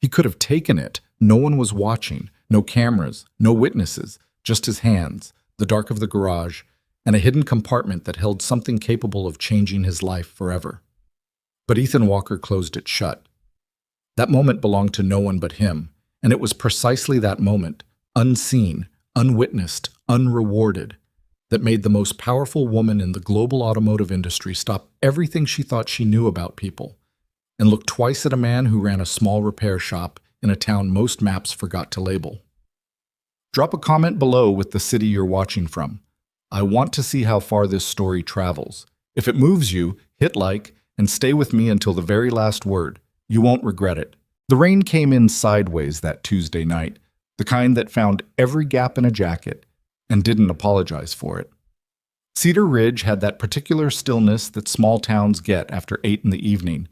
He could have taken it. No one was watching, no cameras, no witnesses, just his hands, the dark of the garage, and a hidden compartment that held something capable of changing his life forever. But Ethan Walker closed it shut. That moment belonged to no one but him, and it was precisely that moment, unseen, unwitnessed, unrewarded, that made the most powerful woman in the global automotive industry stop everything she thought she knew about people and look twice at a man who ran a small repair shop in a town most maps forgot to label. Drop a comment below with the city you're watching from. I want to see how far this story travels. If it moves you, hit like and stay with me until the very last word. You won't regret it. The rain came in sideways that Tuesday night, the kind that found every gap in a jacket and didn't apologize for it. Cedar Ridge had that particular stillness that small towns get after 8 in the evening.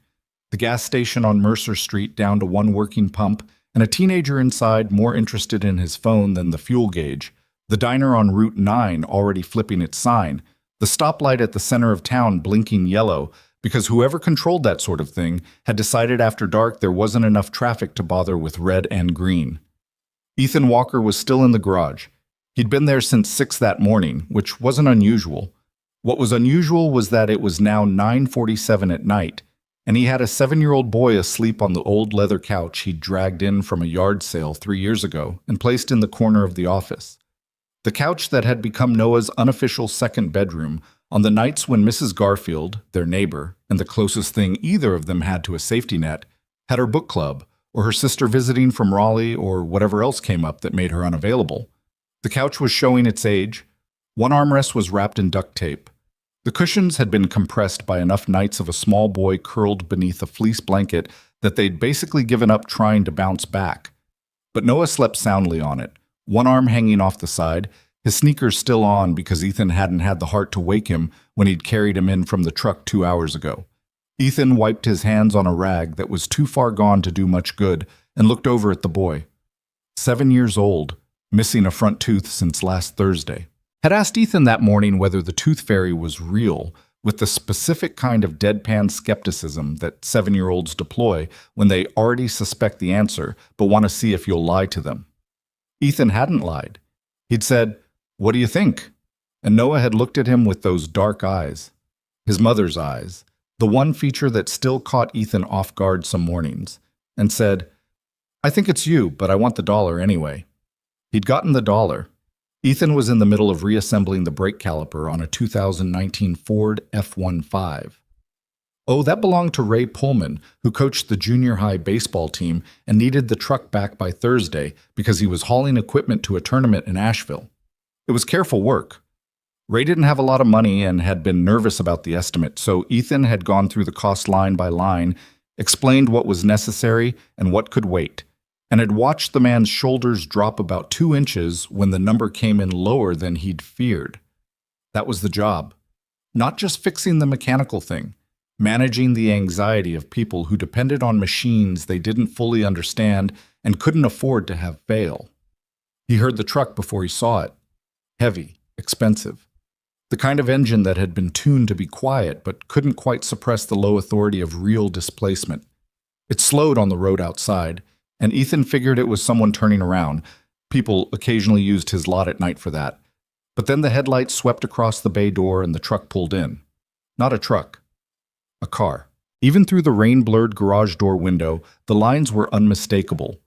The gas station on Mercer Street down to one working pump, and a teenager inside more interested in his phone than the fuel gauge, the diner on Route 9 already flipping its sign, the stoplight at the center of town blinking yellow, because whoever controlled that sort of thing had decided after dark there wasn't enough traffic to bother with red and green. Ethan Walker was still in the garage. He'd been there since 6 that morning, which wasn't unusual. What was unusual was that it was now 9:47 at night, and he had a 7-year-old boy asleep on the old leather couch he'd dragged in from a yard sale 3 years ago and placed in the corner of the office. The couch that had become Noah's unofficial second bedroom on the nights when Mrs. Garfield, their neighbor, and the closest thing either of them had to a safety net, had her book club, or her sister visiting from Raleigh, or whatever else came up that made her unavailable. The couch was showing its age. One armrest was wrapped in duct tape. The cushions had been compressed by enough nights of a small boy curled beneath a fleece blanket that they'd basically given up trying to bounce back. But Noah slept soundly on it, one arm hanging off the side, his sneakers still on because Ethan hadn't had the heart to wake him when he'd carried him in from the truck 2 hours ago. Ethan wiped his hands on a rag that was too far gone to do much good and looked over at the boy. 7 years old, missing a front tooth since last Thursday. Had asked Ethan that morning whether the tooth fairy was real, with the specific kind of deadpan skepticism that 7-year-olds deploy when they already suspect the answer but want to see if you'll lie to them. Ethan hadn't lied. He'd said, "What do you think?" And Noah had looked at him with those dark eyes. His mother's eyes, the one feature that still caught Ethan off guard some mornings, and said, "I think it's you, but I want the dollar anyway." He'd gotten the dollar. Ethan was in the middle of reassembling the brake caliper on a 2019 Ford F-15. Oh, that belonged to Ray Pullman, who coached the junior high baseball team and needed the truck back by Thursday because he was hauling equipment to a tournament in Asheville. It was careful work. Ray didn't have a lot of money and had been nervous about the estimate, so Ethan had gone through the cost line by line, explained what was necessary and what could wait, and had watched the man's shoulders drop about 2 inches when the number came in lower than he'd feared. That was the job. Not just fixing the mechanical thing, managing the anxiety of people who depended on machines they didn't fully understand and couldn't afford to have fail. He heard the truck before he saw it. Heavy, expensive. The kind of engine that had been tuned to be quiet but couldn't quite suppress the low authority of real displacement. It slowed on the road outside, and Ethan figured it was someone turning around. People occasionally used his lot at night for that. But then the headlights swept across the bay door and the truck pulled in. Not a truck. A car. Even through the rain-blurred garage door window, the lines were unmistakable.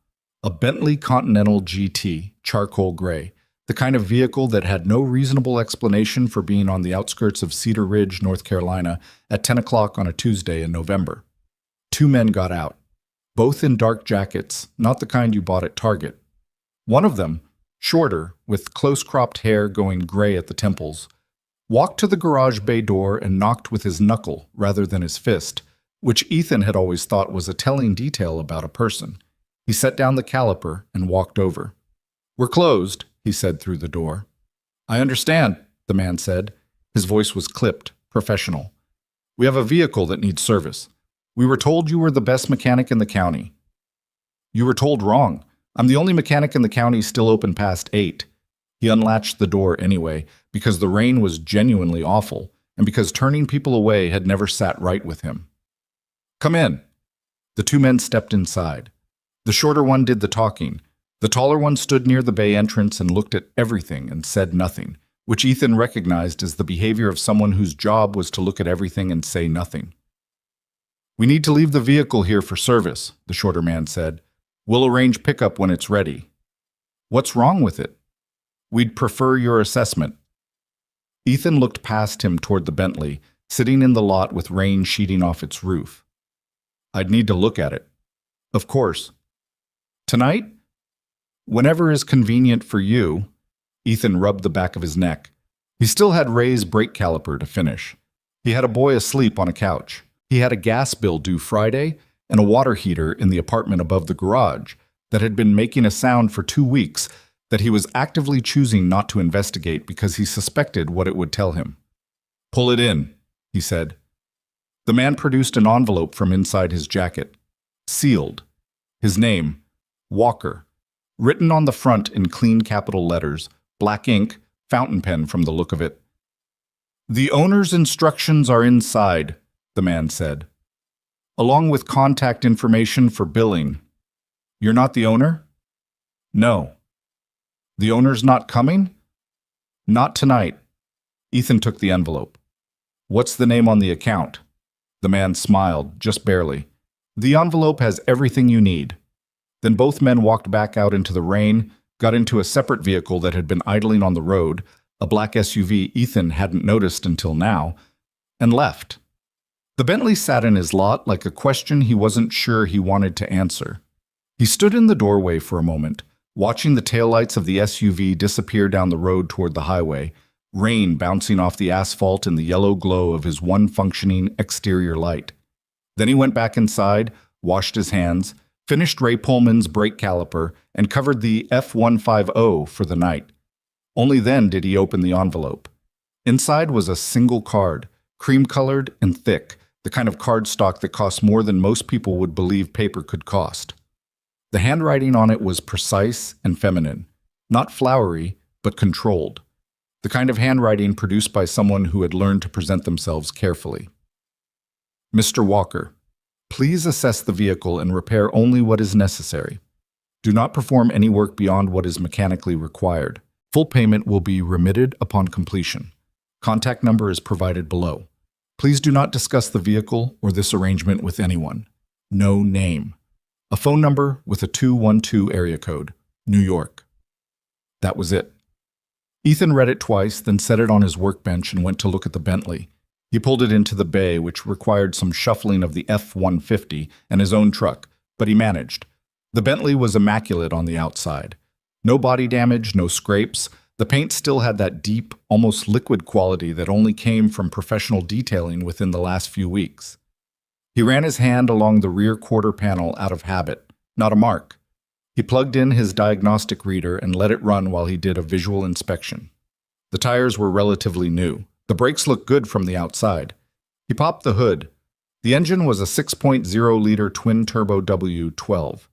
A Bentley Continental GT, charcoal gray. The kind of vehicle that had no reasonable explanation for being on the outskirts of Cedar Ridge, North Carolina, at 10 o'clock on a Tuesday in November. 2 men got out. Both in dark jackets, not the kind you bought at Target. One of them, shorter, with close-cropped hair going gray at the temples, walked to the garage bay door and knocked with his knuckle rather than his fist, which Ethan had always thought was a telling detail about a person. He set down the caliper and walked over. "We're closed," he said through the door. "I understand," the man said. His voice was clipped, professional. "We have a vehicle that needs service. We were told you were the best mechanic in the county." "You were told wrong. I'm the only mechanic in the county still open past 8. He unlatched the door anyway, because the rain was genuinely awful, and because turning people away had never sat right with him. "Come in." The 2 men stepped inside. The shorter one did the talking. The taller one stood near the bay entrance and looked at everything and said nothing, which Ethan recognized as the behavior of someone whose job was to look at everything and say nothing. "We need to leave the vehicle here for service," the shorter man said. "We'll arrange pickup when it's ready." "What's wrong with it?" "We'd prefer your assessment." Ethan looked past him toward the Bentley, sitting in the lot with rain sheeting off its roof. "I'd need to look at it." "Of course." "Tonight?" "Whenever is convenient for you." Ethan rubbed the back of his neck. He still had Ray's brake caliper to finish. He had a boy asleep on a couch. He had a gas bill due Friday and a water heater in the apartment above the garage that had been making a sound for 2 weeks that he was actively choosing not to investigate because he suspected what it would tell him. "Pull it in," he said. The man produced an envelope from inside his jacket. Sealed. His name, Walker, written on the front in clean capital letters, black ink, fountain pen from the look of it. "The owner's instructions are inside," the man said, "along with contact information for billing." "You're not the owner?" "No." "The owner's not coming?" "Not tonight." Ethan took the envelope. "What's the name on the account?" The man smiled, just barely. "The envelope has everything you need." Then both men walked back out into the rain, got into a separate vehicle that had been idling on the road, a black SUV Ethan hadn't noticed until now, and left. The Bentley sat in his lot like a question he wasn't sure he wanted to answer. He stood in the doorway for a moment, watching the taillights of the SUV disappear down the road toward the highway, rain bouncing off the asphalt in the yellow glow of his one functioning exterior light. Then he went back inside, washed his hands, finished Ray Pullman's brake caliper, and covered the F-150 for the night. Only then did he open the envelope. Inside was a single card, cream-colored and thick, the kind of cardstock that costs more than most people would believe paper could cost. The handwriting on it was precise and feminine, not flowery, but controlled. The kind of handwriting produced by someone who had learned to present themselves carefully. "Mr. Walker, please assess the vehicle and repair only what is necessary. Do not perform any work beyond what is mechanically required. Full payment will be remitted upon completion. Contact number is provided below. Please do not discuss the vehicle or this arrangement with anyone. No name. A phone number with a 212 area code, New York." That was it. Ethan read it twice, then set it on his workbench and went to look at the Bentley. He pulled it into the bay, which required some shuffling of the F-150 and his own truck, but he managed. The Bentley was immaculate on the outside. No body damage, no scrapes. The paint still had that deep, almost liquid quality that only came from professional detailing within the last few weeks. He ran his hand along the rear quarter panel out of habit, not a mark. He plugged in his diagnostic reader and let it run while he did a visual inspection. The tires were relatively new. The brakes looked good from the outside. He popped the hood. The engine was a 6.0-liter twin-turbo W12.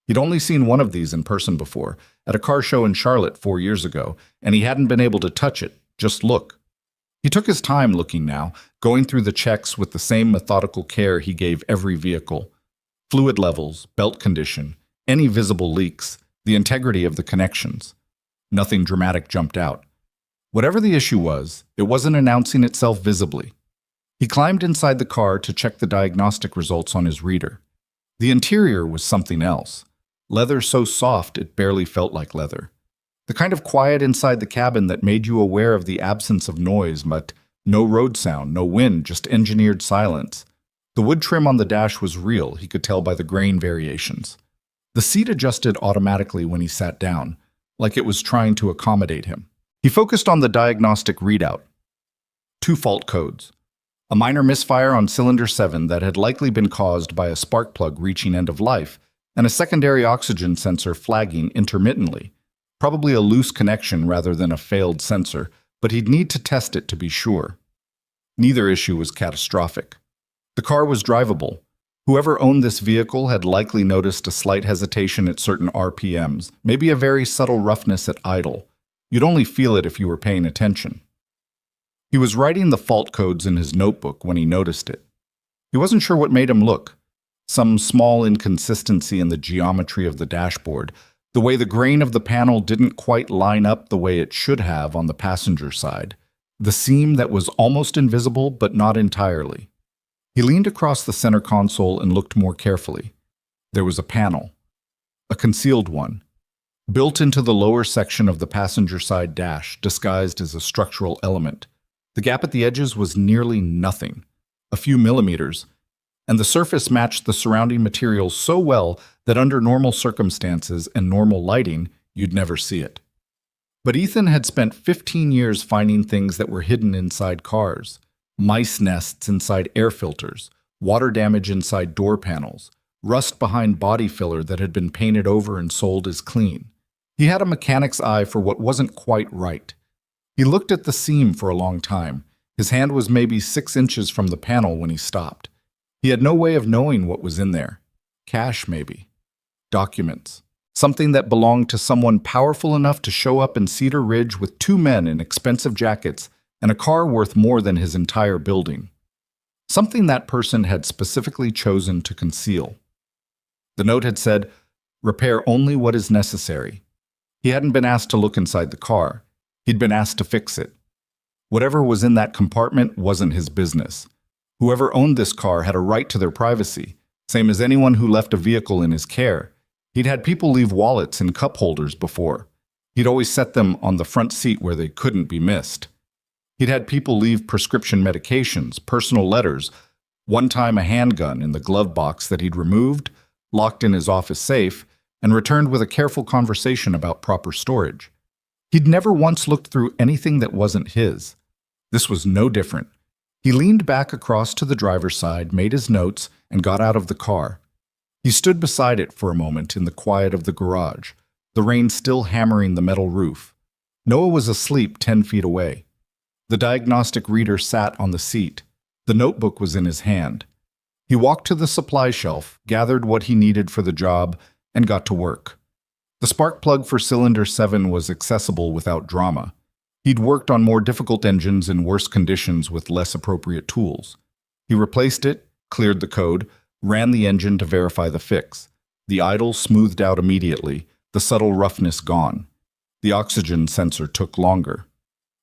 He'd only seen one of these in person before, at a car show in Charlotte 4 years ago, and he hadn't been able to touch it, just look. He took his time looking now, going through the checks with the same methodical care he gave every vehicle. Fluid levels, belt condition, any visible leaks, the integrity of the connections. Nothing dramatic jumped out. Whatever the issue was, it wasn't announcing itself visibly. He climbed inside the car to check the diagnostic results on his reader. The interior was something else. Leather so soft it barely felt like leather. The kind of quiet inside the cabin that made you aware of the absence of noise, but no road sound, no wind, just engineered silence. The wood trim on the dash was real, he could tell by the grain variations. The seat adjusted automatically when he sat down, like it was trying to accommodate him. He focused on the diagnostic readout. 2 fault codes. A minor misfire on cylinder 7 that had likely been caused by a spark plug reaching end of life, and a secondary oxygen sensor flagging intermittently. Probably a loose connection rather than a failed sensor, but he'd need to test it to be sure. Neither issue was catastrophic. The car was drivable. Whoever owned this vehicle had likely noticed a slight hesitation at certain RPMs, maybe a very subtle roughness at idle. You'd only feel it if you were paying attention. He was writing the fault codes in his notebook when he noticed it. He wasn't sure what made him look. Some small inconsistency in the geometry of the dashboard, the way the grain of the panel didn't quite line up the way it should have on the passenger side, the seam that was almost invisible but not entirely. He leaned across the center console and looked more carefully. There was a panel, a concealed one, built into the lower section of the passenger side dash, disguised as a structural element. The gap at the edges was nearly nothing, a few millimeters, and the surface matched the surrounding materials so well that under normal circumstances and normal lighting, you'd never see it. But Ethan had spent 15 years finding things that were hidden inside cars: mice nests inside air filters, water damage inside door panels, rust behind body filler that had been painted over and sold as clean. He had a mechanic's eye for what wasn't quite right. He looked at the seam for a long time. His hand was maybe 6 inches from the panel when he stopped. He had no way of knowing what was in there. Cash, maybe. Documents. Something that belonged to someone powerful enough to show up in Cedar Ridge with 2 men in expensive jackets and a car worth more than his entire building. Something that person had specifically chosen to conceal. The note had said, "Repair only what is necessary." He hadn't been asked to look inside the car. He'd been asked to fix it. Whatever was in that compartment wasn't his business. Whoever owned this car had a right to their privacy, same as anyone who left a vehicle in his care. He'd had people leave wallets and cup holders before. He'd always set them on the front seat where they couldn't be missed. He'd had people leave prescription medications, personal letters, one time a handgun in the glove box that he'd removed, locked in his office safe, and returned with a careful conversation about proper storage. He'd never once looked through anything that wasn't his. This was no different. He leaned back across to the driver's side, made his notes, and got out of the car. He stood beside it for a moment in the quiet of the garage, the rain still hammering the metal roof. Noah was asleep 10 feet away. The diagnostic reader sat on the seat. The notebook was in his hand. He walked to the supply shelf, gathered what he needed for the job, and got to work. The spark plug for cylinder 7 was accessible without drama. He'd worked on more difficult engines in worse conditions with less appropriate tools. He replaced it, cleared the code, ran the engine to verify the fix. The idle smoothed out immediately, the subtle roughness gone. The oxygen sensor took longer.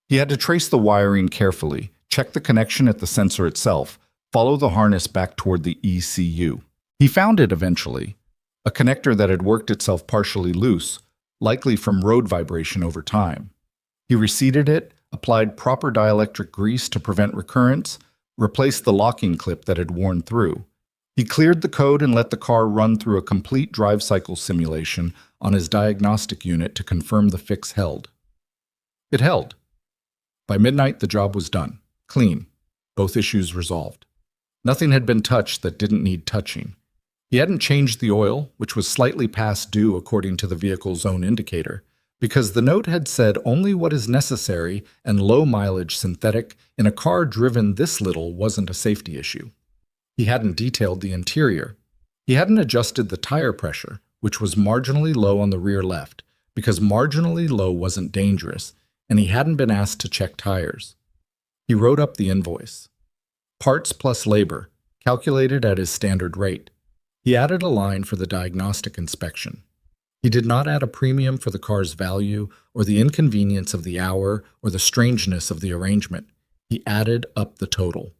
He had to trace the wiring carefully, check the connection at the sensor itself, follow the harness back toward the ECU. He found it eventually, a connector that had worked itself partially loose, likely from road vibration over time. He reseated it, applied proper dielectric grease to prevent recurrence, replaced the locking clip that had worn through. He cleared the code and let the car run through a complete drive cycle simulation on his diagnostic unit to confirm the fix held. It held. By midnight, the job was done. Clean. Both issues resolved. Nothing had been touched that didn't need touching. He hadn't changed the oil, which was slightly past due according to the vehicle's own indicator, because the note had said only what is necessary and low-mileage synthetic in a car driven this little wasn't a safety issue. He hadn't detailed the interior. He hadn't adjusted the tire pressure, which was marginally low on the rear left, because marginally low wasn't dangerous, and he hadn't been asked to check tires. He wrote up the invoice. Parts plus labor, calculated at his standard rate. He added a line for the diagnostic inspection. He did not add a premium for the car's value or the inconvenience of the hour or the strangeness of the arrangement. He added up the total.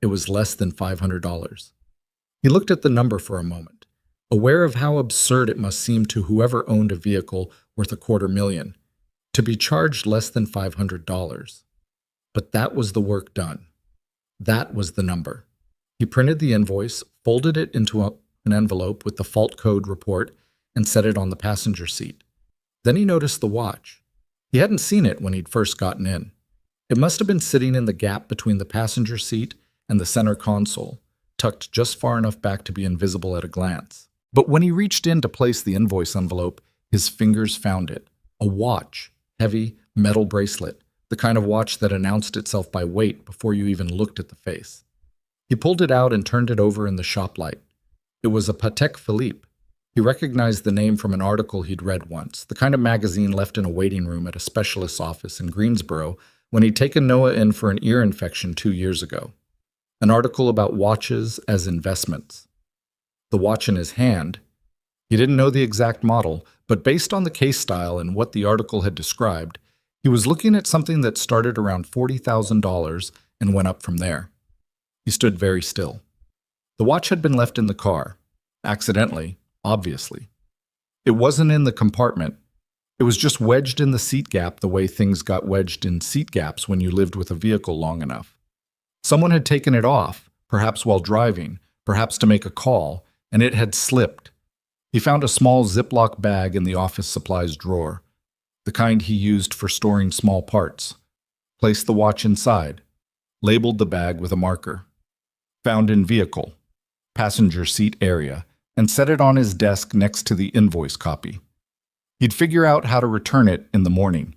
It was less than $500. He looked at the number for a moment, aware of how absurd it must seem to whoever owned a vehicle worth $250,000 to be charged less than $500. But that was the work done. That was the number. He printed the invoice, folded it into an envelope with the fault code report, and set it on the passenger seat. Then he noticed the watch. He hadn't seen it when he'd first gotten in. It must have been sitting in the gap between the passenger seat and the center console, tucked just far enough back to be invisible at a glance. But when he reached in to place the invoice envelope, his fingers found it. A watch, heavy, metal bracelet, the kind of watch that announced itself by weight before you even looked at the face. He pulled it out and turned it over in the shop light. It was a Patek Philippe. He recognized the name from an article he'd read once, the kind of magazine left in a waiting room at a specialist's office in Greensboro when he'd taken Noah in for an ear infection 2 years ago. An article about watches as investments. the watch in his hand. He didn't know the exact model, but based on the case style and what the article had described, he was looking at something that started around $40,000 and went up from there. He stood very still. The watch had been left in the car. Accidentally, obviously. It wasn't in the compartment. It was just wedged in the seat gap the way things got wedged in seat gaps when you lived with a vehicle long enough. Someone had taken it off, perhaps while driving, perhaps to make a call, and it had slipped. He found a small Ziploc bag in the office supplies drawer, the kind he used for storing small parts. Placed the watch inside, labeled the bag with a marker. Found in vehicle, passenger seat area, and set it on his desk next to the invoice copy. He'd figure out how to return it in the morning.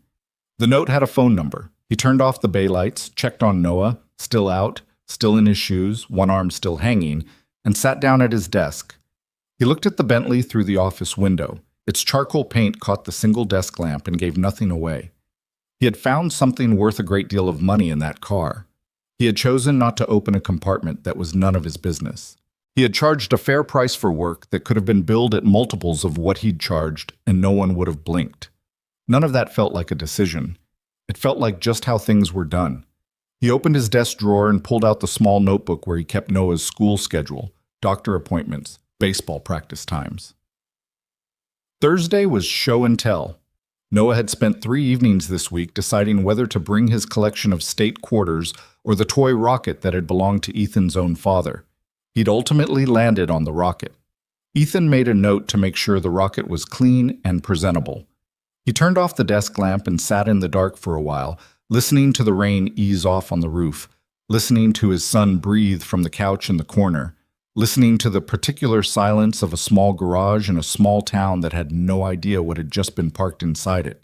The note had a phone number. He turned off the bay lights, checked on Noah, still out, still in his shoes, one arm still hanging, and sat down at his desk. He looked at the Bentley through the office window. Its charcoal paint caught the single desk lamp and gave nothing away. He had found something worth a great deal of money in that car. He had chosen not to open a compartment that was none of his business. He had charged a fair price for work that could have been billed at multiples of what he'd charged, and no one would have blinked. None of that felt like a decision. It felt like just how things were done. He opened his desk drawer and pulled out the small notebook where he kept Noah's school schedule, doctor appointments, baseball practice times. Thursday was show and tell. Noah had spent 3 evenings this week deciding whether to bring his collection of state quarters or the toy rocket that had belonged to Ethan's own father. He'd ultimately landed on the rocket. Ethan made a note to make sure the rocket was clean and presentable. He turned off the desk lamp and sat in the dark for a while, listening to the rain ease off on the roof, listening to his son breathe from the couch in the corner, listening to the particular silence of a small garage in a small town that had no idea what had just been parked inside it.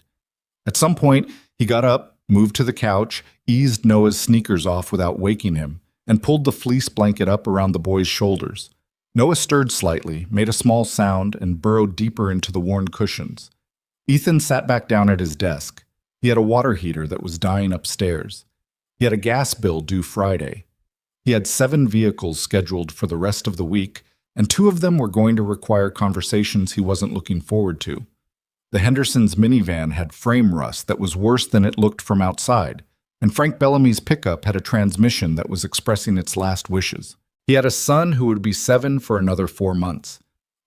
At some point, he got up, moved to the couch, eased Noah's sneakers off without waking him, and pulled the fleece blanket up around the boy's shoulders. Noah stirred slightly, made a small sound, and burrowed deeper into the worn cushions. Ethan sat back down at his desk. He had a water heater that was dying upstairs. He had a gas bill due Friday. He had 7 vehicles scheduled for the rest of the week, and 2 of them were going to require conversations he wasn't looking forward to. The Hendersons' minivan had frame rust that was worse than it looked from outside, and Frank Bellamy's pickup had a transmission that was expressing its last wishes. He had a son who would be 7 for another 4 months,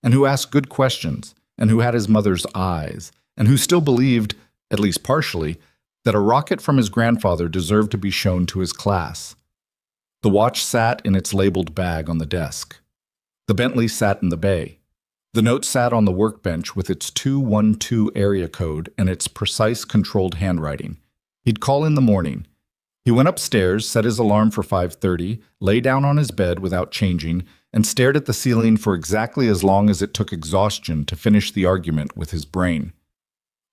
and who asked good questions, and who had his mother's eyes, and who still believed, at least partially, that a rocket from his grandfather deserved to be shown to his class. The watch sat in its labeled bag on the desk. The Bentley sat in the bay. The note sat on the workbench with its 212 area code and its precise, controlled handwriting. He'd call in the morning. He went upstairs, set his alarm for 5:30, lay down on his bed without changing, and stared at the ceiling for exactly as long as it took exhaustion to finish the argument with his brain.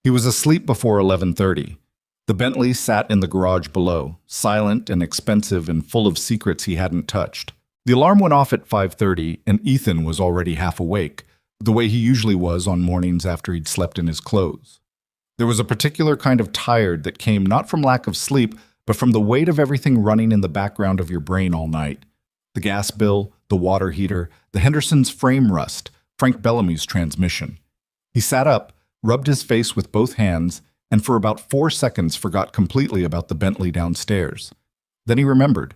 He was asleep before 11:30. The Bentley sat in the garage below, silent and expensive and full of secrets he hadn't touched. The alarm went off at 5:30, and Ethan was already half awake, the way he usually was on mornings after he'd slept in his clothes. There was a particular kind of tired that came not from lack of sleep, but from the weight of everything running in the background of your brain all night. The gas bill, the water heater, the Hendersons' frame rust, Frank Bellamy's transmission. He sat up, rubbed his face with both hands, and for about 4 seconds forgot completely about the Bentley downstairs. Then he remembered.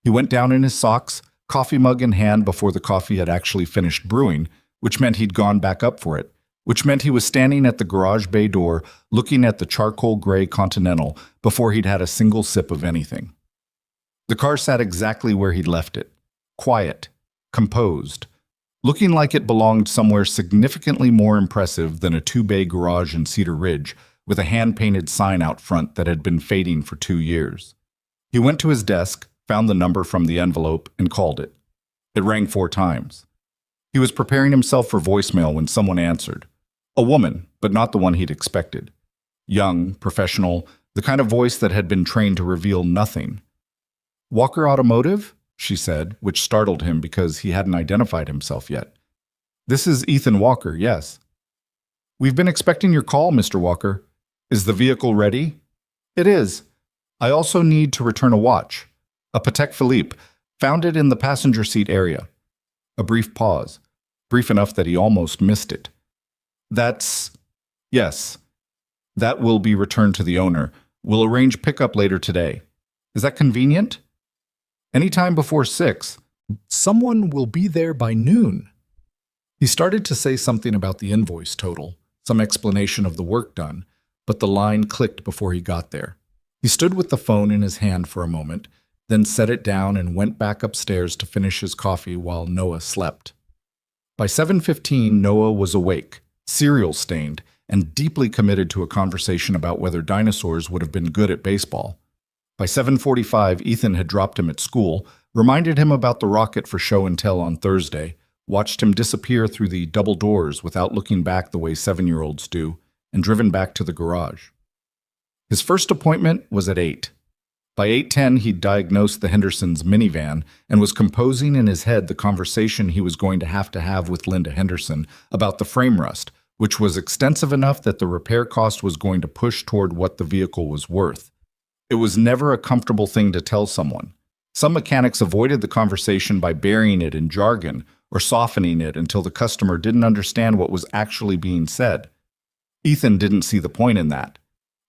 He went down in his socks, coffee mug in hand before the coffee had actually finished brewing, which meant he'd gone back up for it, which meant he was standing at the garage bay door looking at the charcoal gray Continental before he'd had a single sip of anything. The car sat exactly where he'd left it, quiet, composed, looking like it belonged somewhere significantly more impressive than a 2-bay garage in Cedar Ridge with a hand-painted sign out front that had been fading for 2 years. He went to his desk, found the number from the envelope, and called it. It rang 4 times. He was preparing himself for voicemail when someone answered. A woman, but not the one he'd expected. Young, professional, the kind of voice that had been trained to reveal nothing. "Walker Automotive?" she said, which startled him because he hadn't identified himself yet. "This is Ethan Walker, yes." "We've been expecting your call, Mr. Walker. Is the vehicle ready?" "It is. I also need to return a watch. A Patek Philippe. Found it in the passenger seat area." A brief pause. brief enough that he almost missed it. Yes, that will be returned to the owner. We'll arrange pickup later today. Is that convenient? Anytime before 6. Someone will be there by noon. He started to say something about the invoice total, some explanation of the work done, but the line clicked before he got there. He stood with the phone in his hand for a moment, then set it down and went back upstairs to finish his coffee while Noah slept. By 7:15, Noah was awake, cereal-stained, and deeply committed to a conversation about whether dinosaurs would have been good at baseball. By 7:45, Ethan had dropped him at school, reminded him about the rocket for show and tell on Thursday, watched him disappear through the double doors without looking back the way 7-year-olds do, and driven back to the garage. His first appointment was at 8. By 8:10, he'd diagnosed the Hendersons' minivan and was composing in his head the conversation he was going to have with Linda Henderson about the frame rust, which was extensive enough that the repair cost was going to push toward what the vehicle was worth. It was never a comfortable thing to tell someone. Some mechanics avoided the conversation by burying it in jargon or softening it until the customer didn't understand what was actually being said. Ethan didn't see the point in that.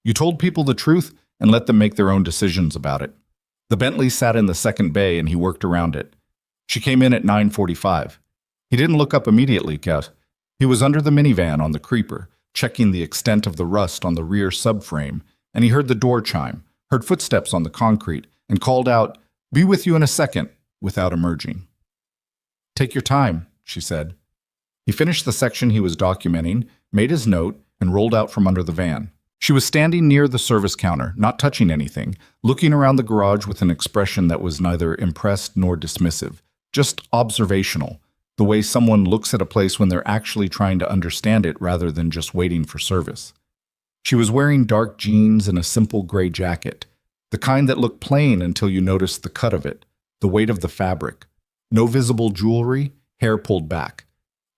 You told people the truth and let them make their own decisions about it. The Bentley sat in the second bay and he worked around it. She came in at 9:45. He didn't look up immediately, Gus. He was under the minivan on the creeper, checking the extent of the rust on the rear subframe, and he heard the door chime, heard footsteps on the concrete, and called out, "Be with you in a second," without emerging. "Take your time," she said. He finished the section he was documenting, made his note, and rolled out from under the van. She was standing near the service counter, not touching anything, looking around the garage with an expression that was neither impressed nor dismissive, just observational, the way someone looks at a place when they're actually trying to understand it rather than just waiting for service. She was wearing dark jeans and a simple gray jacket, the kind that looked plain until you noticed the cut of it, the weight of the fabric. No visible jewelry, hair pulled back.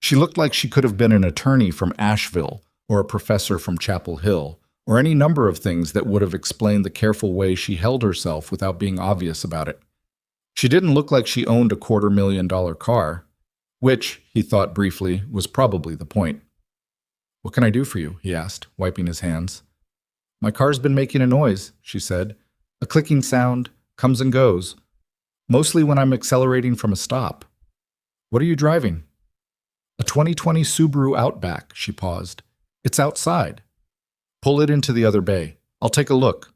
She looked like she could have been an attorney from Asheville or a professor from Chapel Hill, or any number of things that would have explained the careful way she held herself without being obvious about it. She didn't look like she owned a $250,000 car, which, he thought briefly, was probably the point. "What can I do for you?" he asked, wiping his hands. "My car's been making a noise," she said. "A clicking sound, comes and goes. Mostly when I'm accelerating from a stop." "What are you driving?" "A 2020 Subaru Outback," she paused. "It's outside." "Pull it into the other bay. I'll take a look."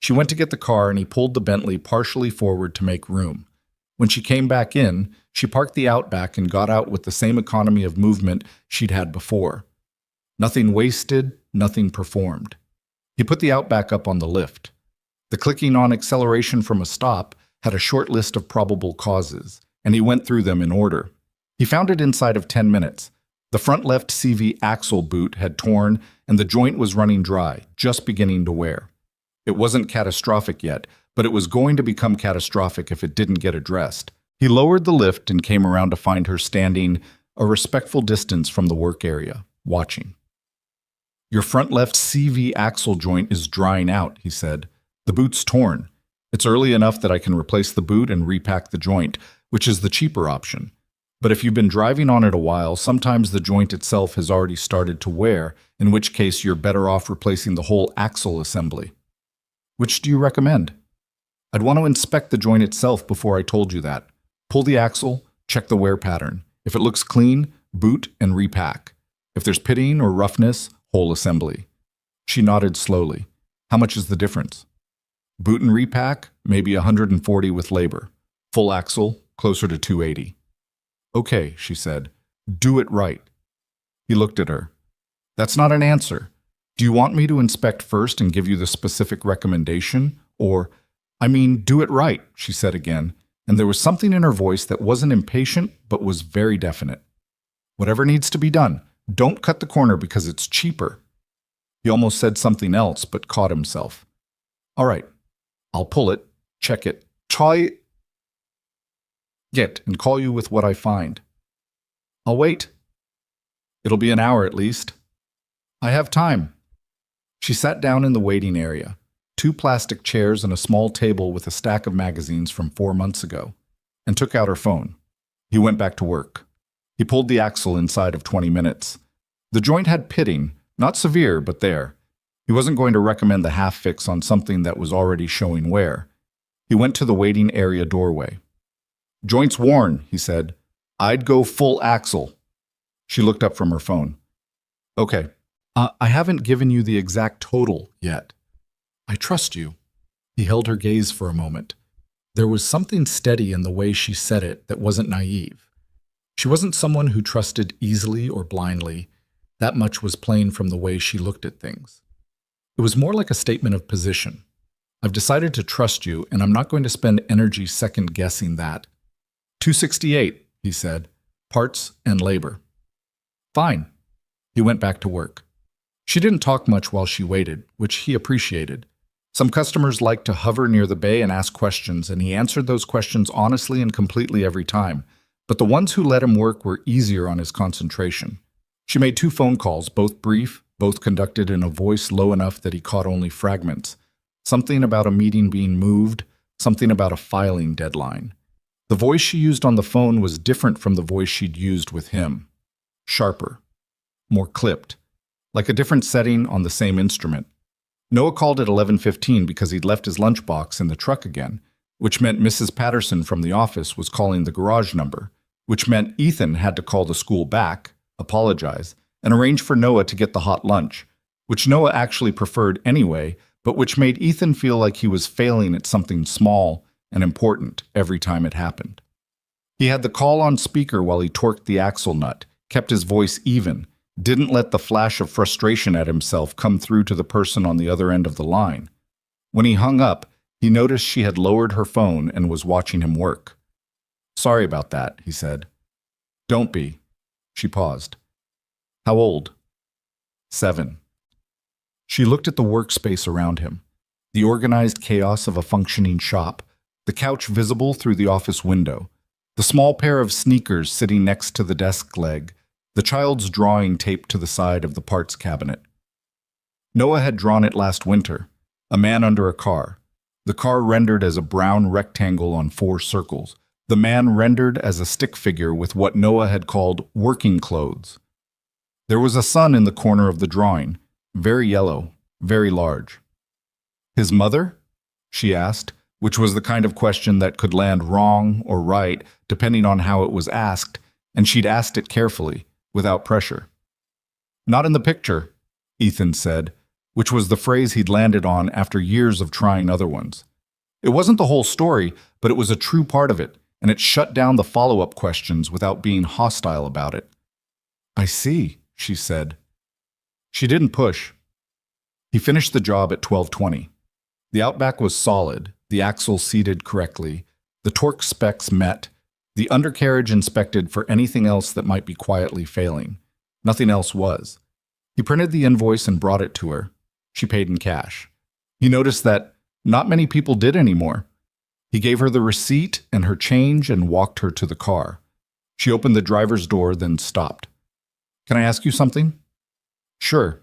She went to get the car and he pulled the Bentley partially forward to make room. When she came back in, she parked the Outback and got out with the same economy of movement she'd had before. Nothing wasted, nothing performed. He put the Outback up on the lift. The clicking on acceleration from a stop had a short list of probable causes, and he went through them in order. He found it inside of 10 minutes. The front left CV axle boot had torn, and the joint was running dry, just beginning to wear. It wasn't catastrophic yet, but it was going to become catastrophic if it didn't get addressed. He lowered the lift and came around to find her standing a respectful distance from the work area, watching. "Your front left CV axle joint is drying out," he said. "The boot's torn. It's early enough that I can replace the boot and repack the joint, which is the cheaper option. But if you've been driving on it a while, sometimes the joint itself has already started to wear, in which case you're better off replacing the whole axle assembly. Which do you recommend?" "I'd want to inspect the joint itself before I told you that. Pull the axle, check the wear pattern. If it looks clean, boot and repack. If there's pitting or roughness, whole assembly." She nodded slowly. "How much is the difference?" "Boot and repack, maybe $140 with labor. Full axle, closer to $280. "Okay," she said. "Do it right." He looked at her. "That's not an answer. Do you want me to inspect first and give you the specific recommendation? Or, I mean, do it right," she said again, and there was something in her voice that wasn't impatient but was very definite. "Whatever needs to be done. Don't cut the corner because it's cheaper." He almost said something else but caught himself. "All right. I'll pull it, check it, try it, and call you with what I find." "I'll wait." "It'll be an hour at least." "I have time." She sat down in the waiting area, 2 plastic chairs and a small table with a stack of magazines from 4 months ago, and took out her phone. He went back to work. He pulled the axle inside of 20 minutes. The joint had pitting, not severe, but there. He wasn't going to recommend the half fix on something that was already showing wear. He went to the waiting area doorway. "Joint's worn," he said. "I'd go full axle." She looked up from her phone. "Okay. I haven't given you the exact total yet. I trust you." He held her gaze for a moment. There was something steady in the way she said it that wasn't naive. She wasn't someone who trusted easily or blindly. That much was plain from the way she looked at things. It was more like a statement of position. "I've decided to trust you, and I'm not going to spend energy second-guessing that." $268, he said. "Parts and labor." "Fine." He went back to work. She didn't talk much while she waited, which he appreciated. Some customers liked to hover near the bay and ask questions, and he answered those questions honestly and completely every time. But the ones who let him work were easier on his concentration. She made 2 phone calls, both brief, both conducted in a voice low enough that he caught only fragments. Something about a meeting being moved, something about a filing deadline. The voice she used on the phone was different from the voice she'd used with him. Sharper. More clipped. Like a different setting on the same instrument. Noah called at 11:15 because he'd left his lunchbox in the truck again, which meant Mrs. Patterson from the office was calling the garage number, which meant Ethan had to call the school back, apologize, and arrange for Noah to get the hot lunch, which Noah actually preferred anyway, but which made Ethan feel like he was failing at something small and important every time it happened. He had the call on speaker while he torqued the axle nut, kept his voice even, didn't let the flash of frustration at himself come through to the person on the other end of the line. When he hung up, he noticed she had lowered her phone and was watching him work. "Sorry about that," he said. "Don't be." She paused. "How old?" 7. She looked at the workspace around him, the organized chaos of a functioning shop, the couch visible through the office window, the small pair of sneakers sitting next to the desk leg, the child's drawing taped to the side of the parts cabinet. Noah had drawn it last winter, a man under a car, the car rendered as a brown rectangle on 4 circles, the man rendered as a stick figure with what Noah had called working clothes. There was a sun in the corner of the drawing, very yellow, very large. "His mother?" she asked, which was the kind of question that could land wrong or right, depending on how it was asked, and she'd asked it carefully, without pressure. "Not in the picture," Ethan said, which was the phrase he'd landed on after years of trying other ones. It wasn't the whole story, but it was a true part of it, and it shut down the follow-up questions without being hostile about it. "I see," she said. She didn't push. He finished the job at 12:20. The Outback was solid, the axle seated correctly, the torque specs met, the undercarriage inspected for anything else that might be quietly failing. Nothing else was. He printed the invoice and brought it to her. She paid in cash. He noticed that not many people did anymore. He gave her the receipt and her change and walked her to the car. She opened the driver's door, then stopped. "Can I ask you something?" "Sure."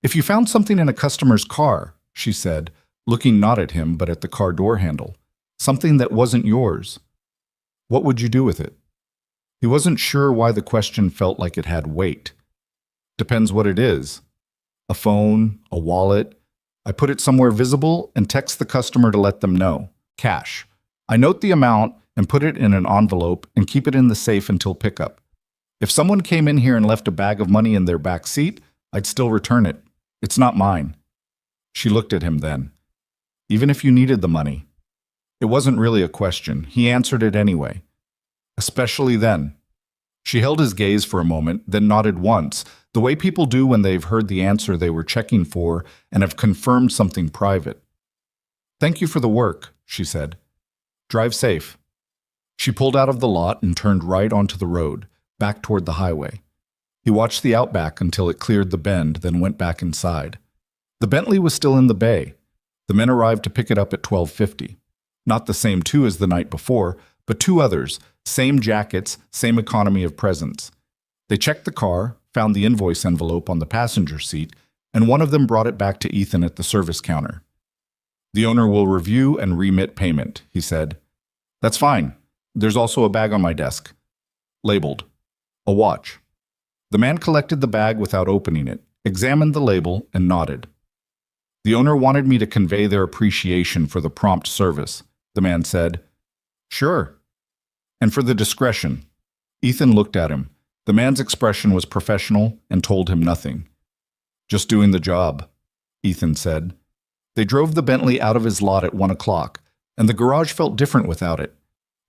"If you found something in a customer's car," she said, looking not at him but at the car door handle, "something that wasn't yours, what would you do with it?" He wasn't sure why the question felt like it had weight. "Depends what it is. A phone, a wallet. I put it somewhere visible and text the customer to let them know. Cash. I note the amount and put it in an envelope and keep it in the safe until pickup. If someone came in here and left a bag of money in their back seat, I'd still return it. It's not mine." She looked at him then. "Even if you needed the money." It wasn't really a question. He answered it anyway. "Especially then." She held his gaze for a moment, then nodded once, the way people do when they've heard the answer they were checking for and have confirmed something private. "Thank you for the work," she said. "Drive safe." She pulled out of the lot and turned right onto the road, back toward the highway. He watched the Outback until it cleared the bend, then went back inside. The Bentley was still in the bay. The men arrived to pick it up at 12:50. Not the same 2 as the night before, but 2 others, same jackets, same economy of presence. They checked the car, found the invoice envelope on the passenger seat, and one of them brought it back to Ethan at the service counter. "The owner will review and remit payment," he said. "That's fine. There's also a bag on my desk. Labeled." A watch. The man collected the bag without opening it, examined the label, and nodded. The owner wanted me to convey their appreciation for the prompt service, the man said. Sure. And for the discretion. Ethan looked at him. The man's expression was professional and told him nothing. Just doing the job, Ethan said. They drove the Bentley out of his lot at 1 o'clock, and the garage felt different without it.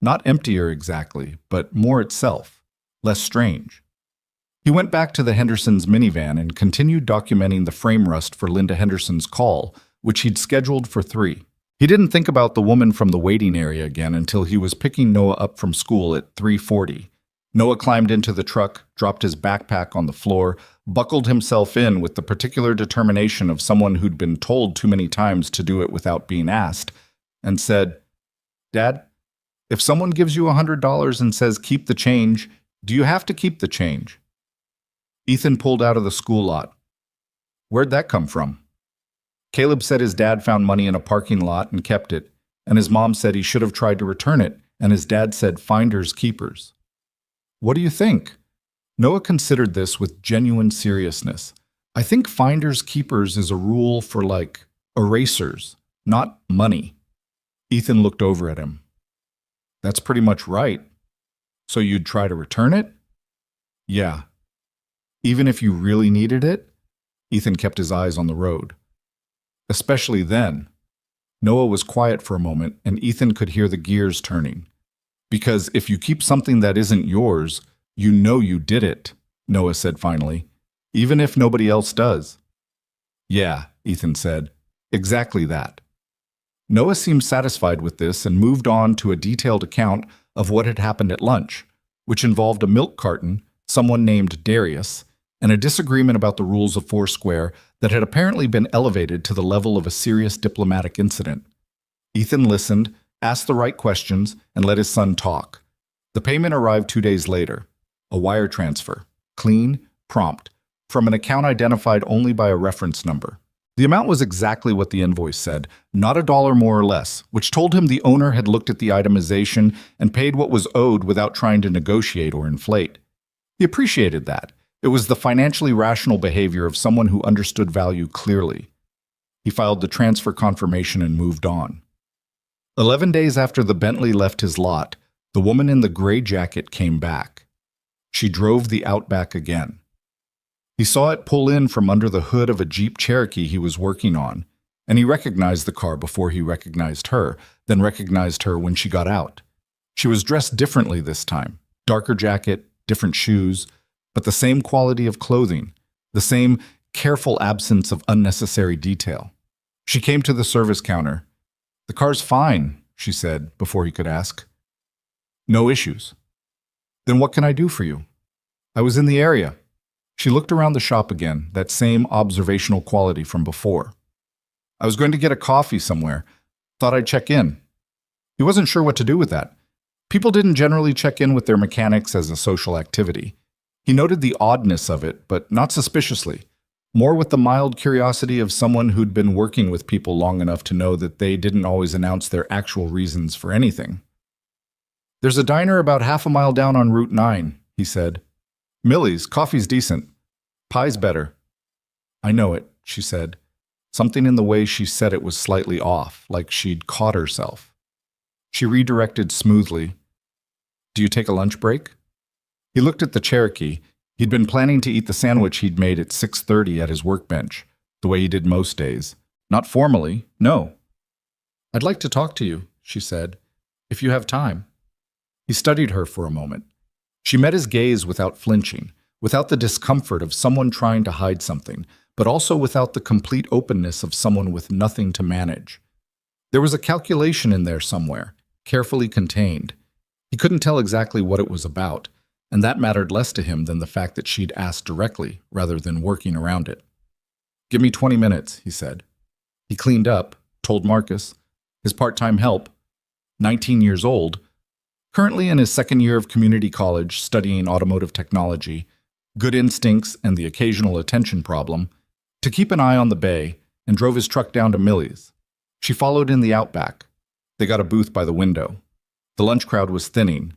Not emptier exactly, but more itself, less strange. He went back to the Hendersons' minivan and continued documenting the frame rust for Linda Henderson's call, which he'd scheduled for 3. He didn't think about the woman from the waiting area again until he was picking Noah up from school at 3:40. Noah climbed into the truck, dropped his backpack on the floor, buckled himself in with the particular determination of someone who'd been told too many times to do it without being asked, and said, Dad, if someone gives you $100 and says keep the change, do you have to keep the change? Ethan pulled out of the school lot. Where'd that come from? Caleb said his dad found money in a parking lot and kept it, and his mom said he should have tried to return it, and his dad said finders keepers. What do you think? Noah considered this with genuine seriousness. I think finders keepers is a rule for, like, erasers, not money. Ethan looked over at him. That's pretty much right. So you'd try to return it? Yeah. Even if you really needed it? Ethan kept his eyes on the road. Especially then. Noah was quiet for a moment, and Ethan could hear the gears turning. Because if you keep something that isn't yours, you know you did it, Noah said finally, even if nobody else does. Yeah, Ethan said. Exactly that. Noah seemed satisfied with this and moved on to a detailed account of what had happened at lunch, which involved a milk carton, someone named Darius, and a disagreement about the rules of Foursquare that had apparently been elevated to the level of a serious diplomatic incident. Ethan listened, asked the right questions, and let his son talk. The payment arrived 2 days later. A wire transfer. Clean, prompt, from an account identified only by a reference number. The amount was exactly what the invoice said, not $1 more or less, which told him the owner had looked at the itemization and paid what was owed without trying to negotiate or inflate. He appreciated that. It was the financially rational behavior of someone who understood value clearly. He filed the transfer confirmation and moved on. 11 days after the Bentley left his lot, the woman in the gray jacket came back. She drove the Outback again. He saw it pull in from under the hood of a Jeep Cherokee he was working on, and he recognized the car before he recognized her, then recognized her when she got out. She was dressed differently this time. Darker jacket, different shoes, but the same quality of clothing, the same careful absence of unnecessary detail. She came to the service counter. The car's fine, she said, before he could ask. No issues. Then what can I do for you? I was in the area. She looked around the shop again, that same observational quality from before. I was going to get a coffee somewhere. Thought I'd check in. He wasn't sure what to do with that. People didn't generally check in with their mechanics as a social activity. He noted the oddness of it, but not suspiciously. More with the mild curiosity of someone who'd been working with people long enough to know that they didn't always announce their actual reasons for anything. There's a diner about half a mile down on Route 9, he said. Millie's, coffee's decent. Pie's better. I know it, she said. Something in the way she said it was slightly off, like she'd caught herself. She redirected smoothly. Do you take a lunch break? He looked at the Cherokee. He'd been planning to eat the sandwich he'd made at 6:30 at his workbench, the way he did most days. Not formally, no. I'd like to talk to you, she said, if you have time. He studied her for a moment. She met his gaze without flinching, without the discomfort of someone trying to hide something, but also without the complete openness of someone with nothing to manage. There was a calculation in there somewhere, carefully contained. He couldn't tell exactly what it was about, and that mattered less to him than the fact that she'd asked directly rather than working around it. Give me 20 minutes, he said. He cleaned up, told Marcus, his part-time help, 19 years old, currently in his second year of community college studying automotive technology, good instincts and the occasional attention problem, to keep an eye on the bay, and drove his truck down to Millie's. She followed in the Outback. They got a booth by the window. The lunch crowd was thinning.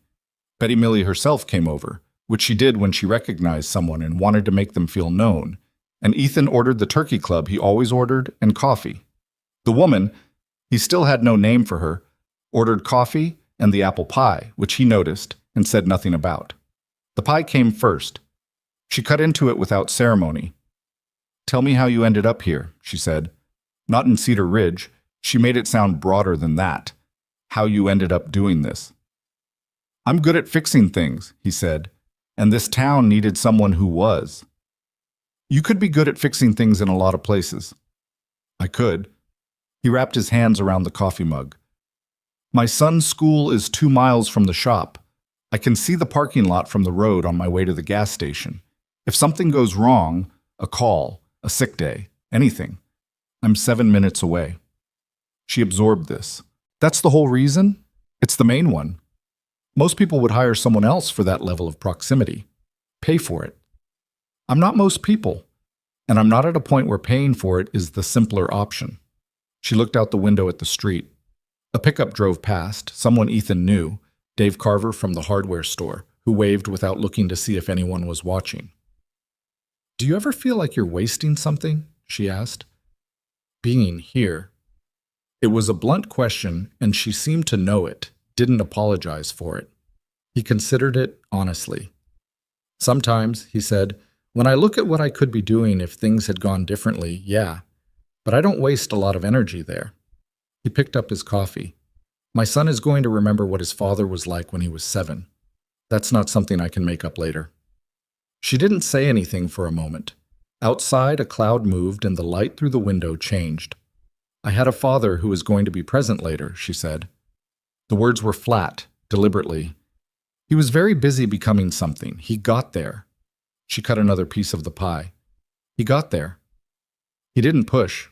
Betty Millie herself came over, which she did when she recognized someone and wanted to make them feel known, and Ethan ordered the turkey club he always ordered and coffee. The woman, he still had no name for her, ordered coffee and the apple pie, which he noticed and said nothing about. The pie came first. She cut into it without ceremony. "Tell me how you ended up here," she said. Not in Cedar Ridge. She made it sound broader than that. How you ended up doing this. "I'm good at fixing things," he said, "and this town needed someone who was." "You could be good at fixing things in a lot of places." "I could." He wrapped his hands around the coffee mug. "My son's school is 2 miles from the shop. I can see the parking lot from the road on my way to the gas station. If something goes wrong, a call, a sick day, anything, I'm 7 minutes away." She absorbed this. "That's the whole reason? It's the main one. Most people would hire someone else for that level of proximity. Pay for it. I'm not most people, and I'm not at a point where paying for it is the simpler option." She looked out the window at the street. A pickup drove past, someone Ethan knew, Dave Carver from the hardware store, who waved without looking to see if anyone was watching. "Do you ever feel like you're wasting something?" she asked. "Being here." It was a blunt question, and she seemed to know it, didn't apologize for it. He considered it honestly. "Sometimes," he said, "when I look at what I could be doing if things had gone differently, yeah. But I don't waste a lot of energy there." He picked up his coffee. "My son is going to remember what his father was like when he was 7. That's not something I can make up later." She didn't say anything for a moment. Outside, a cloud moved and the light through the window changed. "I had a father who was going to be present later," she said. The words were flat, deliberately. "He was very busy becoming something. He got there." She cut another piece of the pie. "He got there. He didn't push."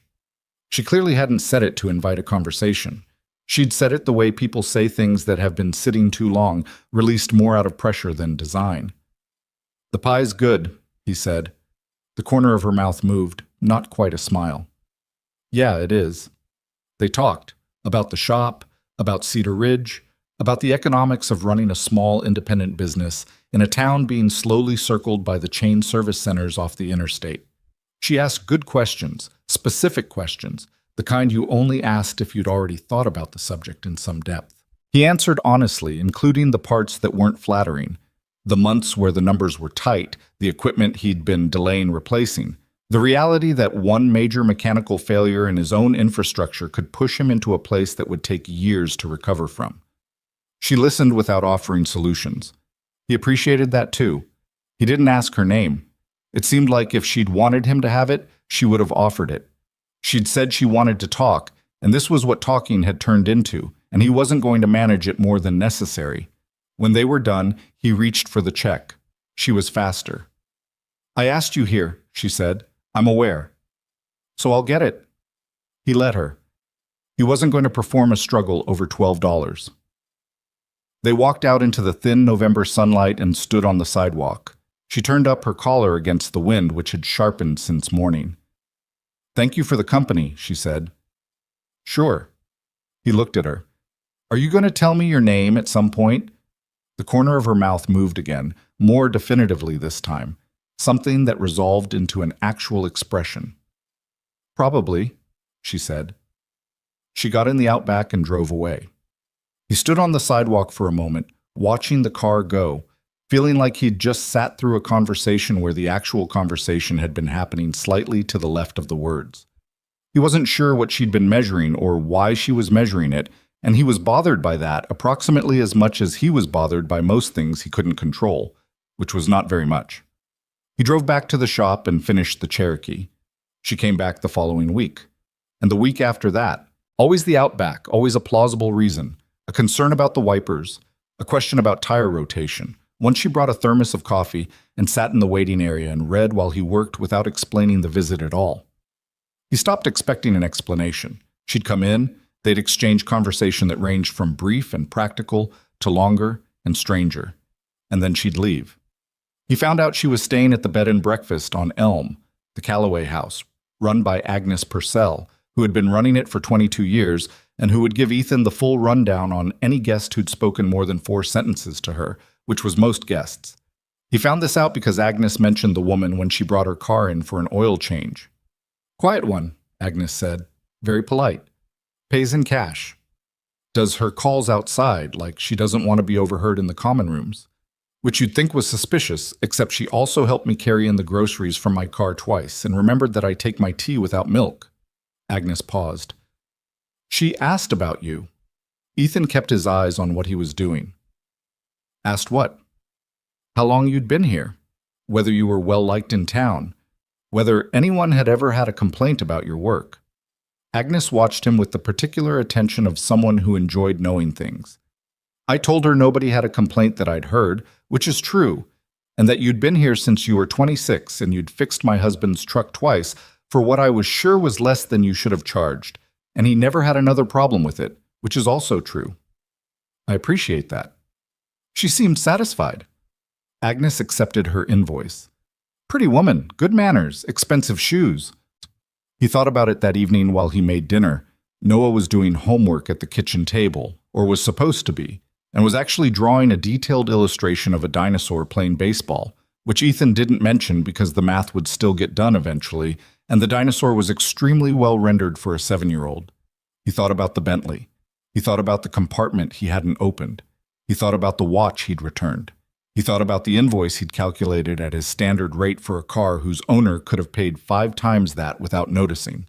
She clearly hadn't said it to invite a conversation. She'd said it the way people say things that have been sitting too long, released more out of pressure than design. "The pie's good," he said. The corner of her mouth moved, not quite a smile. "Yeah, it is." They talked about the shop, about Cedar Ridge, about the economics of running a small independent business in a town being slowly circled by the chain service centers off the interstate. She asked good questions, specific questions, the kind you only asked if you'd already thought about the subject in some depth. He answered honestly, including the parts that weren't flattering, the months where the numbers were tight, the equipment he'd been delaying replacing, the reality that one major mechanical failure in his own infrastructure could push him into a place that would take years to recover from. She listened without offering solutions. He appreciated that too. He didn't ask her name. It seemed like if she'd wanted him to have it, she would have offered it. She'd said she wanted to talk, and this was what talking had turned into, and he wasn't going to manage it more than necessary. When they were done, he reached for the check. She was faster. "I asked you here," she said. "I'm aware. So I'll get it." He let her. He wasn't going to perform a struggle over $12. They walked out into the thin November sunlight and stood on the sidewalk. She turned up her collar against the wind, which had sharpened since morning. "Thank you for the company," she said. "Sure." He looked at her. "Are you going to tell me your name at some point?" The corner of her mouth moved again, more definitively this time, something that resolved into an actual expression. "Probably," she said. She got in the Outback and drove away. He stood on the sidewalk for a moment, watching the car go, feeling like he'd just sat through a conversation where the actual conversation had been happening slightly to the left of the words. He wasn't sure what she'd been measuring or why she was measuring it, and he was bothered by that approximately as much as he was bothered by most things he couldn't control, which was not very much. He drove back to the shop and finished the Cherokee. She came back the following week. And the week after that. Always the Outback, always a plausible reason. A concern about the wipers. A question about tire rotation. Once she brought a thermos of coffee and sat in the waiting area and read while he worked without explaining the visit at all. He stopped expecting an explanation. She'd come in, they'd exchange conversation that ranged from brief and practical to longer and stranger. And then she'd leave. He found out she was staying at the bed and breakfast on Elm, the Callaway house, run by Agnes Purcell, who had been running it for 22 years and who would give Ethan the full rundown on any guest who'd spoken more than 4 sentences to her, which was most guests. He found this out because Agnes mentioned the woman when she brought her car in for an oil change. Quiet one, Agnes said. Very polite. Pays in cash. Does her calls outside, like she doesn't want to be overheard in the common rooms. Which you'd think was suspicious, except she also helped me carry in the groceries from my car twice and remembered that I take my tea without milk. Agnes paused. She asked about you. Ethan kept his eyes on what he was doing. Asked what? How long you'd been here, whether you were well-liked in town, whether anyone had ever had a complaint about your work. Agnes watched him with the particular attention of someone who enjoyed knowing things. I told her nobody had a complaint that I'd heard, which is true, and that you'd been here since you were 26 and you'd fixed my husband's truck twice for what I was sure was less than you should have charged, and he never had another problem with it, which is also true. I appreciate that. She seemed satisfied. Agnes accepted her invoice. Pretty woman, good manners, expensive shoes. He thought about it that evening while he made dinner. Noah was doing homework at the kitchen table, or was supposed to be, and was actually drawing a detailed illustration of a dinosaur playing baseball, which Ethan didn't mention because the math would still get done eventually, and the dinosaur was extremely well rendered for a 7-year-old. He thought about the Bentley. He thought about the compartment he hadn't opened. He thought about the watch he'd returned. He thought about the invoice he'd calculated at his standard rate for a car whose owner could have paid 5 times that without noticing.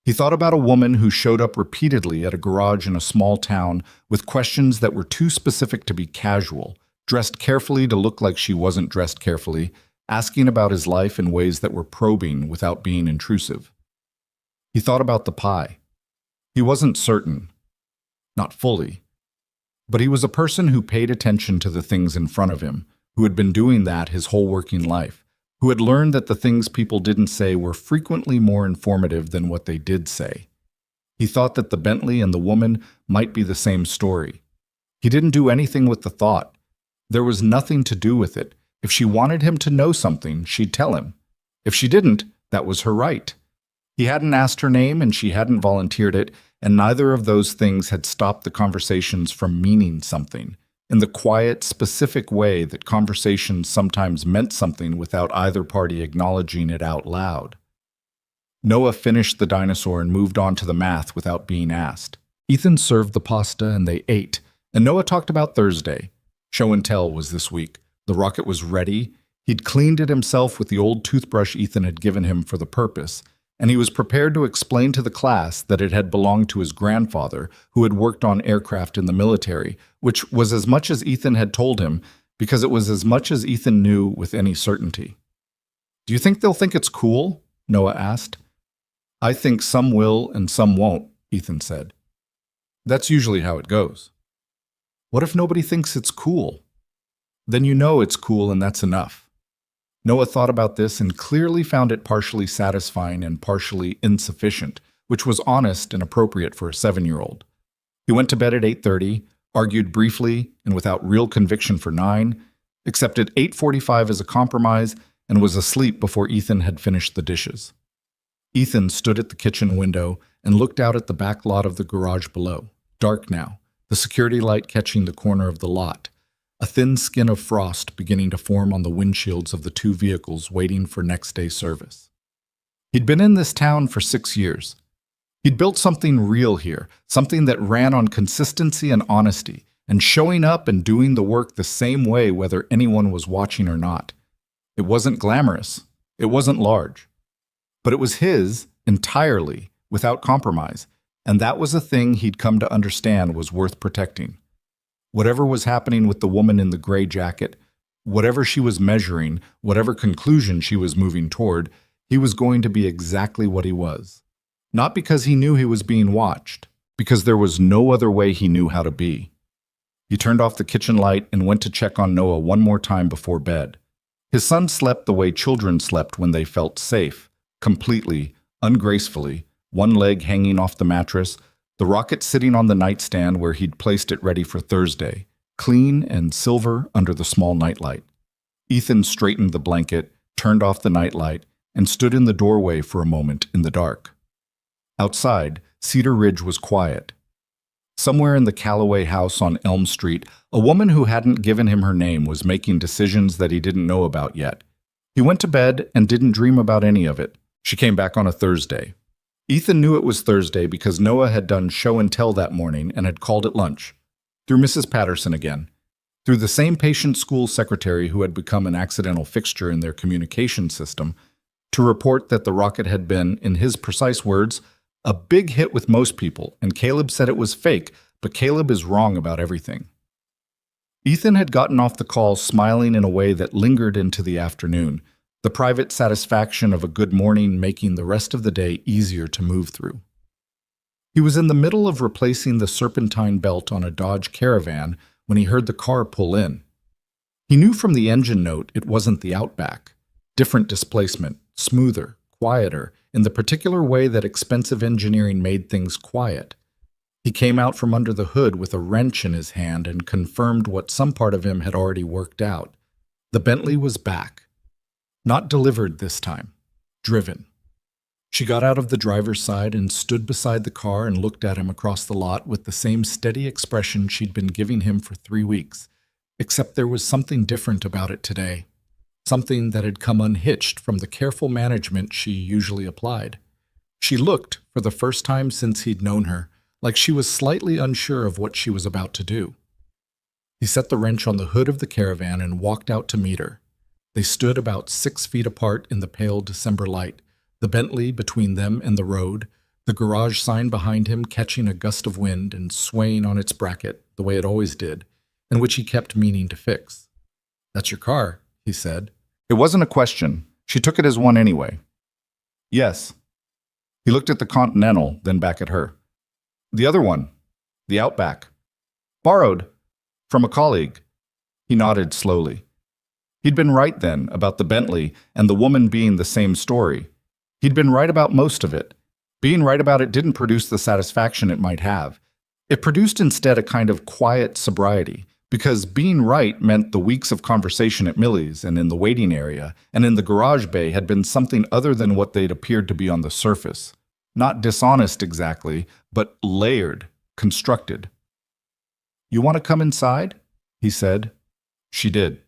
He thought about a woman who showed up repeatedly at a garage in a small town with questions that were too specific to be casual, dressed carefully to look like she wasn't dressed carefully, asking about his life in ways that were probing without being intrusive. He thought about the pie. He wasn't certain. Not fully. But he was a person who paid attention to the things in front of him, who had been doing that his whole working life, who had learned that the things people didn't say were frequently more informative than what they did say. He thought that the Bentley and the woman might be the same story. He didn't do anything with the thought. There was nothing to do with it. If she wanted him to know something, she'd tell him. If she didn't, that was her right. He hadn't asked her name and she hadn't volunteered it, and neither of those things had stopped the conversations from meaning something, in the quiet, specific way that conversations sometimes meant something without either party acknowledging it out loud. Noah finished the dinosaur and moved on to the math without being asked. Ethan served the pasta and they ate, and Noah talked about Thursday. Show and tell was this week. The rocket was ready. He'd cleaned it himself with the old toothbrush Ethan had given him for the purpose, and he was prepared to explain to the class that it had belonged to his grandfather, who had worked on aircraft in the military, which was as much as Ethan had told him, because it was as much as Ethan knew with any certainty. Do you think they'll think it's cool? Noah asked. I think some will and some won't, Ethan said. That's usually how it goes. What if nobody thinks it's cool? Then you know it's cool and that's enough. Noah thought about this and clearly found it partially satisfying and partially insufficient, which was honest and appropriate for a 7-year-old. He went to bed at 8:30, argued briefly and without real conviction for 9, accepted 8:45 as a compromise, and was asleep before Ethan had finished the dishes. Ethan stood at the kitchen window and looked out at the back lot of the garage below, dark now, the security light catching the corner of the lot, a thin skin of frost beginning to form on the windshields of the 2 vehicles waiting for next day service. He'd been in this town for 6 years. He'd built something real here, something that ran on consistency and honesty, and showing up and doing the work the same way whether anyone was watching or not. It wasn't glamorous. It wasn't large. But it was his, entirely, without compromise, and that was a thing he'd come to understand was worth protecting. Whatever was happening with the woman in the gray jacket, whatever she was measuring, whatever conclusion she was moving toward, he was going to be exactly what he was. Not because he knew he was being watched, because there was no other way he knew how to be. He turned off the kitchen light and went to check on Noah one more time before bed. His son slept the way children slept when they felt safe, completely, ungracefully, one leg hanging off the mattress, the rocket sitting on the nightstand where he'd placed it ready for Thursday, clean and silver under the small nightlight. Ethan straightened the blanket, turned off the nightlight, and stood in the doorway for a moment in the dark. Outside, Cedar Ridge was quiet. Somewhere in the Calloway house on Elm Street, a woman who hadn't given him her name was making decisions that he didn't know about yet. He went to bed and didn't dream about any of it. She came back on a Thursday. Ethan knew it was Thursday because Noah had done show and tell that morning and had called at lunch. Through Mrs. Patterson again. Through the same patient school secretary who had become an accidental fixture in their communication system, to report that the rocket had been, in his precise words, a big hit with most people, and Caleb said it was fake, but Caleb is wrong about everything. Ethan had gotten off the call smiling in a way that lingered into the afternoon, the private satisfaction of a good morning making the rest of the day easier to move through. He was in the middle of replacing the serpentine belt on a Dodge Caravan when he heard the car pull in. He knew from the engine note it wasn't the Outback. Different displacement, smoother, quieter, in the particular way that expensive engineering made things quiet. He came out from under the hood with a wrench in his hand and confirmed what some part of him had already worked out. The Bentley was back. Not delivered this time. Driven. She got out of the driver's side and stood beside the car and looked at him across the lot with the same steady expression she'd been giving him for 3 weeks, except there was something different about it today. Something that had come unhitched from the careful management she usually applied. She looked, for the first time since he'd known her, like she was slightly unsure of what she was about to do. He set the wrench on the hood of the Caravan and walked out to meet her. They stood about 6 feet apart in the pale December light, the Bentley between them and the road, the garage sign behind him catching a gust of wind and swaying on its bracket, the way it always did, and which he kept meaning to fix. "That's your car," he said. It wasn't a question. She took it as one anyway. "Yes." He looked at the Continental, then back at her. "The other one. The Outback. Borrowed. From a colleague." He nodded slowly. He'd been right then about the Bentley and the woman being the same story. He'd been right about most of it. Being right about it didn't produce the satisfaction it might have. It produced instead a kind of quiet sobriety, because being right meant the weeks of conversation at Millie's and in the waiting area and in the garage bay had been something other than what they'd appeared to be on the surface. Not dishonest exactly, but layered, constructed. "You want to come inside?" he said. She did.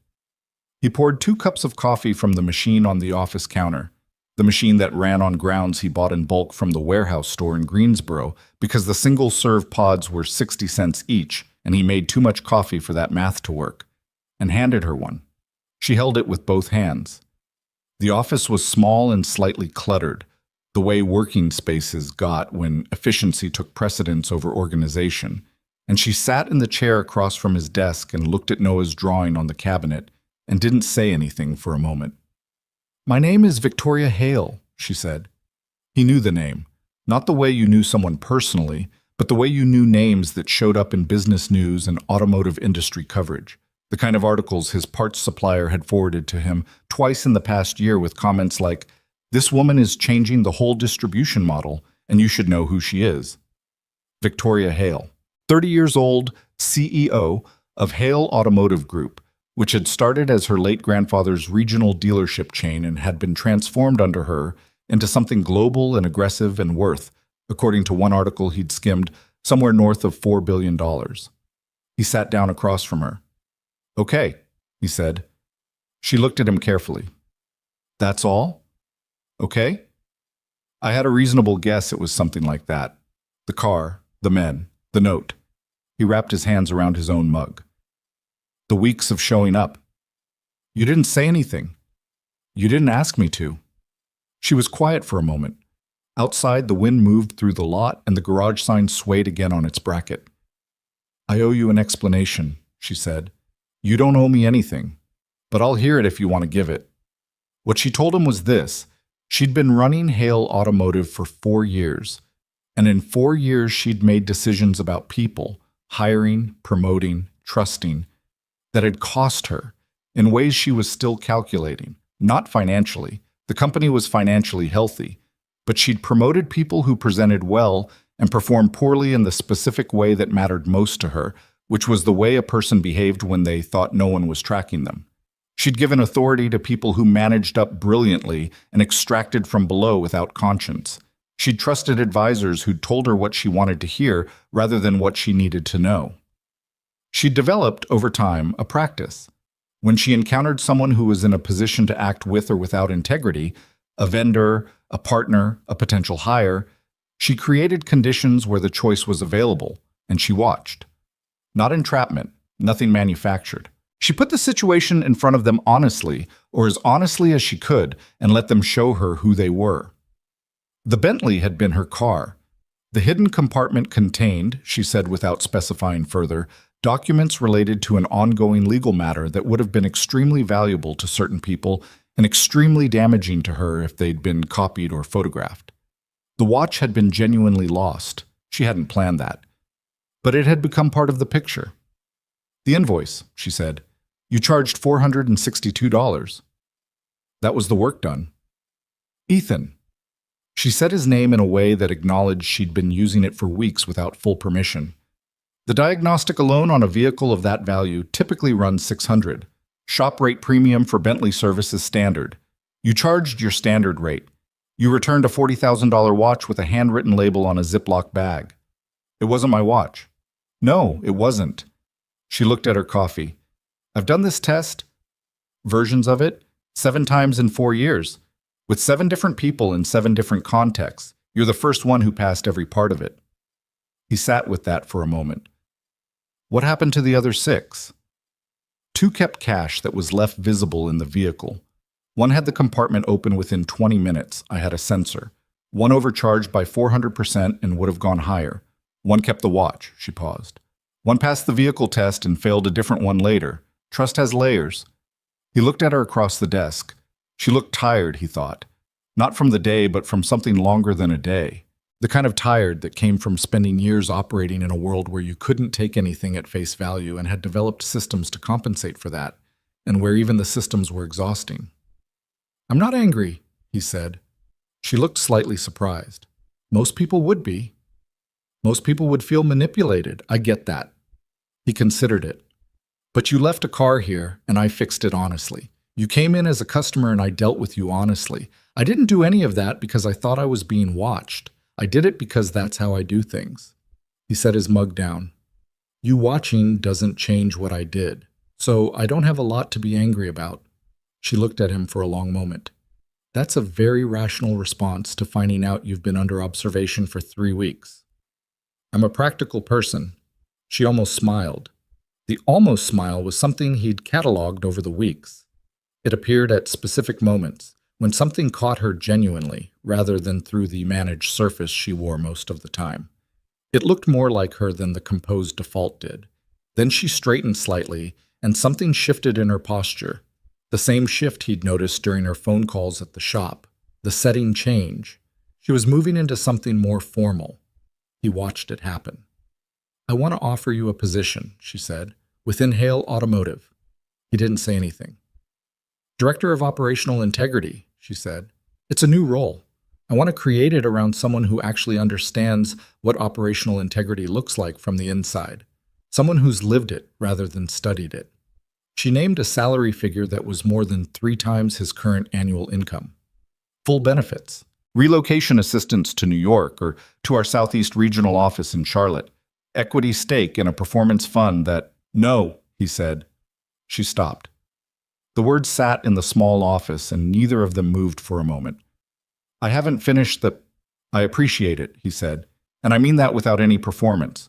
He poured 2 cups of coffee from the machine on the office counter, the machine that ran on grounds he bought in bulk from the warehouse store in Greensboro because the single-serve pods were 60 cents each, and he made too much coffee for that math to work, and handed her one. She held it with both hands. The office was small and slightly cluttered, the way working spaces got when efficiency took precedence over organization, and she sat in the chair across from his desk and looked at Noah's drawing on the cabinet and didn't say anything for a moment. "My name is Victoria Hale," she said. He knew the name, not the way you knew someone personally, but the way you knew names that showed up in business news and automotive industry coverage, the kind of articles his parts supplier had forwarded to him twice in the past year with comments like, "This woman is changing the whole distribution model, and you should know who she is." Victoria Hale, 30 years old, CEO of Hale Automotive Group, which had started as her late grandfather's regional dealership chain and had been transformed under her into something global and aggressive and worth, according to one article he'd skimmed, somewhere north of $4 billion. He sat down across from her. "Okay," he said. She looked at him carefully. "That's all? Okay?" I had a reasonable guess it was something like that. The car, the men, the note. He wrapped his hands around his own mug. "The weeks of showing up. You didn't say anything. You didn't ask me to." She was quiet for a moment. Outside, the wind moved through the lot and the garage sign swayed again on its bracket. "I owe you an explanation," she said. "You don't owe me anything, but I'll hear it if you want to give it." What she told him was this. She'd been running Hale Automotive for 4 years, and in 4 years she'd made decisions about people, hiring, promoting, trusting, that had cost her in ways she was still calculating, not financially. The company was financially healthy, but she'd promoted people who presented well and performed poorly in the specific way that mattered most to her, which was the way a person behaved when they thought no one was tracking them. She'd given authority to people who managed up brilliantly and extracted from below without conscience. She'd trusted advisors who'd told her what she wanted to hear rather than what she needed to know. She'd developed, over time, a practice. When she encountered someone who was in a position to act with or without integrity, a vendor, a partner, a potential hire, she created conditions where the choice was available, and she watched. Not entrapment, nothing manufactured. She put the situation in front of them honestly, or as honestly as she could, and let them show her who they were. The Bentley had been her car. The hidden compartment contained, she said without specifying further, documents related to an ongoing legal matter that would have been extremely valuable to certain people and extremely damaging to her if they'd been copied or photographed. The watch had been genuinely lost. She hadn't planned that. But it had become part of the picture. The invoice, she said. You charged $462. That was the work done. Ethan. She said his name in a way that acknowledged she'd been using it for weeks without full permission. The diagnostic alone on a vehicle of that value typically runs $600. Shop rate premium for Bentley service is standard. You charged your standard rate. You returned a $40,000 watch with a handwritten label on a Ziploc bag. It wasn't my watch. No, it wasn't. She looked at her coffee. I've done this test, versions of it, 7 times in 4 years, with 7 different people in 7 different contexts. You're the first one who passed every part of it. He sat with that for a moment. What happened to the other 6? 2 kept cash that was left visible in the vehicle. One had the compartment open within 20 minutes. I had a sensor. One overcharged by 400% and would have gone higher. One kept the watch. She paused. One passed the vehicle test and failed a different one later. Trust has layers. He looked at her across the desk. She looked tired, he thought. Not from the day, but from something longer than a day. The kind of tired that came from spending years operating in a world where you couldn't take anything at face value and had developed systems to compensate for that, and where even the systems were exhausting. I'm not angry, he said. She looked slightly surprised. Most people would be. Most people would feel manipulated. I get that. He considered it. But you left a car here, and I fixed it honestly. You came in as a customer and I dealt with you honestly. I didn't do any of that because I thought I was being watched. I did it because that's how I do things. He set his mug down. You watching doesn't change what I did, so I don't have a lot to be angry about. She looked at him for a long moment. That's a very rational response to finding out you've been under observation for 3 weeks. I'm a practical person. She almost smiled. The almost smile was something he'd cataloged over the weeks. It appeared at specific moments, when something caught her genuinely, rather than through the managed surface she wore most of the time. It looked more like her than the composed default did. Then she straightened slightly, and something shifted in her posture. The same shift he'd noticed during her phone calls at the shop. The setting change. She was moving into something more formal. He watched it happen. I want to offer you a position, she said, within Hale Automotive. He didn't say anything. Director of Operational Integrity, she said. It's a new role. I want to create it around someone who actually understands what operational integrity looks like from the inside. Someone who's lived it rather than studied it. She named a salary figure that was more than 3 times his current annual income. Full benefits. Relocation assistance to New York or to our Southeast Regional office in Charlotte. Equity stake in a performance fund that... No, he said. She stopped. The words sat in the small office, and neither of them moved for a moment. I haven't finished the... I appreciate it, he said, and I mean that without any performance.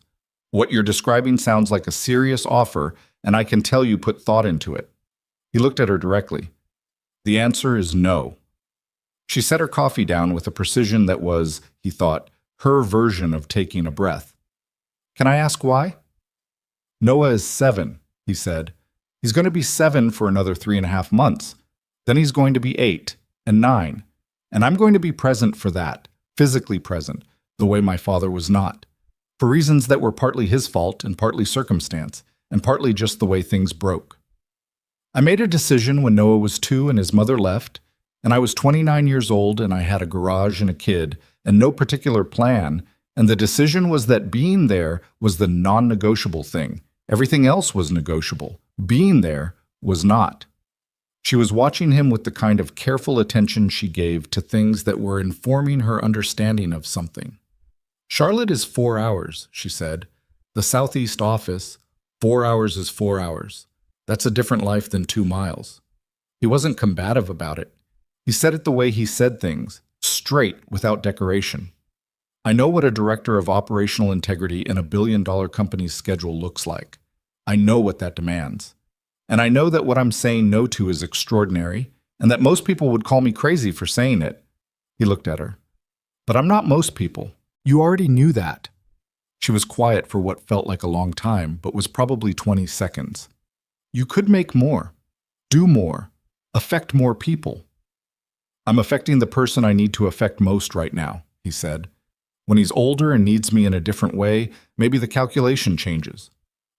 What you're describing sounds like a serious offer, and I can tell you put thought into it. He looked at her directly. The answer is no. She set her coffee down with a precision that was, he thought, her version of taking a breath. Can I ask why? Noah is 7, he said. He's going to be 7 for another 3.5 months. Then he's going to be 8 and 9. And I'm going to be present for that, physically present, the way my father was not. For reasons that were partly his fault and partly circumstance, and partly just the way things broke. I made a decision when Noah was 2 and his mother left, and I was 29 years old and I had a garage and a kid, and no particular plan, and the decision was that being there was the non-negotiable thing. Everything else was negotiable. Being there was not. She was watching him with the kind of careful attention she gave to things that were informing her understanding of something. Charlotte is 4 hours, she said. The Southeast office, 4 hours is 4 hours. That's a different life than 2 miles. He wasn't combative about it. He said it the way he said things, straight, without decoration. I know what a director of operational integrity in a billion-dollar company's schedule looks like. I know what that demands. And I know that what I'm saying no to is extraordinary, and that most people would call me crazy for saying it. He looked at her. But I'm not most people. You already knew that. She was quiet for what felt like a long time, but was probably 20 seconds. You could make more, do more, affect more people. I'm affecting the person I need to affect most right now, he said. When he's older and needs me in a different way, maybe the calculation changes.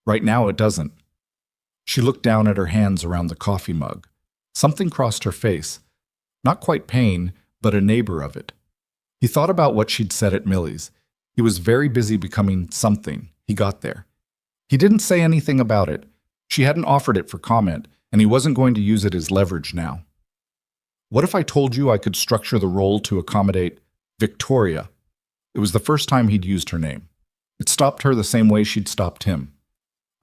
Right now it doesn't. She looked down at her hands around the coffee mug. Something crossed her face. Not quite pain, but a neighbor of it. He thought about what she'd said at Millie's. He was very busy becoming something. He got there. He didn't say anything about it. She hadn't offered it for comment, and he wasn't going to use it as leverage now. What if I told you I could structure the role to accommodate Victoria? It was the first time he'd used her name. It stopped her the same way she'd stopped him.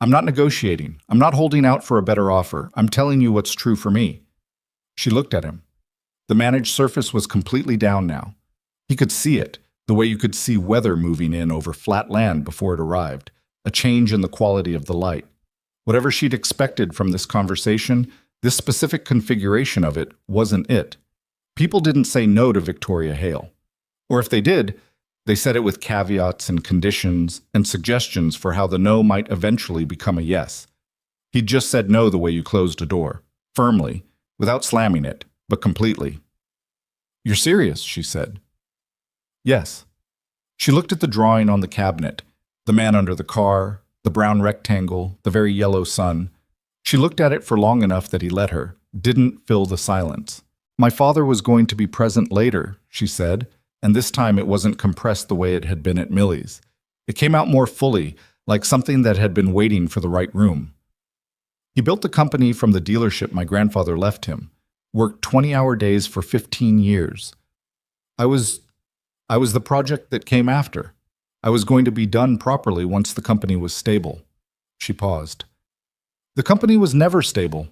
I'm not negotiating. I'm not holding out for a better offer. I'm telling you what's true for me. She looked at him. The managed surface was completely down now. He could see it, the way you could see weather moving in over flat land before it arrived, a change in the quality of the light. Whatever she'd expected from this conversation, this specific configuration of it wasn't it. People didn't say no to Victoria Hale. Or if they did, they said it with caveats and conditions and suggestions for how the no might eventually become a yes. He'd just said no the way you closed a door, firmly, without slamming it, but completely. You're serious, she said. Yes. She looked at the drawing on the cabinet, the man under the car, the brown rectangle, the very yellow sun. She looked at it for long enough that he let her, didn't fill the silence. My father was going to be present later, she said, and this time it wasn't compressed the way it had been at Millie's. It came out more fully, like something that had been waiting for the right room. He built the company from the dealership my grandfather left him, worked 20-hour days for 15 years. I was the project that came after. I was going to be done properly once the company was stable. She paused. The company was never stable.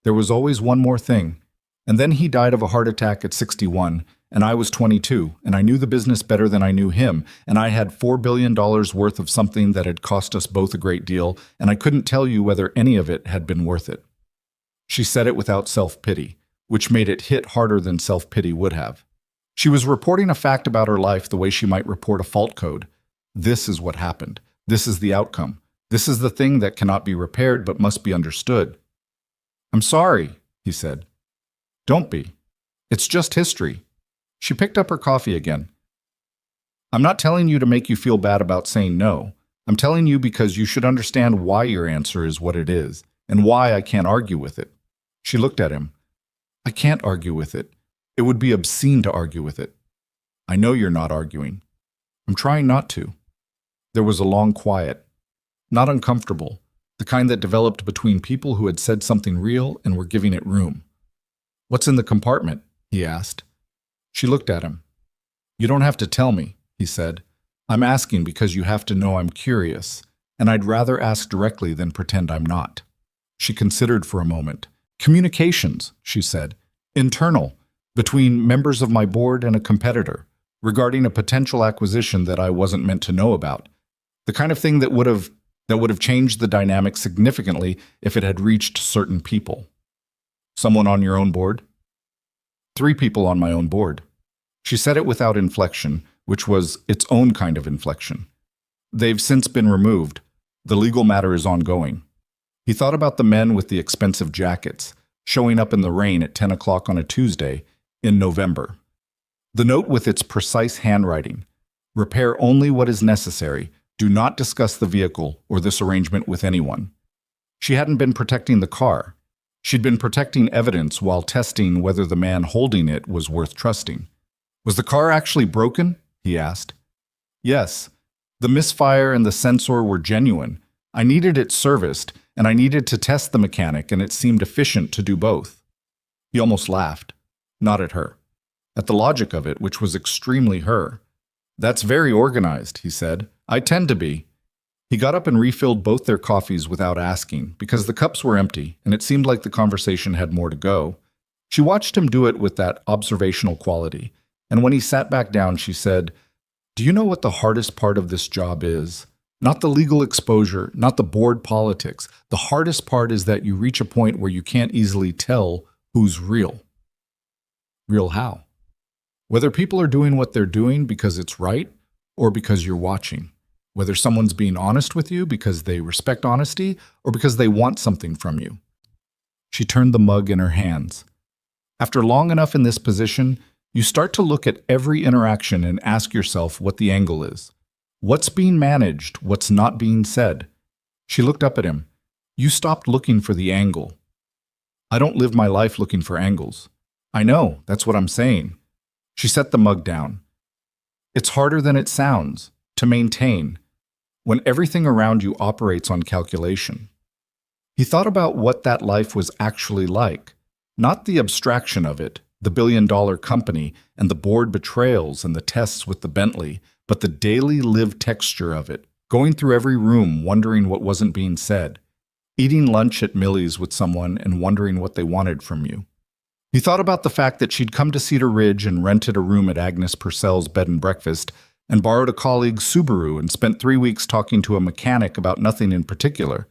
There was always one more thing. And then he died of a heart attack at 61, and I was 22, and I knew the business better than I knew him, and I had $4 billion worth of something that had cost us both a great deal, and I couldn't tell you whether any of it had been worth it. She said it without self-pity, which made it hit harder than self-pity would have. She was reporting a fact about her life the way she might report a fault code. This is what happened. This is the outcome. This is the thing that cannot be repaired but must be understood. I'm sorry, he said. Don't be. It's just history. She picked up her coffee again. I'm not telling you to make you feel bad about saying no. I'm telling you because you should understand why your answer is what it is, and why I can't argue with it. She looked at him. I can't argue with it. It would be obscene to argue with it. I know you're not arguing. I'm trying not to. There was a long quiet. Not uncomfortable, the kind that developed between people who had said something real and were giving it room. What's in the compartment? He asked. She looked at him. You don't have to tell me, he said. I'm asking because you have to know I'm curious, and I'd rather ask directly than pretend I'm not. She considered for a moment. Communications, she said. Internal, between members of my board and a competitor, regarding a potential acquisition that I wasn't meant to know about. The kind of thing that would have changed the dynamic significantly if it had reached certain people. Someone on your own board? 3 people on my own board. She said it without inflection, which was its own kind of inflection. They've since been removed. The legal matter is ongoing. He thought about the men with the expensive jackets, showing up in the rain at 10 o'clock on a Tuesday in November. The note with its precise handwriting, repair only what is necessary, do not discuss the vehicle or this arrangement with anyone. She hadn't been protecting the car. She'd been protecting evidence while testing whether the man holding it was worth trusting. Was the car actually broken? He asked. Yes. The misfire and the sensor were genuine. I needed it serviced, and I needed to test the mechanic, and it seemed efficient to do both. He almost laughed. Not at her. At the logic of it, which was extremely her. "That's very organized," he said. "I tend to be." He got up and refilled both their coffees without asking, because the cups were empty, and it seemed like the conversation had more to go. She watched him do it with that observational quality, and when he sat back down, she said, "Do you know what the hardest part of this job is? Not the legal exposure, not the board politics. The hardest part is that you reach a point where you can't easily tell who's real." Real how? Whether people are doing what they're doing because it's right or because you're watching. Whether someone's being honest with you because they respect honesty or because they want something from you. She turned the mug in her hands. After long enough in this position, you start to look at every interaction and ask yourself what the angle is. What's being managed? What's not being said? She looked up at him. You stopped looking for the angle. I don't live my life looking for angles. I know, that's what I'm saying. She set the mug down. It's harder than it sounds, to maintain, when everything around you operates on calculation. He thought about what that life was actually like, not the abstraction of it, the billion-dollar company and the board betrayals and the tests with the Bentley, but the daily lived texture of it, going through every room wondering what wasn't being said, eating lunch at Millie's with someone and wondering what they wanted from you. He thought about the fact that she'd come to Cedar Ridge and rented a room at Agnes Purcell's bed and breakfast and borrowed a colleague's Subaru and spent 3 weeks talking to a mechanic about nothing in particular,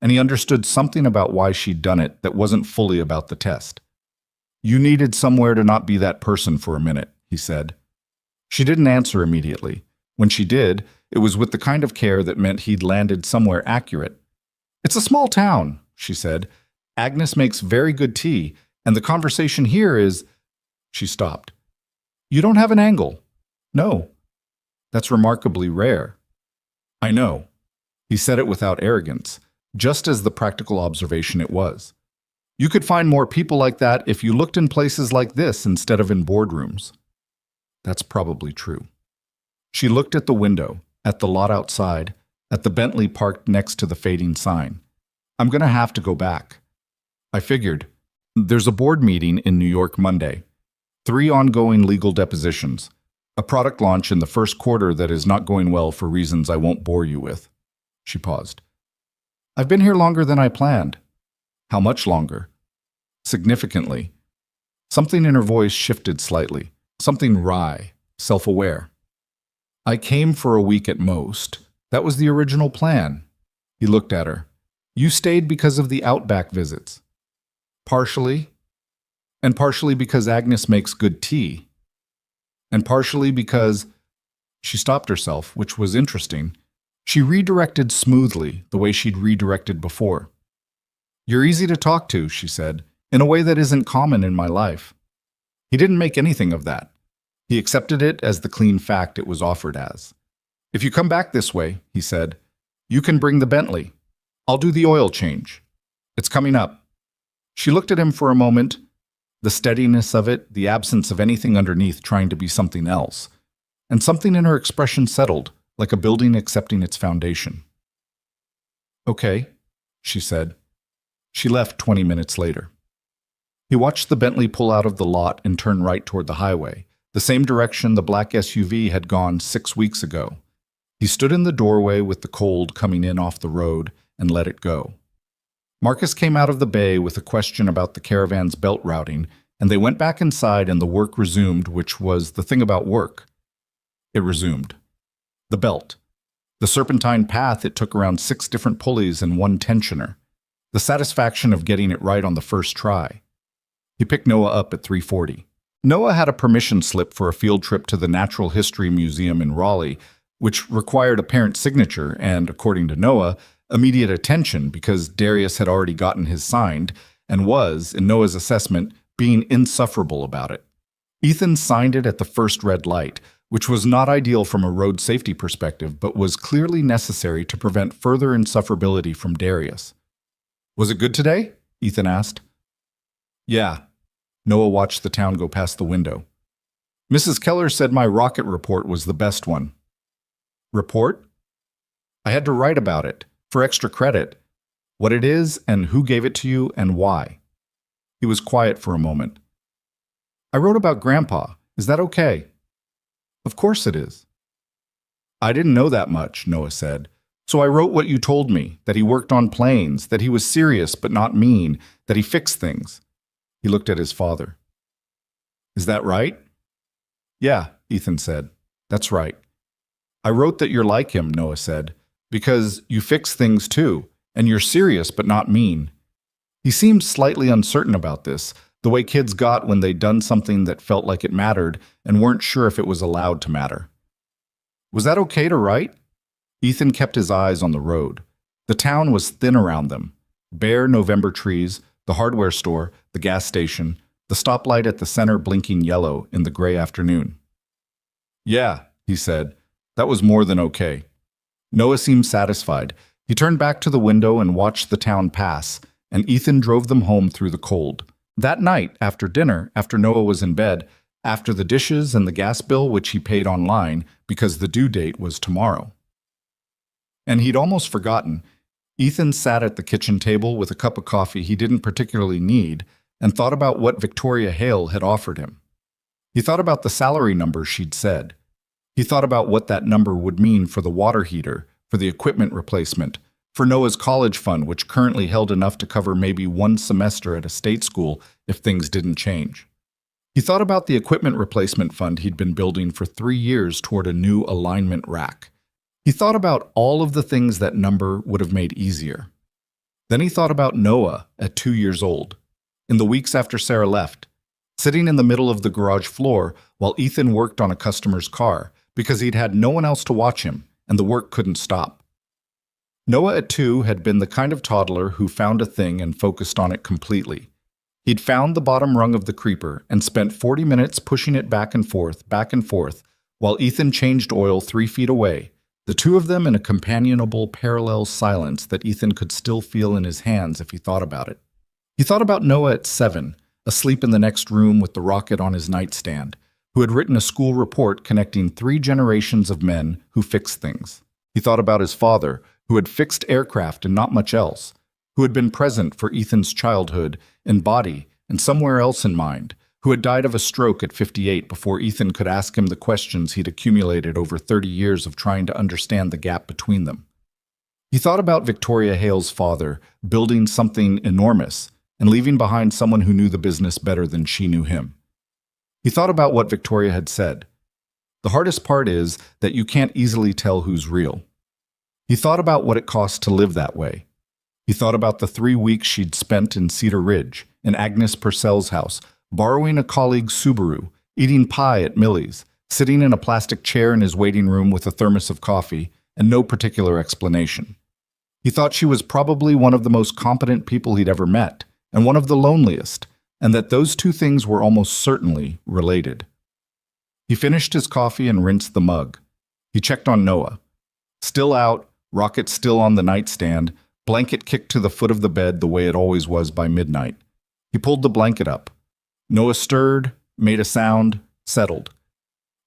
and he understood something about why she'd done it that wasn't fully about the test. You needed somewhere to not be that person for a minute, he said. She didn't answer immediately. When she did, it was with the kind of care that meant he'd landed somewhere accurate. It's a small town, she said. Agnes makes very good tea, and the conversation here is... She stopped. You don't have an angle. No. That's remarkably rare. I know. He said it without arrogance, just as the practical observation it was. You could find more people like that if you looked in places like this instead of in boardrooms. That's probably true. She looked at the window, at the lot outside, at the Bentley parked next to the fading sign. I'm going to have to go back. I figured. There's a board meeting in New York Monday. 3 ongoing legal depositions. A product launch in the first quarter that is not going well for reasons I won't bore you with. She paused. I've been here longer than I planned. How much longer? Significantly. Something in her voice shifted slightly. Something wry, self-aware. I came for a week at most. That was the original plan. He looked at her. You stayed because of the Outback visits. Partially. And partially because Agnes makes good tea. And partially because... She stopped herself, which was interesting. She redirected smoothly, the way she'd redirected before. You're easy to talk to, she said, in a way that isn't common in my life. He didn't make anything of that. He accepted it as the clean fact it was offered as. If you come back this way, he said, you can bring the Bentley. I'll do the oil change. It's coming up. She looked at him for a moment, the steadiness of it, the absence of anything underneath trying to be something else, and something in her expression settled, like a building accepting its foundation. Okay, she said. She left 20 minutes later. He watched the Bentley pull out of the lot and turn right toward the highway, the same direction the black SUV had gone 6 weeks ago. He stood in the doorway with the cold coming in off the road and let it go. Marcus came out of the bay with a question about the caravan's belt routing, and they went back inside and the work resumed, which was the thing about work. It resumed. The belt. The serpentine path it took around 6 different pulleys and 1 tensioner. The satisfaction of getting it right on the first try. He picked Noah up at 3:40. Noah had a permission slip for a field trip to the Natural History Museum in Raleigh, which required a parent signature and, according to Noah, immediate attention because Darius had already gotten his signed and was, in Noah's assessment, being insufferable about it. Ethan signed it at the first red light, which was not ideal from a road safety perspective, but was clearly necessary to prevent further insufferability from Darius. Was it good today? Ethan asked. Yeah. Noah watched the town go past the window. Mrs. Keller said my rocket report was the best one. Report? I had to write about it, for extra credit. What it is and who gave it to you and why. He was quiet for a moment. I wrote about Grandpa. Is that okay? Of course it is. I didn't know that much, Noah said. So I wrote what you told me, that he worked on planes, that he was serious but not mean, that he fixed things. He looked at his father. Is that right? Yeah, Ethan said. That's right. I wrote that you're like him, Noah said, because you fix things too, and you're serious but not mean. He seemed slightly uncertain about this, the way kids got when they'd done something that felt like it mattered and weren't sure if it was allowed to matter. Was that okay to write? Ethan kept his eyes on the road. The town was thin around them. Bare November trees, the hardware store, the gas station, the stoplight at the center blinking yellow in the gray afternoon. Yeah, he said. That was more than okay. Noah seemed satisfied. He turned back to the window and watched the town pass, and Ethan drove them home through the cold. That night, after dinner, after Noah was in bed, after the dishes and the gas bill which he paid online because the due date was tomorrow. And he'd almost forgotten. Ethan sat at the kitchen table with a cup of coffee he didn't particularly need and thought about what Victoria Hale had offered him. He thought about the salary number she'd said. He thought about what that number would mean for the water heater, for the equipment replacement, for Noah's college fund, which currently held enough to cover maybe one semester at a state school if things didn't change. He thought about the equipment replacement fund he'd been building for 3 years toward a new alignment rack. He thought about all of the things that number would have made easier. Then he thought about Noah at 2 years old, in the weeks after Sarah left, sitting in the middle of the garage floor while Ethan worked on a customer's car because he'd had no one else to watch him and the work couldn't stop. Noah at 2 had been the kind of toddler who found a thing and focused on it completely. He'd found the bottom rung of the creeper and spent 40 minutes pushing it back and forth, while Ethan changed oil 3 feet away, the two of them in a companionable parallel silence that Ethan could still feel in his hands if he thought about it. He thought about Noah at 7, asleep in the next room with the rocket on his nightstand, who had written a school report connecting 3 generations of men who fixed things. He thought about his father, who had fixed aircraft and not much else, who had been present for Ethan's childhood in body and somewhere else in mind, who had died of a stroke at 58 before Ethan could ask him the questions he'd accumulated over 30 years of trying to understand the gap between them. He thought about Victoria Hale's father building something enormous and leaving behind someone who knew the business better than she knew him. He thought about what Victoria had said. The hardest part is that you can't easily tell who's real. He thought about what it cost to live that way. He thought about the 3 weeks she'd spent in Cedar Ridge, in Agnes Purcell's house, borrowing a colleague's Subaru, eating pie at Millie's, sitting in a plastic chair in his waiting room with a thermos of coffee, and no particular explanation. He thought she was probably one of the most competent people he'd ever met, and one of the loneliest, and that those 2 things were almost certainly related. He finished his coffee and rinsed the mug. He checked on Noah. Still out, rocket still on the nightstand, blanket kicked to the foot of the bed the way it always was by midnight. He pulled the blanket up. Noah stirred, made a sound, settled.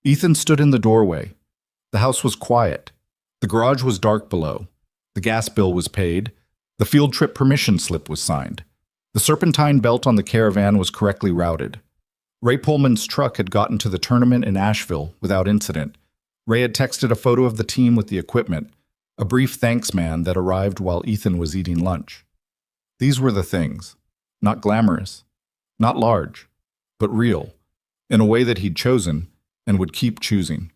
Ethan stood in the doorway. The house was quiet. The garage was dark below. The gas bill was paid. The field trip permission slip was signed. The serpentine belt on the Caravan was correctly routed. Ray Pullman's truck had gotten to the tournament in Asheville without incident. Ray had texted a photo of the team with the equipment, a brief thanks man that arrived while Ethan was eating lunch. These were the things. Not glamorous, not large, but real, in a way that he'd chosen and would keep choosing.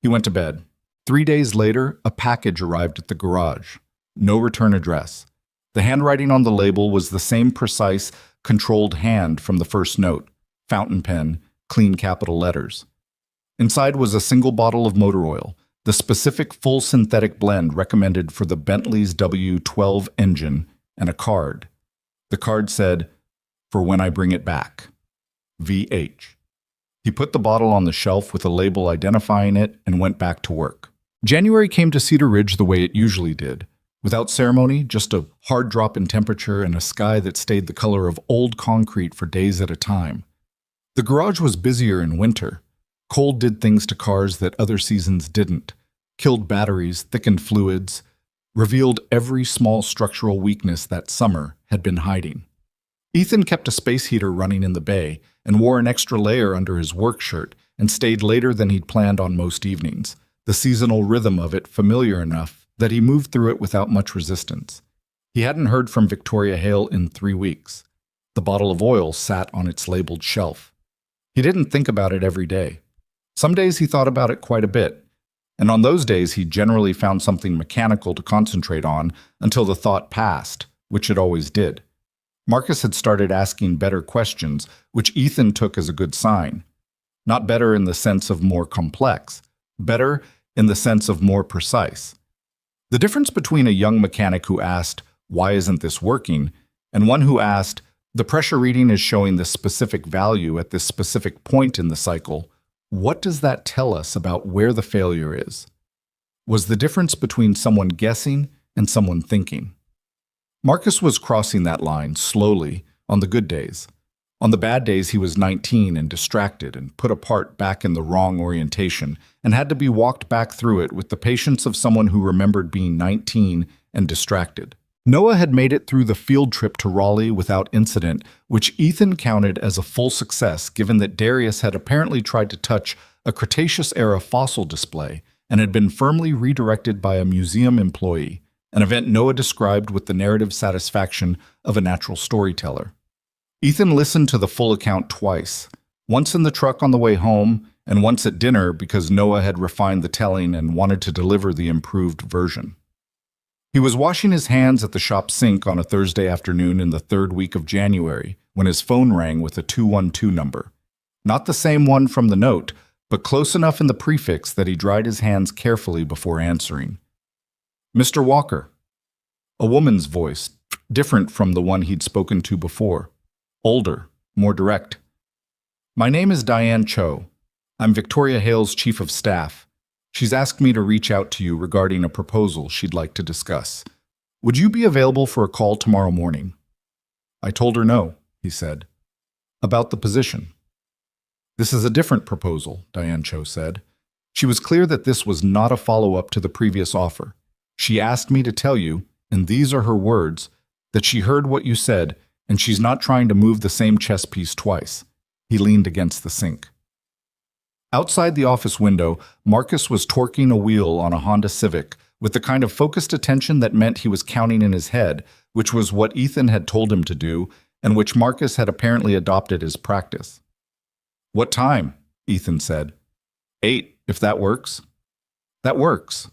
He went to bed. 3 days later, a package arrived at the garage. No return address. The handwriting on the label was the same precise, controlled hand from the first note, fountain pen, clean capital letters. Inside was a single bottle of motor oil, the specific full synthetic blend recommended for the Bentley's W12 engine, and a card. The card said, "For when I bring it back. VH." He put the bottle on the shelf with a label identifying it and went back to work. January came to Cedar Ridge the way it usually did. Without ceremony, just a hard drop in temperature and a sky that stayed the color of old concrete for days at a time. The garage was busier in winter. Cold did things to cars that other seasons didn't. Killed batteries, thickened fluids, revealed every small structural weakness that summer had been hiding. Ethan kept a space heater running in the bay and wore an extra layer under his work shirt and stayed later than he'd planned on most evenings, the seasonal rhythm of it familiar enough that he moved through it without much resistance. He hadn't heard from Victoria Hale in 3 weeks. The bottle of oil sat on its labeled shelf. He didn't think about it every day. Some days he thought about it quite a bit, and on those days he generally found something mechanical to concentrate on until the thought passed, which it always did. Marcus had started asking better questions, which Ethan took as a good sign. Not better in the sense of more complex, better in the sense of more precise. The difference between a young mechanic who asked, "Why isn't this working?" and one who asked, "The pressure reading is showing this specific value at this specific point in the cycle. What does that tell us about where the failure is?" was the difference between someone guessing and someone thinking. Marcus was crossing that line slowly on the good days. On the bad days, he was 19 and distracted and put apart back in the wrong orientation and had to be walked back through it with the patience of someone who remembered being 19 and distracted. Noah had made it through the field trip to Raleigh without incident, which Ethan counted as a full success given that Darius had apparently tried to touch a Cretaceous-era fossil display and had been firmly redirected by a museum employee, an event Noah described with the narrative satisfaction of a natural storyteller. Ethan listened to the full account twice, once in the truck on the way home and once at dinner because Noah had refined the telling and wanted to deliver the improved version. He was washing his hands at the shop sink on a Thursday afternoon in the 3rd week of January when his phone rang with a 212 number. Not the same one from the note, but close enough in the prefix that he dried his hands carefully before answering. "Mr. Walker." A woman's voice, different from the one he'd spoken to before. Older, more direct. "My name is Diane Cho. I'm Victoria Hale's chief of staff. She's asked me to reach out to you regarding a proposal she'd like to discuss. Would you be available for a call tomorrow morning?" I told her no, he said. "About the position." "This is a different proposal," Diane Cho said. She was clear that this was not a follow-up to the previous offer. "She asked me to tell you, and these are her words, that she heard what you said, and she's not trying to move the same chess piece twice." He leaned against the sink. Outside the office window, Marcus was torquing a wheel on a Honda Civic with the kind of focused attention that meant he was counting in his head, which was what Ethan had told him to do, and which Marcus had apparently adopted as practice. "What time?" Ethan said. 8, if that works." "That works."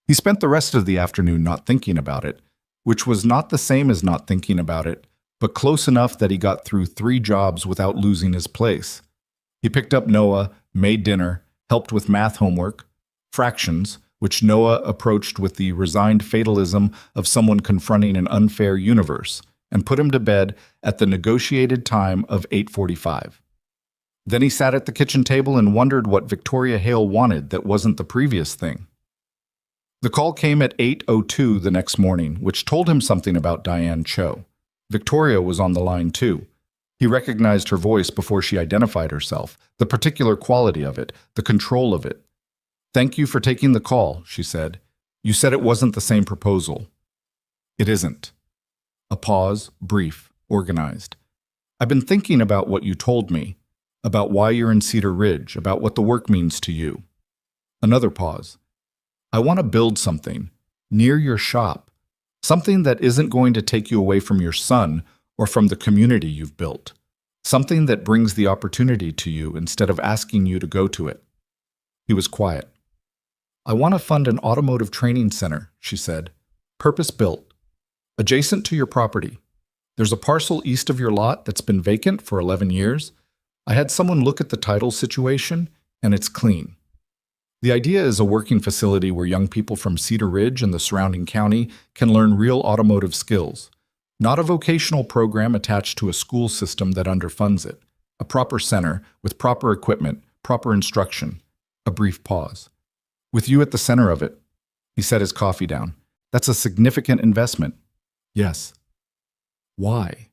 He spent the rest of the afternoon not thinking about it, which was not the same as not thinking about it, but close enough that he got through 3 jobs without losing his place. He picked up Noah, made dinner, helped with math homework, fractions, which Noah approached with the resigned fatalism of someone confronting an unfair universe, and put him to bed at the negotiated time of 8:45. Then he sat at the kitchen table and wondered what Victoria Hale wanted that wasn't the previous thing. The call came at 8:02 the next morning, which told him something about Diane Cho. Victoria was on the line too. He recognized her voice before she identified herself, the particular quality of it, the control of it. "Thank you for taking the call," she said. "You said it wasn't the same proposal." "It isn't." A pause, brief, organized. "I've been thinking about what you told me, about why you're in Cedar Ridge, about what the work means to you." Another pause. "I want to build something, near your shop, something that isn't going to take you away from your son or from the community you've built, something that brings the opportunity to you instead of asking you to go to it." He was quiet. "I want to fund an automotive training center," she said, "purpose-built, adjacent to your property. There's a parcel east of your lot that's been vacant for 11 years. I had someone look at the title situation, and it's clean. The idea is a working facility where young people from Cedar Ridge and the surrounding county can learn real automotive skills. Not a vocational program attached to a school system that underfunds it. A proper center with proper equipment, proper instruction." A brief pause. "With you at the center of it." He set his coffee down. "That's a significant investment." "Yes." "Why?"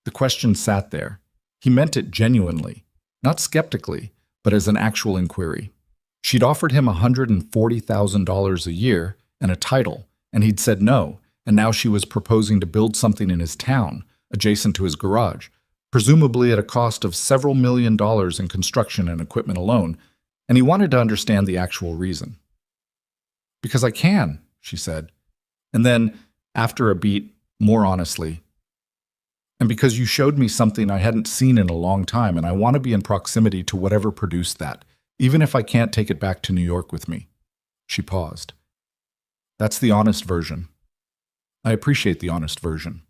The question sat there. He meant it genuinely, not skeptically, but as an actual inquiry. She'd offered him $140,000 a year and a title, and he'd said no, and now she was proposing to build something in his town, adjacent to his garage, presumably at a cost of several $1 million in construction and equipment alone, and he wanted to understand the actual reason. "Because I can," she said. And then, after a beat, more honestly, "And because you showed me something I hadn't seen in a long time, and I want to be in proximity to whatever produced that, even if I can't take it back to New York with me." She paused. "That's the honest version. I appreciate the honest version.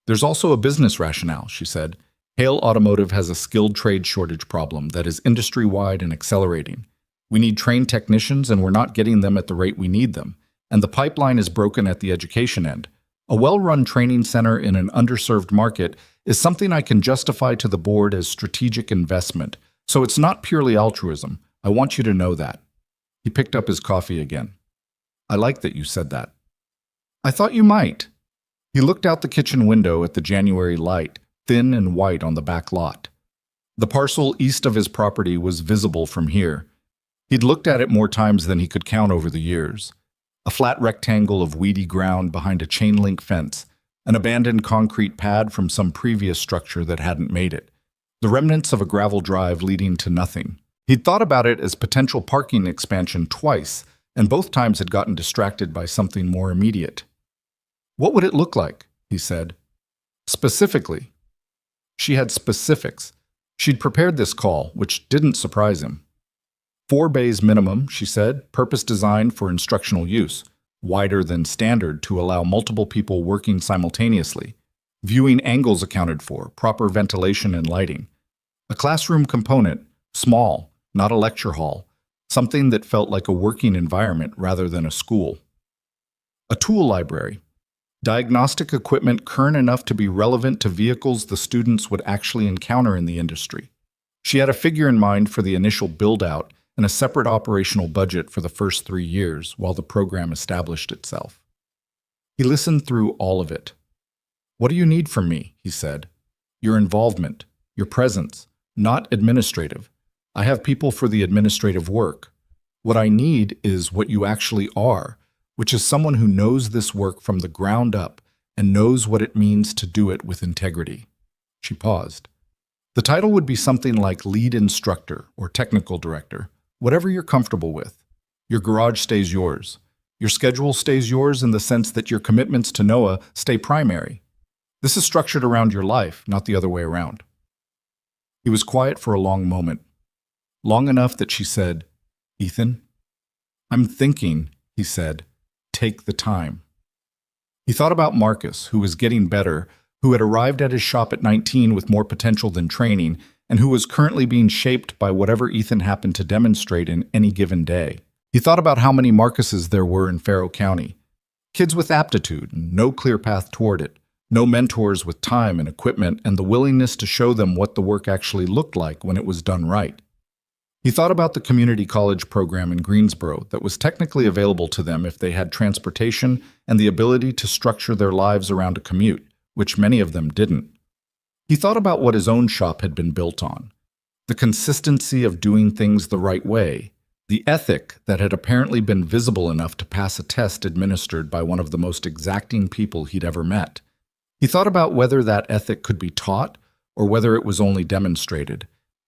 There's also a business rationale," she said. "Hale Automotive has a skilled trade shortage problem that is industry-wide and accelerating. We need trained technicians, and we're not getting them at the rate we need them. And the pipeline is broken at the education end. A well-run training center in an underserved market is something I can justify to the board as strategic investment. So it's not purely altruism. I want you to know that." He picked up his coffee again. "I like that you said that." "I thought you might." He looked out the kitchen window at the January light, thin and white on the back lot. The parcel east of his property was visible from here. He'd looked at it more times than he could count over the years. A flat rectangle of weedy ground behind a chain-link fence, an abandoned concrete pad from some previous structure that hadn't made it, the remnants of a gravel drive leading to nothing. He'd thought about it as potential parking expansion twice, and both times had gotten distracted by something more immediate. "What would it look like?" he said. "Specifically." She had specifics. She'd prepared this call, which didn't surprise him. 4 bays minimum, she said, purpose-designed for instructional use, wider than standard to allow multiple people working simultaneously, viewing angles accounted for, proper ventilation and lighting. A classroom component, small, not a lecture hall, something that felt like a working environment rather than a school. A tool library, diagnostic equipment current enough to be relevant to vehicles the students would actually encounter in the industry. She had a figure in mind for the initial build-out and a separate operational budget for the first 3 years while the program established itself. He listened through all of it. "What do you need from me?" he said. "Your involvement, your presence, not administrative. I have people for the administrative work. What I need is what you actually are, which is someone who knows this work from the ground up and knows what it means to do it with integrity." She paused. The title would be something like lead instructor or technical director, whatever you're comfortable with. Your garage stays yours. Your schedule stays yours in the sense that your commitments to Noah stay primary. This is structured around your life, not the other way around. He was quiet for a long moment. Long enough that she said, "Ethan?" "I'm thinking," he said. "Take the time." He thought about Marcus, who was getting better, who had arrived at his shop at 19 with more potential than training, and who was currently being shaped by whatever Ethan happened to demonstrate in any given day. He thought about how many Marcuses there were in Faro County. Kids with aptitude and no clear path toward it. No mentors with time and equipment and the willingness to show them what the work actually looked like when it was done right. He thought about the community college program in Greensboro that was technically available to them if they had transportation and the ability to structure their lives around a commute, which many of them didn't. He thought about what his own shop had been built on, the consistency of doing things the right way, the ethic that had apparently been visible enough to pass a test administered by one of the most exacting people he'd ever met. He thought about whether that ethic could be taught or whether it was only demonstrated.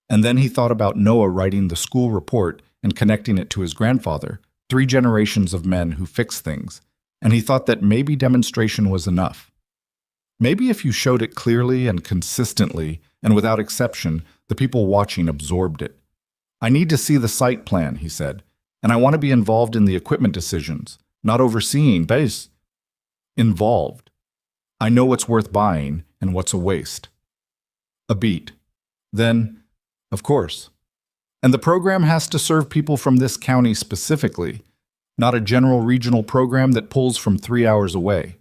And then he thought about Noah writing the school report and connecting it to his grandfather, 3 generations of men who fix things. And he thought that maybe demonstration was enough. Maybe if you showed it clearly and consistently and without exception, the people watching absorbed it. "I need to see the site plan," he said, "and I want to be involved in the equipment decisions, not overseeing, but involved. I know what's worth buying and what's a waste." A beat. Then, "Of course. And the program has to serve people from this county specifically, not a general regional program that pulls from 3 hours away.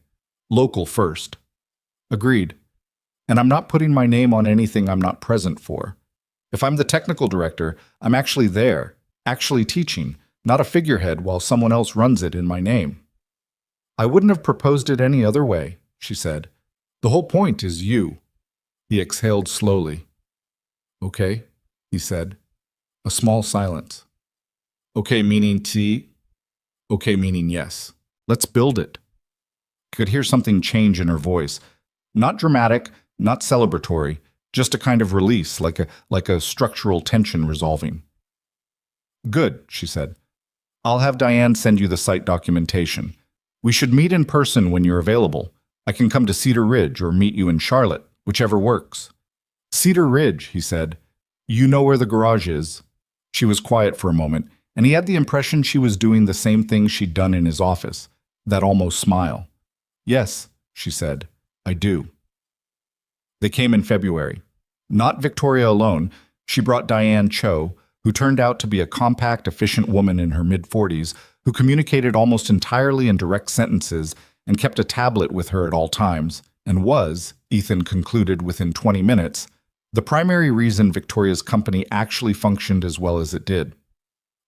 Local first." "Agreed. And I'm not putting my name on anything I'm not present for. If I'm the technical director, I'm actually there, actually teaching, not a figurehead while someone else runs it in my name." "I wouldn't have proposed it any other way," she said. "The whole point is you." He exhaled slowly. "Okay," he said. A small silence. "Okay meaning T? Okay meaning yes. Let's build it." He could hear something change in her voice. Not dramatic, not celebratory, just a kind of release, like a structural tension resolving. Good, she said. I'll have Diane send you the site documentation. We should meet in person when you're available. I can come to Cedar Ridge or meet you in Charlotte, whichever works. Cedar Ridge, he said. You know where the garage is. She was quiet for a moment, and he had the impression she was doing the same thing she'd done in his office, that almost smile. Yes, she said, I do. They came in February. Not Victoria alone, she brought Diane Cho, who turned out to be a compact, efficient woman in her mid-40s who communicated almost entirely in direct sentences and kept a tablet with her at all times, and was, Ethan concluded within 20 minutes, the primary reason Victoria's company actually functioned as well as it did.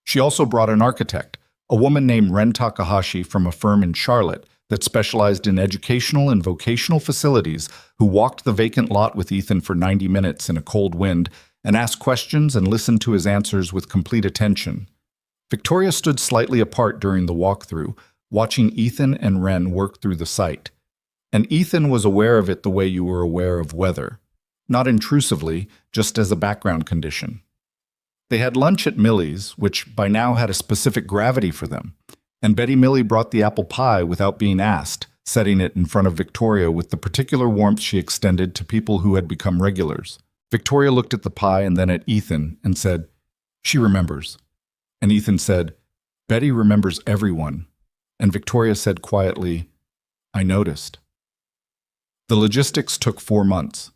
She also brought an architect, a woman named Ren Takahashi from a firm in Charlotte that specialized in educational and vocational facilities, who walked the vacant lot with Ethan for 90 minutes in a cold wind and asked questions and listened to his answers with complete attention. Victoria stood slightly apart during the walkthrough, watching Ethan and Ren work through the site. And Ethan was aware of it the way you were aware of weather. Not intrusively, just as a background condition. They had lunch at Millie's, which by now had a specific gravity for them, and Betty Millie brought the apple pie without being asked, setting it in front of Victoria with the particular warmth she extended to people who had become regulars. Victoria looked at the pie and then at Ethan and said, She remembers. And Ethan said, Betty remembers everyone. And Victoria said quietly, I noticed. The logistics took 4 months.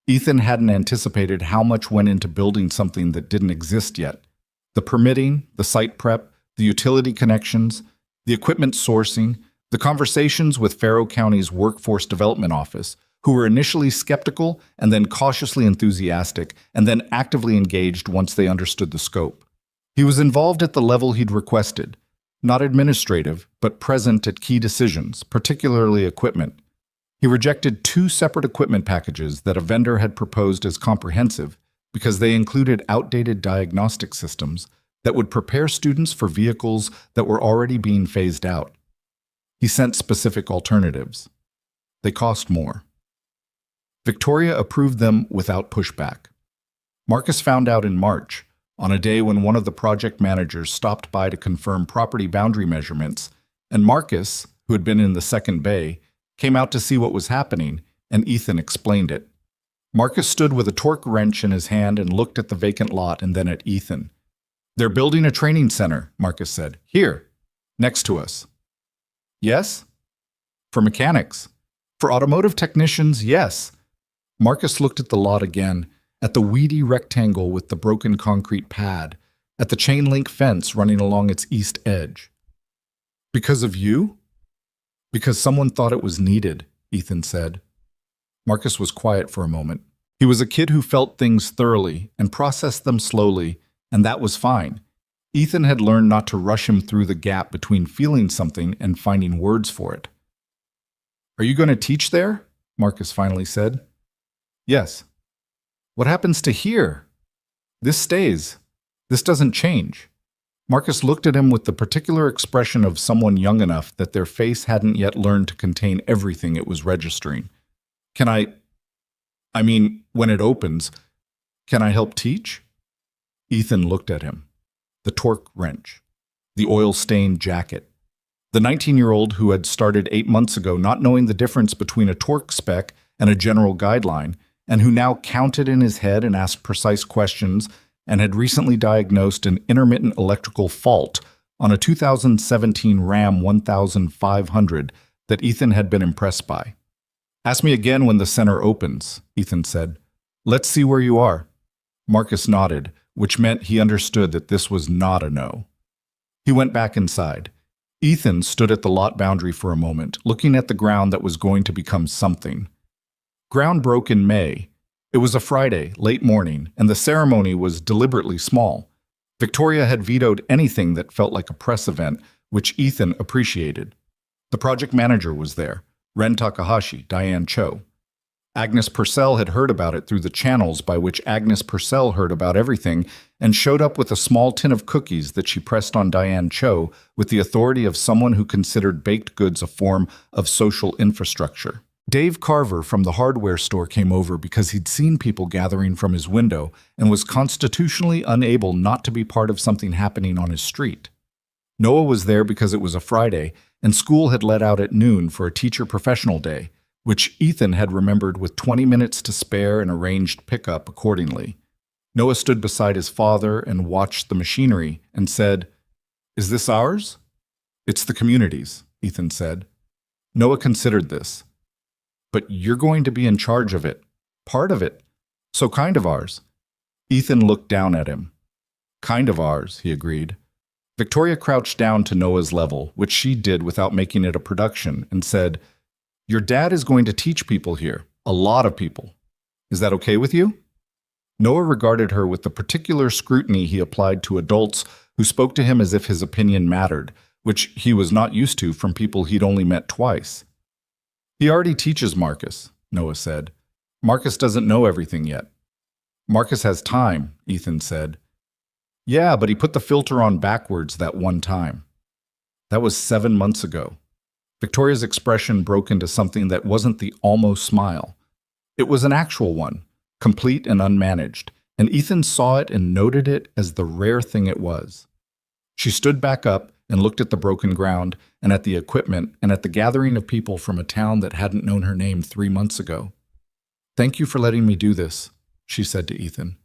Ethan hadn't anticipated how much went into building something that didn't exist yet. The permitting, the site prep, the utility connections, the equipment sourcing, the conversations with Faro County's Workforce Development Office, who were initially skeptical and then cautiously enthusiastic and then actively engaged once they understood the scope. He was involved at the level he'd requested, not administrative, but present at key decisions, particularly equipment. He rejected 2 separate equipment packages that a vendor had proposed as comprehensive because they included outdated diagnostic systems that would prepare students for vehicles that were already being phased out. He sent specific alternatives. They cost more. Victoria approved them without pushback. Marcus found out in March, on a day when one of the project managers stopped by to confirm property boundary measurements, and Marcus, who had been in the second bay, came out to see what was happening, and Ethan explained it. Marcus stood with a torque wrench in his hand and looked at the vacant lot and then at Ethan. They're building a training center, Marcus said. Here, next to us. Yes? For mechanics. For automotive technicians, yes. Marcus looked at the lot again, at the weedy rectangle with the broken concrete pad, at the chain-link fence running along its east edge. Because of you? Because someone thought it was needed, Ethan said. Marcus was quiet for a moment. He was a kid who felt things thoroughly and processed them slowly, and that was fine. Ethan had learned not to rush him through the gap between feeling something and finding words for it. Are you going to teach there? Marcus finally said. Yes. What happens to here? This stays. This doesn't change. Marcus looked at him with the particular expression of someone young enough that their face hadn't yet learned to contain everything it was registering. Can I mean, when it opens, can I help teach? Ethan looked at him. The torque wrench. The oil-stained jacket. The 19-year-old who had started 8 months ago not knowing the difference between a torque spec and a general guideline, and who now counted in his head and asked precise questions and had recently diagnosed an intermittent electrical fault on a 2017 Ram 1500 that Ethan had been impressed by. Ask me again when the center opens, Ethan said. Let's see where you are. Marcus nodded, which meant he understood that this was not a no. He went back inside. Ethan stood at the lot boundary for a moment, looking at the ground that was going to become something. Ground broke in May. It was a Friday, late morning, and the ceremony was deliberately small. Victoria had vetoed anything that felt like a press event, which Ethan appreciated. The project manager was there, Ren Takahashi, Diane Cho. Agnes Purcell had heard about it through the channels by which Agnes Purcell heard about everything and showed up with a small tin of cookies that she pressed on Diane Cho with the authority of someone who considered baked goods a form of social infrastructure. Dave Carver from the hardware store came over because he'd seen people gathering from his window and was constitutionally unable not to be part of something happening on his street. Noah was there because it was a Friday, and school had let out at noon for a teacher professional day, which Ethan had remembered with 20 minutes to spare and arranged pickup accordingly. Noah stood beside his father and watched the machinery and said, "Is this ours?" "It's the community's," Ethan said. Noah considered this. "But you're going to be in charge of it. Part of it. So kind of ours." Ethan looked down at him. "Kind of ours," he agreed. Victoria crouched down to Noah's level, which she did without making it a production, and said, "Your dad is going to teach people here. A lot of people. Is that okay with you?" Noah regarded her with the particular scrutiny he applied to adults who spoke to him as if his opinion mattered, which he was not used to from people he'd only met twice. "He already teaches Marcus," Noah said. "Marcus doesn't know everything yet." "Marcus has time," Ethan said. "Yeah, but he put the filter on backwards that one time." "That was 7 months ago." Victoria's expression broke into something that wasn't the almost smile. It was an actual one, complete and unmanaged, and Ethan saw it and noted it as the rare thing it was. She stood back up and looked at the broken ground and at the equipment and at the gathering of people from a town that hadn't known her name 3 months ago. "Thank you for letting me do this," she said to Ethan.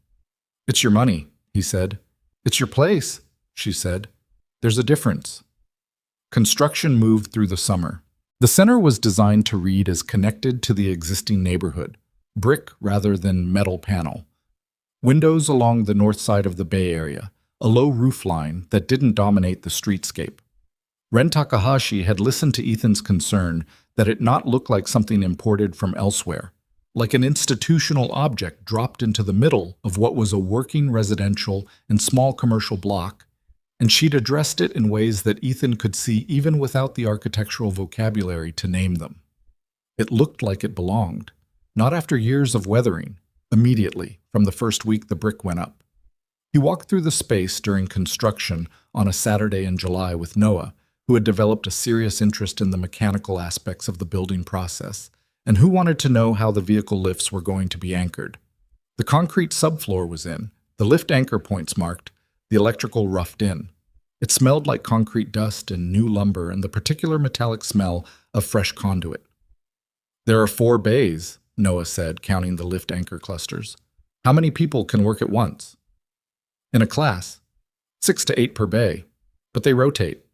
"It's your money," he said. "It's your place," she said. "There's a difference." Construction moved through the summer. The center was designed to read as connected to the existing neighborhood, brick rather than metal panel. Windows along the north side of the Bay Area, a low roof line that didn't dominate the streetscape. Ren Takahashi had listened to Ethan's concern that it not look like something imported from elsewhere, like an institutional object dropped into the middle of what was a working residential and small commercial block, and she'd addressed it in ways that Ethan could see even without the architectural vocabulary to name them. It looked like it belonged, not after years of weathering, immediately, from the first week the brick went up. He walked through the space during construction on a Saturday in July with Noah, who had developed a serious interest in the mechanical aspects of the building process, and who wanted to know how the vehicle lifts were going to be anchored. The concrete subfloor was in, the lift anchor points marked, the electrical roughed in. It smelled like concrete dust and new lumber and the particular metallic smell of fresh conduit. "There are 4 bays," Noah said, counting the lift anchor clusters. "How many people can work at once?" "In a class, 6 to 8 per bay, but they rotate.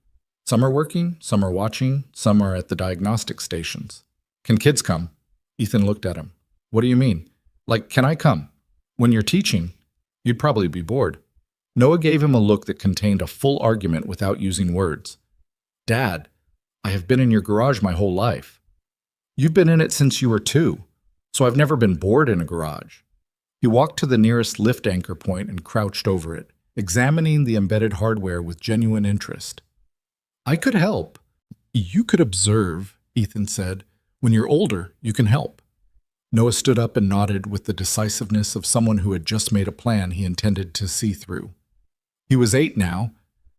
Some are working, some are watching, some are at the diagnostic stations." "Can kids come?" Ethan looked at him. "What do you mean? Like, can I come? When you're teaching, you'd probably be bored." Noah gave him a look that contained a full argument without using words. "Dad, I have been in your garage my whole life. You've been in it since you were 2, so I've never been bored in a garage." He walked to the nearest lift anchor point and crouched over it, examining the embedded hardware with genuine interest. "I could help." "You could observe," Ethan said. "When you're older, you can help." Noah stood up and nodded with the decisiveness of someone who had just made a plan he intended to see through. He was 8 now,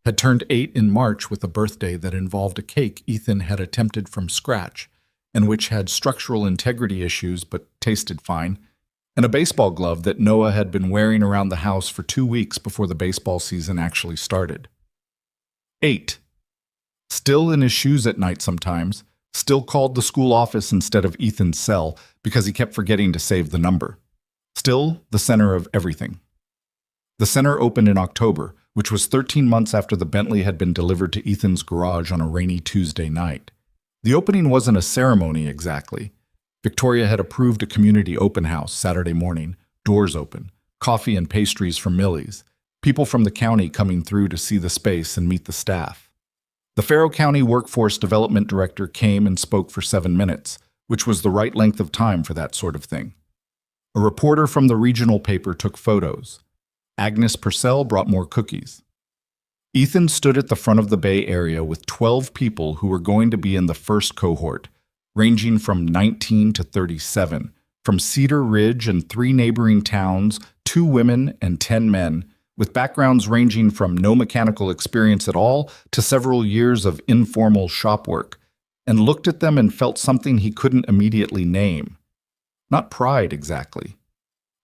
had turned 8 in March with a birthday that involved a cake Ethan had attempted from scratch, and which had structural integrity issues but tasted fine, and a baseball glove that Noah had been wearing around the house for 2 weeks before the baseball season actually started. 8. Still in his shoes at night sometimes, still called the school office instead of Ethan's cell because he kept forgetting to save the number. Still the center of everything. The center opened in October, which was 13 months after the Bentley had been delivered to Ethan's garage on a rainy Tuesday night. The opening wasn't a ceremony exactly. Victoria had approved a community open house Saturday morning, doors open, coffee and pastries from Millie's, people from the county coming through to see the space and meet the staff. The Faro County Workforce Development Director came and spoke for 7 minutes, which was the right length of time for that sort of thing. A reporter from the regional paper took photos. Agnes Purcell brought more cookies. Ethan stood at the front of the Bay Area with 12 people who were going to be in the first cohort, ranging from 19 to 37, from Cedar Ridge and 3 neighboring towns, 2 women and 10 men, with backgrounds ranging from no mechanical experience at all to several years of informal shop work, and looked at them and felt something he couldn't immediately name. Not pride, exactly.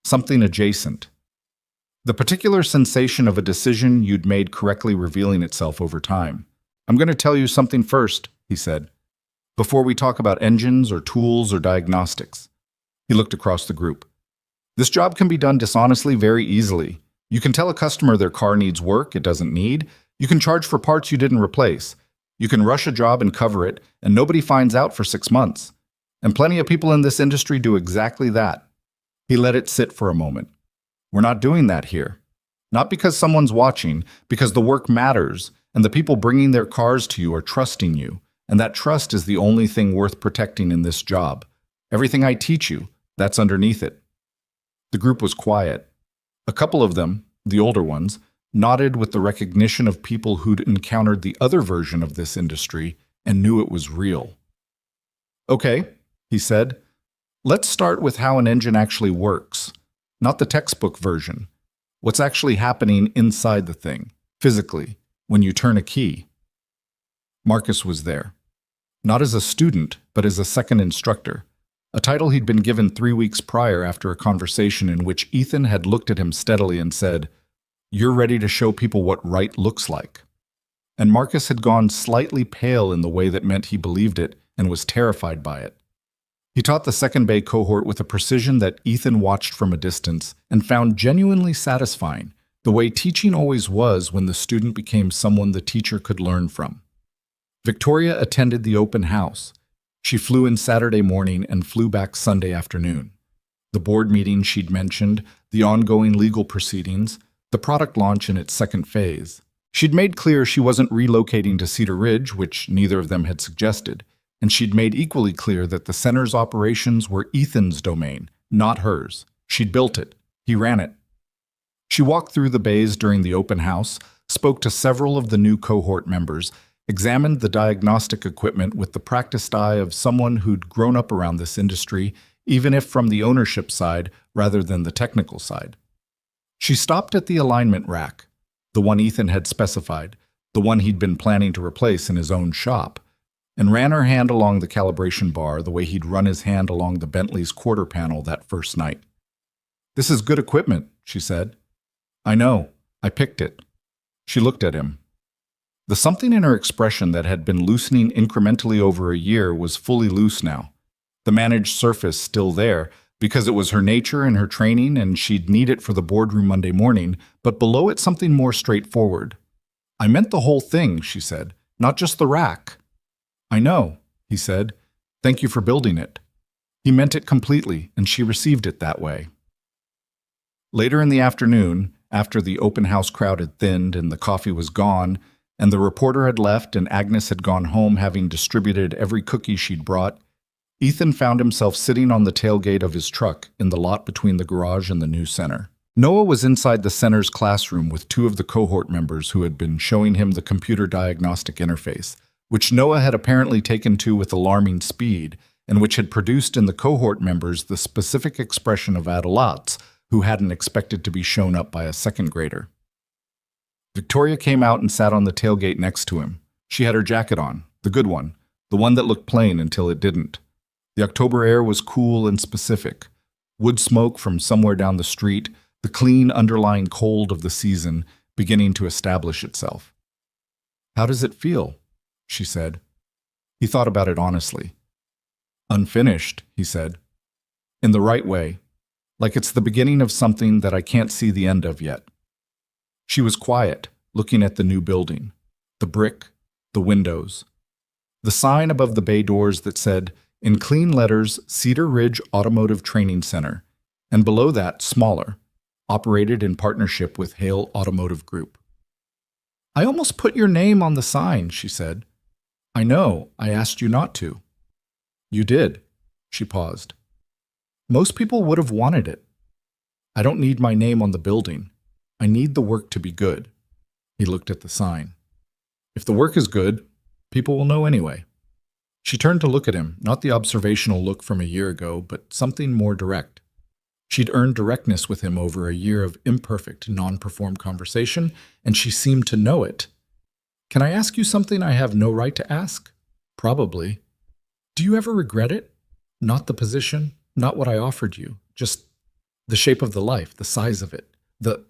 Something adjacent. The particular sensation of a decision you'd made correctly revealing itself over time. "I'm going to tell you something first," he said, "before we talk about engines or tools or diagnostics." He looked across the group. "This job can be done dishonestly very easily. You can tell a customer their car needs work it doesn't need. You can charge for parts you didn't replace. You can rush a job and cover it, and nobody finds out for 6 months. And plenty of people in this industry do exactly that." He let it sit for a moment. "We're not doing that here. Not because someone's watching, because the work matters, and the people bringing their cars to you are trusting you, and that trust is the only thing worth protecting in this job. Everything I teach you, that's underneath it." The group was quiet. A couple of them, the older ones, nodded with the recognition of people who'd encountered the other version of this industry and knew it was real. "Okay," he said, "let's start with how an engine actually works. Not the textbook version. What's actually happening inside the thing, physically, when you turn a key." Marcus was there. Not as a student, but as a second instructor, a title he'd been given 3 weeks prior after a conversation in which Ethan had looked at him steadily and said, "You're ready to show people what right looks like." And Marcus had gone slightly pale in the way that meant he believed it and was terrified by it. He taught the second bay cohort with a precision that Ethan watched from a distance and found genuinely satisfying, the way teaching always was when the student became someone the teacher could learn from. Victoria attended the open house. She flew in Saturday morning and flew back Sunday afternoon. The board meeting she'd mentioned, the ongoing legal proceedings, the product launch in its second phase. She'd made clear she wasn't relocating to Cedar Ridge, which neither of them had suggested, and she'd made equally clear that the center's operations were Ethan's domain, not hers. She'd built it. He ran it. She walked through the bays during the open house, spoke to several of the new cohort members, examined the diagnostic equipment with the practiced eye of someone who'd grown up around this industry, even if from the ownership side rather than the technical side. She stopped at the alignment rack, the one Ethan had specified, the one he'd been planning to replace in his own shop, and ran her hand along the calibration bar the way he'd run his hand along the Bentley's quarter panel that first night. "This is good equipment," she said. "I know. I picked it." She looked at him. The something in her expression that had been loosening incrementally over a year was fully loose now. The managed surface still there, because it was her nature and her training and she'd need it for the boardroom Monday morning, but below it something more straightforward. "I meant the whole thing," she said, "not just the rack." "I know," he said. "Thank you for building it." He meant it completely, and she received it that way. Later in the afternoon, after the open house crowd had thinned and the coffee was gone, and the reporter had left and Agnes had gone home having distributed every cookie she'd brought, Ethan found himself sitting on the tailgate of his truck in the lot between the garage and the new center. Noah was inside the center's classroom with 2 of the cohort members who had been showing him the computer diagnostic interface, which Noah had apparently taken to with alarming speed, and which had produced in the cohort members the specific expression of adults who hadn't expected to be shown up by a second grader. Victoria came out and sat on the tailgate next to him. She had her jacket on, the good one, the one that looked plain until it didn't. The October air was cool and specific. Wood smoke from somewhere down the street, the clean underlying cold of the season beginning to establish itself. "How does it feel?" she said. He thought about it honestly. "Unfinished," he said. "In the right way. Like it's the beginning of something that I can't see the end of yet." She was quiet, looking at the new building, the brick, the windows, the sign above the bay doors that said, in clean letters, Cedar Ridge Automotive Training Center, and below that, smaller, operated in partnership with Hale Automotive Group. "I almost put your name on the sign," she said. "I know, I asked you not to." "You did." She paused. "Most people would have wanted it. I don't need my name on the building. I need the work to be good." He looked at the sign. "If the work is good, people will know anyway." She turned to look at him, not the observational look from a year ago, but something more direct. She'd earned directness with him over a year of imperfect, non-performed conversation, and she seemed to know it. "Can I ask you something I have no right to ask?" "Probably." Do you ever regret it? Not the position, not what I offered you, just the shape of the life, the size of it, the...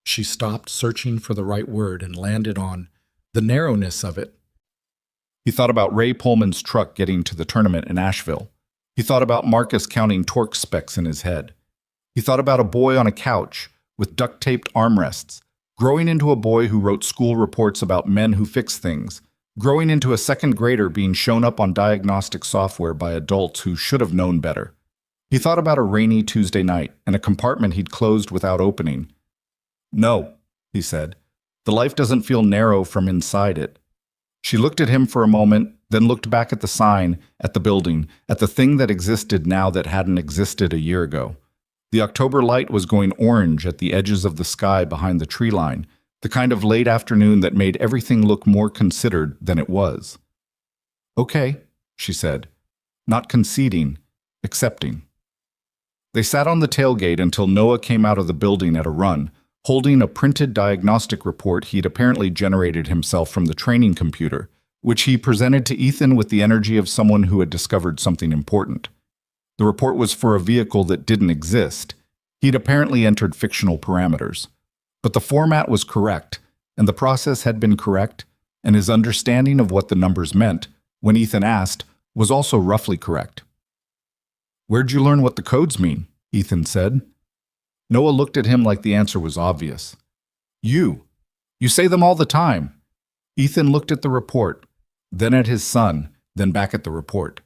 She stopped, searching for the right word, and landed on the narrowness of it. He thought about Ray Pullman's truck getting to the tournament in Asheville. He thought about Marcus counting torque specs in his head. He thought about a boy on a couch with duct-taped armrests, growing into a boy who wrote school reports about men who fix things, growing into a second grader being shown up on diagnostic software by adults who should have known better. He thought about a rainy Tuesday night and a compartment he'd closed without opening. "No," he said. "The life doesn't feel narrow from inside it." She looked at him for a moment, then looked back at the sign, at the building, at the thing that existed now that hadn't existed a year ago. The October light was going orange at the edges of the sky behind the tree line, the kind of late afternoon that made everything look more considered than it was. "Okay," she said, not conceding, accepting. They sat on the tailgate until Noah came out of the building at a run, holding a printed diagnostic report he'd apparently generated himself from the training computer, which he presented to Ethan with the energy of someone who had discovered something important. The report was for a vehicle that didn't exist. He'd apparently entered fictional parameters. But the format was correct, and the process had been correct, and his understanding of what the numbers meant, when Ethan asked, was also roughly correct. "Where'd you learn what the codes mean?" Ethan said. Noah looked at him like the answer was obvious. You say them all the time." Ethan looked at the report, then at his son, then back at the report.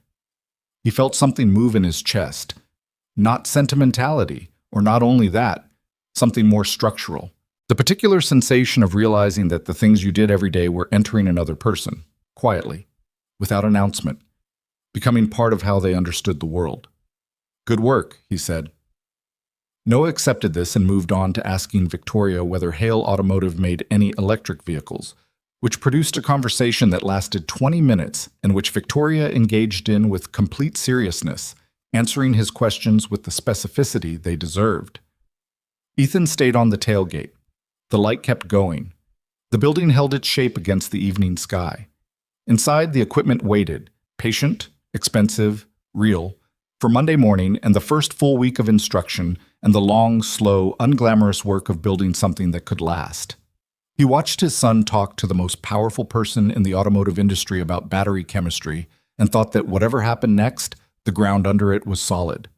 He felt something move in his chest. Not sentimentality, or not only that, something more structural. The particular sensation of realizing that the things you did every day were entering another person, quietly, without announcement, becoming part of how they understood the world. "Good work," he said. Noah accepted this and moved on to asking Victoria whether Hale Automotive made any electric vehicles, which produced a conversation that lasted 20 minutes and which Victoria engaged in with complete seriousness, answering his questions with the specificity they deserved. Ethan stayed on the tailgate. The light kept going. The building held its shape against the evening sky. Inside, the equipment waited, patient, expensive, real, for Monday morning and the first full week of instruction and the long, slow, unglamorous work of building something that could last. He watched his son talk to the most powerful person in the automotive industry about battery chemistry and thought that whatever happened next, the ground under it was solid.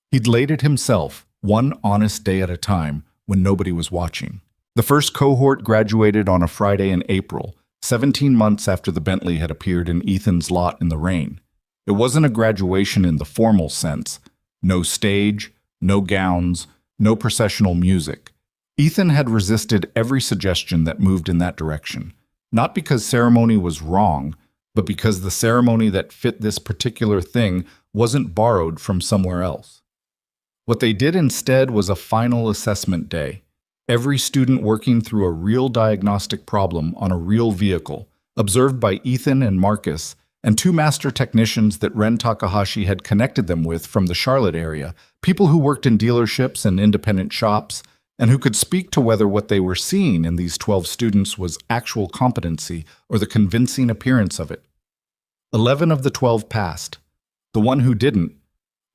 He'd laid it himself, one honest day at a time, when nobody was watching. The first cohort graduated on a Friday in April, 17 months after the Bentley had appeared in Ethan's lot in the rain. It wasn't a graduation in the formal sense. No stage, no gowns, no processional music. Ethan had resisted every suggestion that moved in that direction, not because ceremony was wrong, but because the ceremony that fit this particular thing wasn't borrowed from somewhere else. What they did instead was a final assessment day. Every student working through a real diagnostic problem on a real vehicle, observed by Ethan and Marcus, and two master technicians that Ren Takahashi had connected them with from the Charlotte area, people who worked in dealerships and independent shops, and who could speak to whether what they were seeing in these 12 students was actual competency or the convincing appearance of it. 11 of the 12 passed. The one who didn't,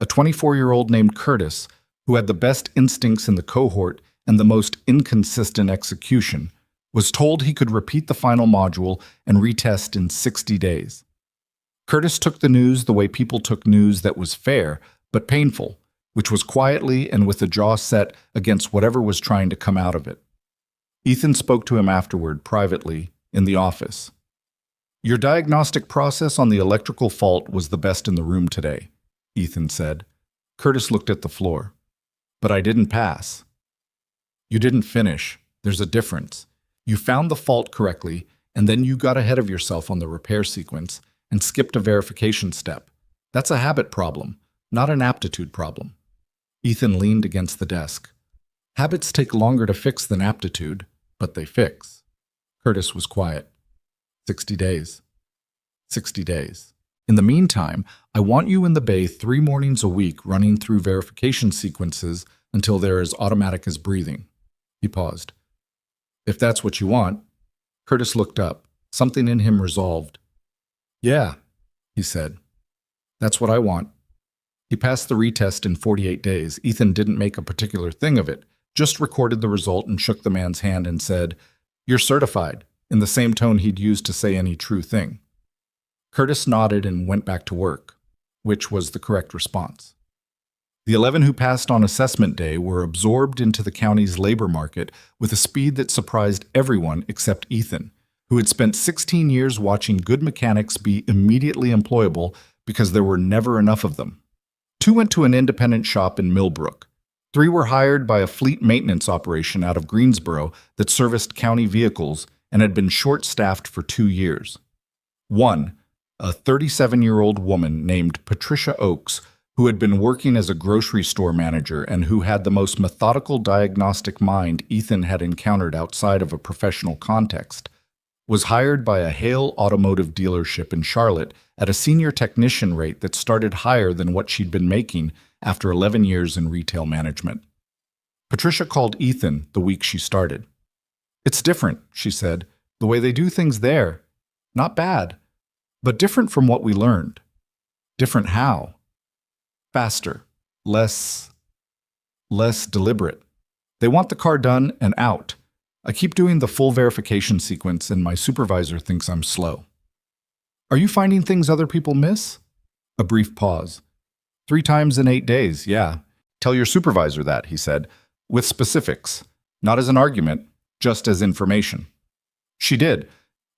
a 24-year-old named Curtis, who had the best instincts in the cohort and the most inconsistent execution, was told he could repeat the final module and retest in 60 days. Curtis took the news the way people took news that was fair but painful, which was quietly and with a jaw set against whatever was trying to come out of it. Ethan spoke to him afterward, privately, in the office. "Your diagnostic process on the electrical fault was the best in the room today," Ethan said. Curtis looked at the floor. "But I didn't pass." "You didn't finish. There's a difference. You found the fault correctly, and then you got ahead of yourself on the repair sequence and skipped a verification step. That's a habit problem, not an aptitude problem." Ethan leaned against the desk. "Habits take longer to fix than aptitude, but they fix." Curtis was quiet. 60 days. 60 days. In the meantime, I want you in the bay 3 mornings a week running through verification sequences until they're as automatic as breathing. He paused. "If that's what you want." Curtis looked up. Something in him resolved. "Yeah," he said. That's what I want. He passed the retest in 48 days. Ethan didn't make a particular thing of it, just recorded the result and shook the man's hand and said, "You're certified," in the same tone he'd used to say any true thing. Curtis nodded and went back to work, which was the correct response. The 11 who passed on assessment day were absorbed into the county's labor market with a speed that surprised everyone except Ethan, who had spent 16 years watching good mechanics be immediately employable because there were never enough of them. 2 went to an independent shop in Millbrook. 3 were hired by a fleet maintenance operation out of Greensboro that serviced county vehicles and had been short-staffed for 2 years. 1, a 37-year-old woman named Patricia Oakes, who had been working as a grocery store manager and who had the most methodical diagnostic mind Ethan had encountered outside of a professional context, was hired by a Hale automotive dealership in Charlotte at a senior technician rate that started higher than what she'd been making after 11 years in retail management. Patricia called Ethan the week she started. "It's different," she said, "the way they do things there. Not bad, but different from what we learned." "Different how?" "Faster, less deliberate. They want the car done and out. I keep doing the full verification sequence and my supervisor thinks I'm slow." "Are you finding things other people miss?" A brief pause. 3 times in 8 days, yeah. "Tell your supervisor that," he said, with specifics, not as an argument, just as information. She did.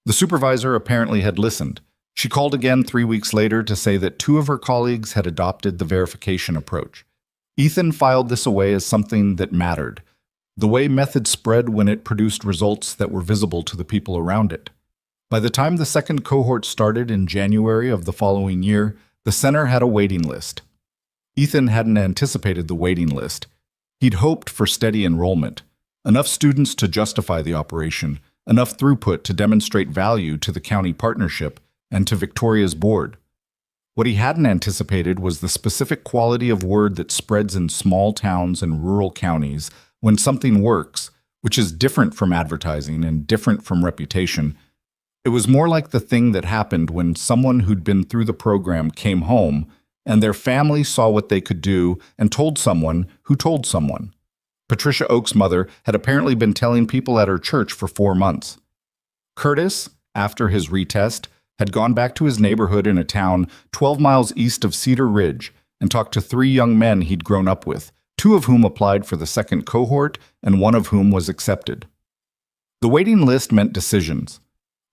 The supervisor apparently had listened. She called again 3 weeks later to say that 2 of her colleagues had adopted the verification approach. Ethan filed this away as something that mattered, the way method spread when it produced results that were visible to the people around it. By the time the second cohort started in January of the following year, the center had a waiting list. Ethan hadn't anticipated the waiting list. He'd hoped for steady enrollment, enough students to justify the operation, enough throughput to demonstrate value to the county partnership and to Victoria's board. What he hadn't anticipated was the specific quality of word that spreads in small towns and rural counties when something works, which is different from advertising and different from reputation. It was more like the thing that happened when someone who'd been through the program came home and their family saw what they could do and told someone who told someone. Patricia Oak's mother had apparently been telling people at her church for 4 months. Curtis, after his retest, had gone back to his neighborhood in a town 12 miles east of Cedar Ridge and talked to 3 young men he'd grown up with, 2 of whom applied for the second cohort and 1 of whom was accepted. The waiting list meant decisions,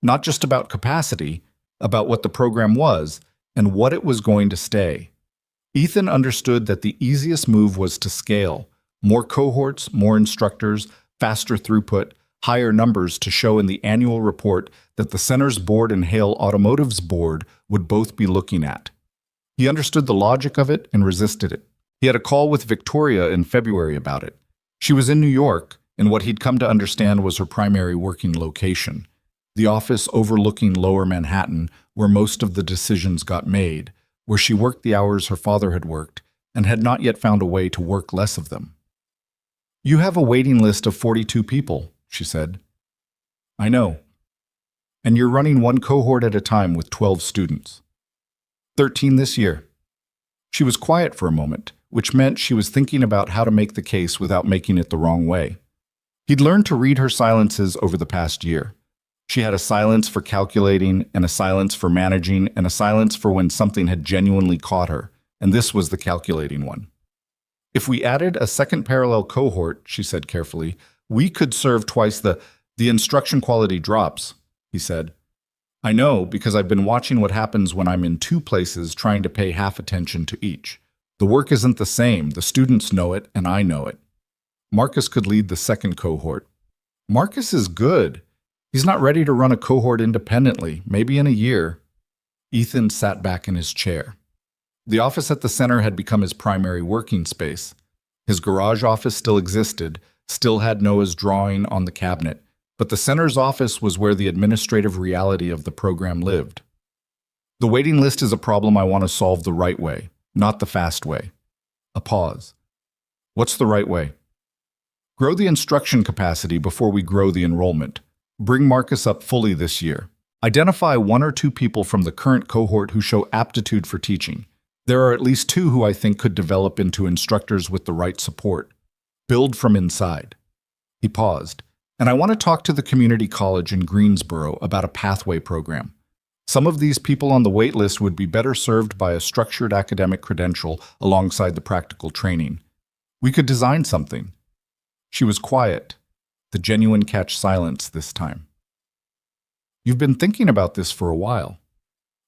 not just about capacity, about what the program was and what it was going to stay. Ethan understood that the easiest move was to scale, more cohorts, more instructors, faster throughput, higher numbers to show in the annual report that the center's board and Hale Automotive's board would both be looking at. He understood the logic of it and resisted it. He had a call with Victoria in February about it. She was in New York, and what he'd come to understand was her primary working location, the office overlooking Lower Manhattan, where most of the decisions got made, where she worked the hours her father had worked, and had not yet found a way to work less of them. "You have a waiting list of 42 people," she said. "I know. And you're running 1 cohort at a time with 12 students. 13 this year." She was quiet for a moment, which meant she was thinking about how to make the case without making it the wrong way. He'd learned to read her silences over the past year. She had a silence for calculating, and a silence for managing, and a silence for when something had genuinely caught her, and this was the calculating one. "If we added a second parallel cohort," she said carefully, "we could serve twice the instruction quality drops," he said. "I know, because I've been watching what happens when I'm in 2 places trying to pay half attention to each. The work isn't the same, the students know it, and I know it. Marcus could lead the second cohort." "Marcus is good. He's not ready to run a cohort independently, maybe in a year." Ethan sat back in his chair. The office at the center had become his primary working space. His garage office still existed, still had Noah's drawing on the cabinet, but the center's office was where the administrative reality of the program lived. "The waiting list is a problem I want to solve the right way, not the fast way." A pause. "What's the right way?" "Grow the instruction capacity before we grow the enrollment. Bring Marcus up fully this year. Identify 1 or 2 people from the current cohort who show aptitude for teaching. There are at least two who I think could develop into instructors with the right support. Build from inside. He paused. And I want to talk to the community college in Greensboro about a pathway program. Some of these people on the wait list would be better served by a structured academic credential alongside the practical training. We could design something. She was quiet, the genuine catch silence this time. You've been thinking about this for a while.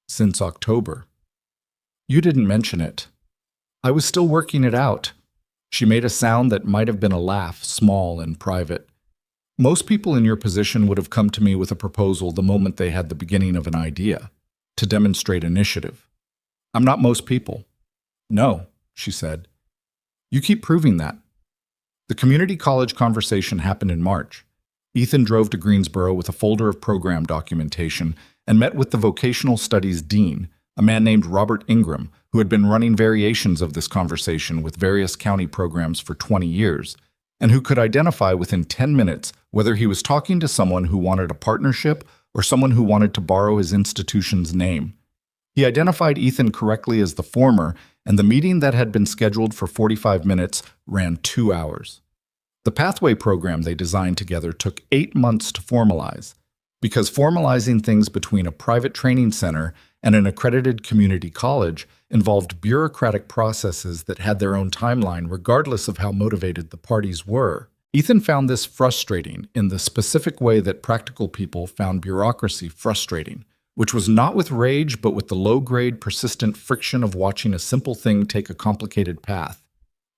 Since October. You didn't mention it. I was still working it out. She made a sound that might have been a laugh, small and private. Most people in your position would have come to me with a proposal the moment they had the beginning of an idea, to demonstrate initiative. I'm not most people. No, she said. You keep proving that. The community college conversation happened in March. Ethan drove to Greensboro with a folder of program documentation and met with the vocational studies dean, a man named Robert Ingram, who had been running variations of this conversation with various county programs for 20 years, and who could identify within 10 minutes whether he was talking to someone who wanted a partnership or someone who wanted to borrow his institution's name. He identified Ethan correctly as the former, and the meeting that had been scheduled for 45 minutes ran 2 hours. The pathway program they designed together took 8 months to formalize, because formalizing things between a private training center and an accredited community college involved bureaucratic processes that had their own timeline regardless of how motivated the parties were. Ethan found this frustrating in the specific way that practical people found bureaucracy frustrating, which was not with rage but with the low-grade, persistent friction of watching a simple thing take a complicated path.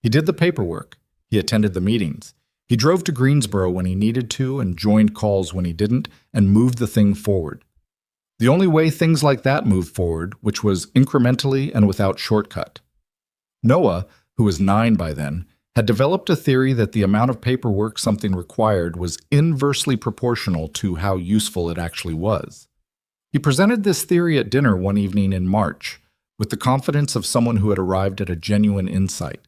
He did the paperwork. He attended the meetings. He drove to Greensboro when he needed to and joined calls when he didn't and moved the thing forward. The only way things like that moved forward, which was incrementally and without shortcut. Noah, who was 9 by then, had developed a theory that the amount of paperwork something required was inversely proportional to how useful it actually was. He presented this theory at dinner one evening in March, with the confidence of someone who had arrived at a genuine insight.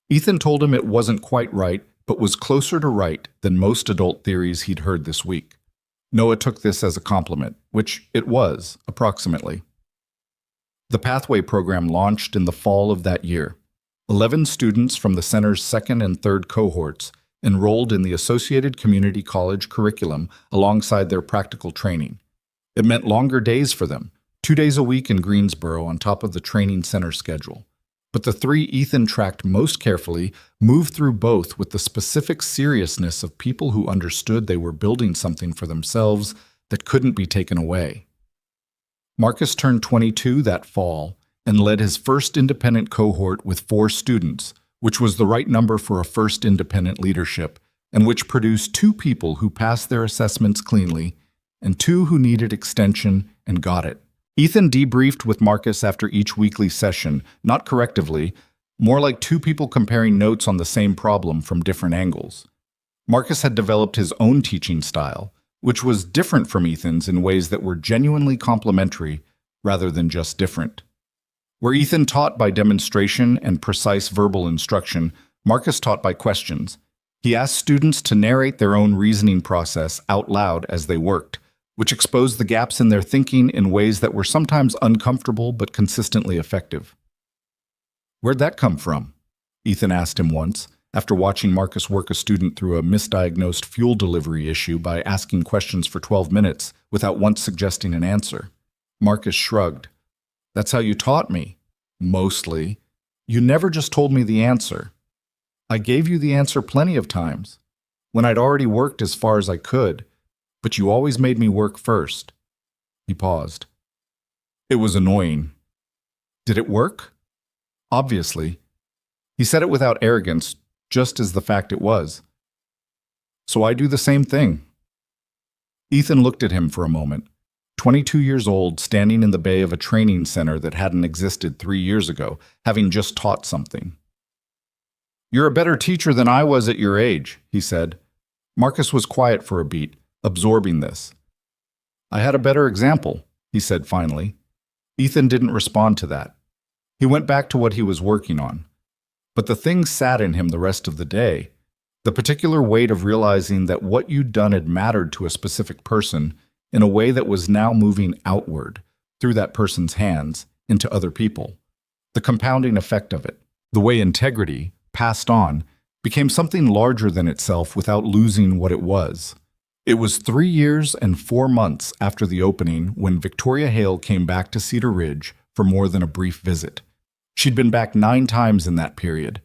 Ethan told him it wasn't quite right, but was closer to right than most adult theories he'd heard this week. Noah took this as a compliment, which it was, approximately. The Pathway program launched in the fall of that year. 11 students from the center's second and third cohorts enrolled in the Associated Community College curriculum alongside their practical training. It meant longer days for them, 2 days a week in Greensboro on top of the training center schedule. But the 3 Ethan tracked most carefully moved through both with the specific seriousness of people who understood they were building something for themselves that couldn't be taken away. Marcus turned 22 that fall and led his first independent cohort with 4 students, which was the right number for a first independent leadership, and which produced 2 people who passed their assessments cleanly and 2 who needed extension and got it. Ethan debriefed with Marcus after each weekly session, not correctively, more like 2 people comparing notes on the same problem from different angles. Marcus had developed his own teaching style, which was different from Ethan's in ways that were genuinely complementary rather than just different. Where Ethan taught by demonstration and precise verbal instruction, Marcus taught by questions. He asked students to narrate their own reasoning process out loud as they worked, which exposed the gaps in their thinking in ways that were sometimes uncomfortable but consistently effective. "Where'd that come from?" Ethan asked him once, after watching Marcus work a student through a misdiagnosed fuel delivery issue by asking questions for 12 minutes without once suggesting an answer. Marcus shrugged. "That's how you taught me. Mostly. You never just told me the answer. I gave you the answer plenty of times, when I'd already worked as far as I could, but you always made me work first." He paused. It was annoying. Did it work? Obviously. He said it without arrogance, just as the fact it was. So I do the same thing. Ethan looked at him for a moment, 22 years old, standing in the bay of a training center that hadn't existed 3 years ago, having just taught something. "You're a better teacher than I was at your age," he said. Marcus was quiet for a beat, absorbing this. "I had a better example," he said finally. Ethan didn't respond to that. He went back to what he was working on. But the thing sat in him the rest of the day, the particular weight of realizing that what you'd done had mattered to a specific person in a way that was now moving outward, through that person's hands, into other people. the compounding effect of it, the way integrity, passed on, became something larger than itself without losing what it was. It was 3 years and 4 months after the opening when Victoria Hale came back to Cedar Ridge for more than a brief visit. She'd been back 9 times in that period.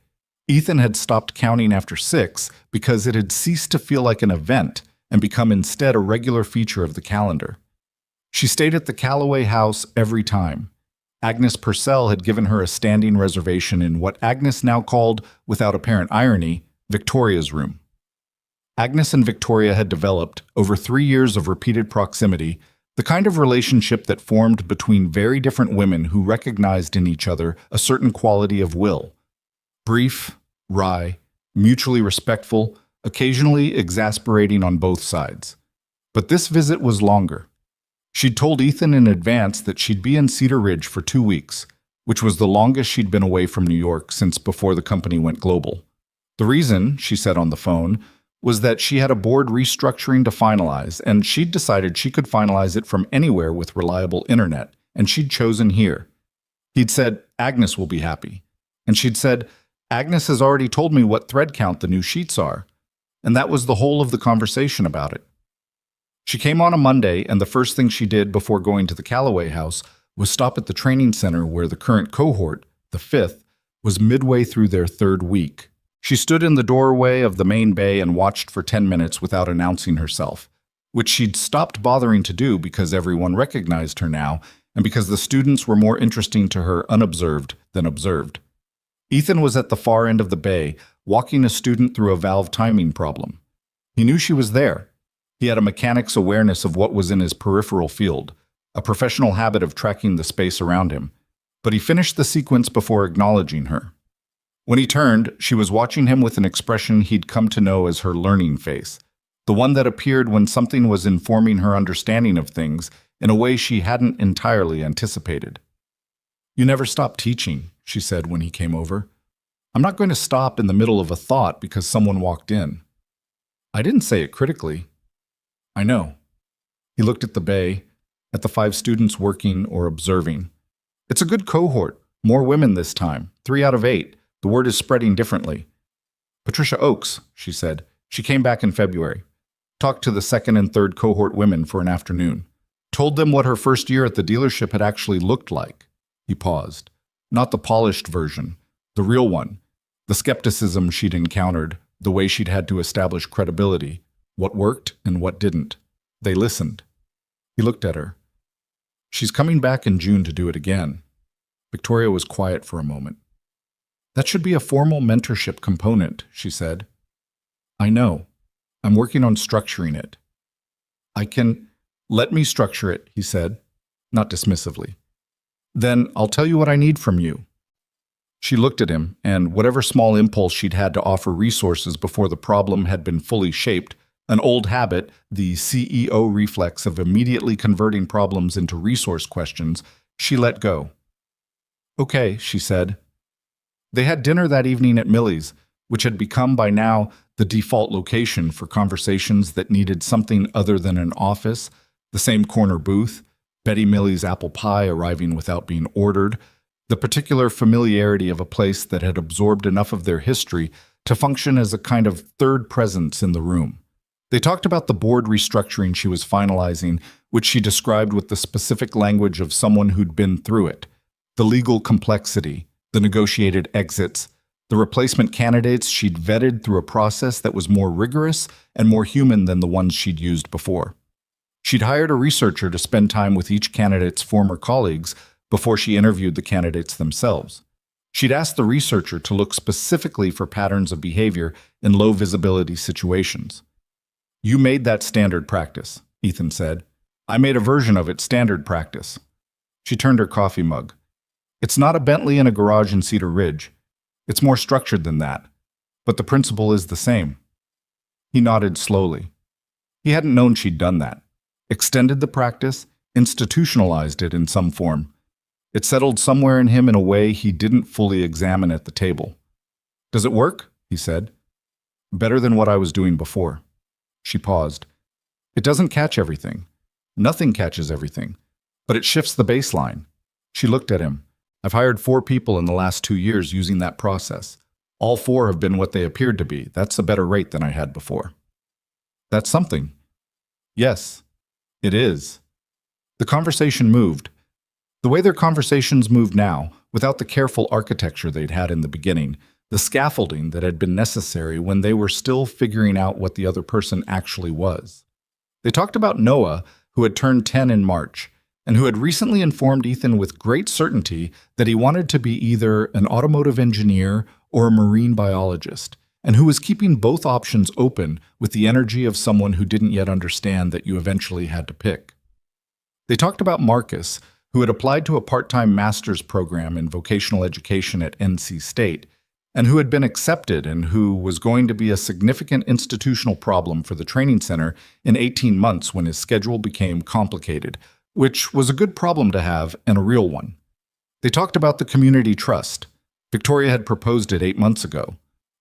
Ethan had stopped counting after 6 because it had ceased to feel like an event and become instead a regular feature of the calendar. She stayed at the Calloway house every time. Agnes Purcell had given her a standing reservation in what Agnes now called, without apparent irony, Victoria's room. Agnes and Victoria had developed, over 3 years of repeated proximity, the kind of relationship that formed between very different women who recognized in each other a certain quality of will. Brief, wry, mutually respectful, occasionally exasperating on both sides. But this visit was longer. She'd told Ethan in advance that she'd be in Cedar Ridge for 2 weeks, which was the longest she'd been away from New York since before the company went global. The reason, she said on the phone, was that she had a board restructuring to finalize, and she'd decided she could finalize it from anywhere with reliable internet, and she'd chosen here. He'd said, Agnes will be happy. And she'd said, Agnes has already told me what thread count the new sheets are. And that was the whole of the conversation about it. She came on a Monday, and the first thing she did before going to the Calloway house was stop at the training center where the current cohort, the 5th, was midway through their 3rd week. She stood in the doorway of the main bay and watched for 10 minutes without announcing herself, which she'd stopped bothering to do because everyone recognized her now and because the students were more interesting to her unobserved than observed. Ethan was at the far end of the bay, walking a student through a valve timing problem. He knew she was there. He had a mechanic's awareness of what was in his peripheral field, a professional habit of tracking the space around him. But he finished the sequence before acknowledging her. When he turned, she was watching him with an expression he'd come to know as her learning face, the one that appeared when something was informing her understanding of things in a way she hadn't entirely anticipated. You never stop teaching, she said when he came over. I'm not going to stop in the middle of a thought because someone walked in. I didn't say it critically. I know. He looked at the bay, at the 5 students working or observing. It's a good cohort, more women this time, 3 out of 8. The word is spreading differently. Patricia Oakes, she said. She came back in February. Talked to the 2nd and 3rd cohort women for an afternoon. Told them what her first year at the dealership had actually looked like. He paused. Not the polished version, the real one. The skepticism she'd encountered, the way she'd had to establish credibility, what worked and what didn't. They listened. He looked at her. She's coming back in June to do it again. Victoria was quiet for a moment. That should be a formal mentorship component, she said. I know. I'm working on structuring it. Let me structure it, he said, not dismissively. Then I'll tell you what I need from you. She looked at him, and whatever small impulse she'd had to offer resources before the problem had been fully shaped, an old habit, the CEO reflex of immediately converting problems into resource questions, she let go. Okay, she said. They had dinner that evening at Millie's, which had become by now the default location for conversations that needed something other than an office, the same corner booth, Betty Millie's apple pie arriving without being ordered, the particular familiarity of a place that had absorbed enough of their history to function as a kind of third presence in the room. They talked about the board restructuring she was finalizing, which she described with the specific language of someone who'd been through it, the legal complexity, the negotiated exits, the replacement candidates she'd vetted through a process that was more rigorous and more human than the ones she'd used before. She'd hired a researcher to spend time with each candidate's former colleagues before she interviewed the candidates themselves. She'd asked the researcher to look specifically for patterns of behavior in low-visibility situations. You made that standard practice, Ethan said. I made a version of it standard practice. She turned her coffee mug. It's not a Bentley in a garage in Cedar Ridge. It's more structured than that. But the principle is the same. He nodded slowly. He hadn't known she'd done that. Extended the practice, institutionalized it in some form. It settled somewhere in him in a way he didn't fully examine at the table. Does it work? He said. Better than what I was doing before. She paused. It doesn't catch everything. Nothing catches everything. But it shifts the baseline. She looked at him. I've hired 4 people in the last 2 years using that process. All 4 have been what they appeared to be. That's a better rate than I had before. That's something. Yes, it is. The conversation moved. The way their conversations moved now, without the careful architecture they'd had in the beginning, the scaffolding that had been necessary when they were still figuring out what the other person actually was. They talked about Noah, who had turned 10 in March, and who had recently informed Ethan with great certainty that he wanted to be either an automotive engineer or a marine biologist, and who was keeping both options open with the energy of someone who didn't yet understand that you eventually had to pick. They talked about Marcus, who had applied to a part-time master's program in vocational education at NC State, and who had been accepted and who was going to be a significant institutional problem for the training center in 18 months when his schedule became complicated, which was a good problem to have and a real one. They talked about the community trust. Victoria had proposed it 8 months ago,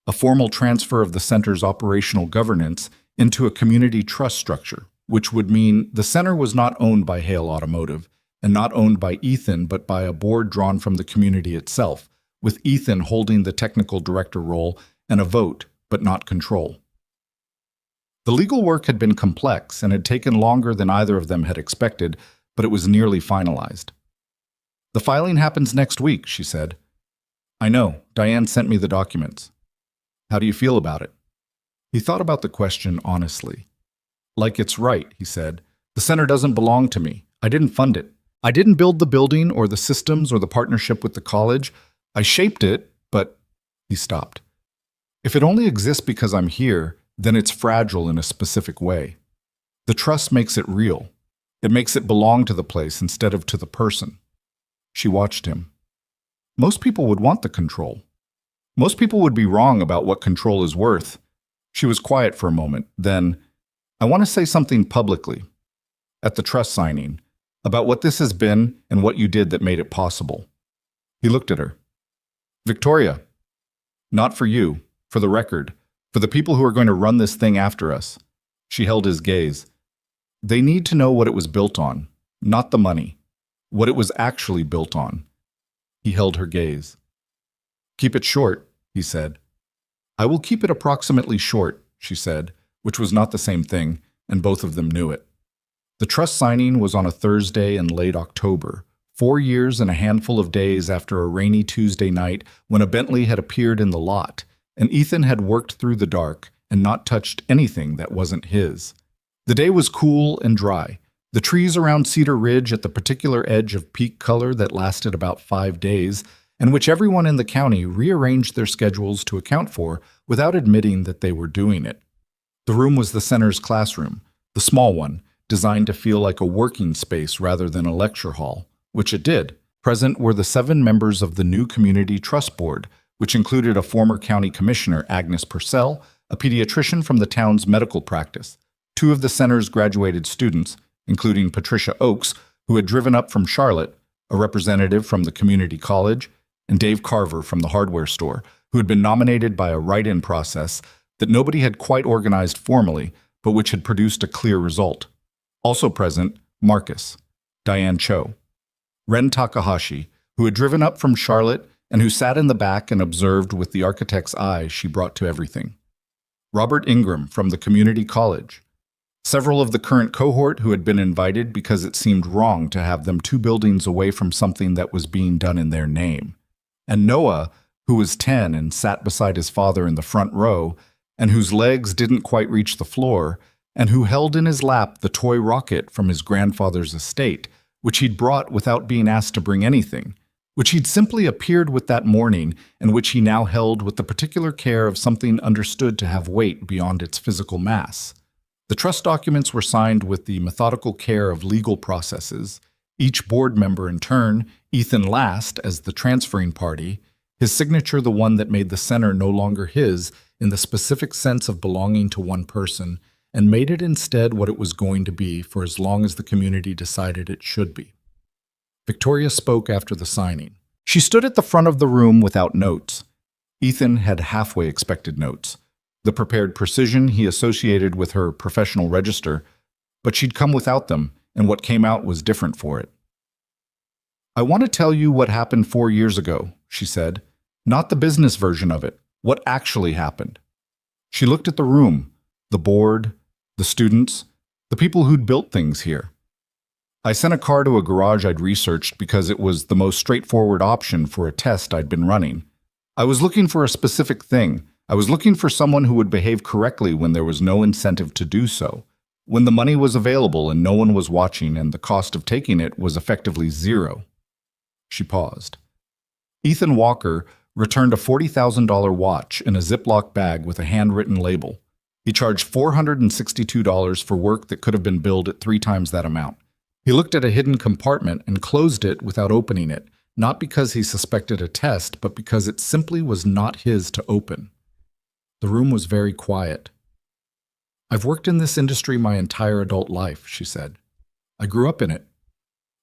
a formal transfer of the center's operational governance into a community trust structure, which would mean the center was not owned by Hale Automotive and not owned by Ethan, but by a board drawn from the community itself, with Ethan holding the technical director role and a vote, but not control. The legal work had been complex and had taken longer than either of them had expected, but it was nearly finalized. "The filing happens next week," she said. "I know. Diane sent me the documents." "How do you feel about it?" He thought about the question honestly. "Like it's right," he said. "The center doesn't belong to me. I didn't fund it. I didn't build the building or the systems or the partnership with the college. I shaped it, but—" He stopped. "If it only exists because I'm here, then it's fragile in a specific way. The trust makes it real. It makes it belong to the place instead of to the person." She watched him. Most people would want the control. Most people would be wrong about what control is worth. She was quiet for a moment. Then, "I want to say something publicly, at the trust signing, about what this has been and what you did that made it possible." He looked at her. "Victoria, not for you, for the record, for the people who are going to run this thing after us." She held his gaze. "They need to know what it was built on, not the money, what it was actually built on." He held her gaze. "Keep it short," he said. "I will keep it approximately short," she said, which was not the same thing, and both of them knew it. The trust signing was on a Thursday in late October, 4 years and a handful of days after a rainy Tuesday night when a Bentley had appeared in the lot, and Ethan had worked through the dark and not touched anything that wasn't his. The day was cool and dry. The trees around Cedar Ridge at the particular edge of peak color that lasted about 5 days, and which everyone in the county rearranged their schedules to account for without admitting that they were doing it. The room was the center's classroom, the small one, designed to feel like a working space rather than a lecture hall, which it did. Present were the 7 members of the new Community Trust Board, which included a former county commissioner, Agnes Purcell, a pediatrician from the town's medical practice, 2 of the center's graduated students, including Patricia Oakes, who had driven up from Charlotte, a representative from the community college, and Dave Carver from the hardware store, who had been nominated by a write-in process that nobody had quite organized formally, but which had produced a clear result. Also present, Marcus, Diane Cho, Ren Takahashi, who had driven up from Charlotte and who sat in the back and observed with the architect's eye she brought to everything. Robert Ingram from the community college. Several of the current cohort who had been invited because it seemed wrong to have them 2 buildings away from something that was being done in their name. And Noah, who was 10 and sat beside his father in the front row, and whose legs didn't quite reach the floor, and who held in his lap the toy rocket from his grandfather's estate, which he'd brought without being asked to bring anything, which he'd simply appeared with that morning, and which he now held with the particular care of something understood to have weight beyond its physical mass. The trust documents were signed with the methodical care of legal processes, each board member in turn, Ethan last as the transferring party, his signature the one that made the center no longer his in the specific sense of belonging to one person, and made it instead what it was going to be for as long as the community decided it should be. Victoria spoke after the signing. She stood at the front of the room without notes. Ethan had halfway expected notes, the prepared precision he associated with her professional register, but she'd come without them, and what came out was different for it. I want to tell you what happened 4 years ago, she said. Not the business version of it. What actually happened. She looked at the room, the board, the students, the people who'd built things here. I sent a car to a garage I'd researched because it was the most straightforward option for a test I'd been running. I was looking for a specific thing. I was looking for someone who would behave correctly when there was no incentive to do so, when the money was available and no one was watching and the cost of taking it was effectively zero. She paused. Ethan Walker returned a $40,000 watch in a Ziploc bag with a handwritten label. He charged $462 for work that could have been billed at 3 times that amount. He looked at a hidden compartment and closed it without opening it, not because he suspected a test, but because it simply was not his to open. The room was very quiet. I've worked in this industry my entire adult life, she said. I grew up in it.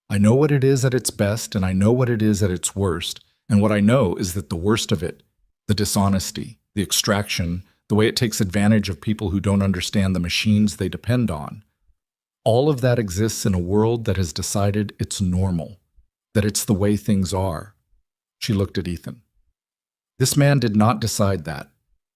I know what it is at its best, and I know what it is at its worst. And what I know is that the worst of it, the dishonesty, the extraction, the way it takes advantage of people who don't understand the machines they depend on, all of that exists in a world that has decided it's normal, that it's the way things are. She looked at Ethan. This man did not decide that.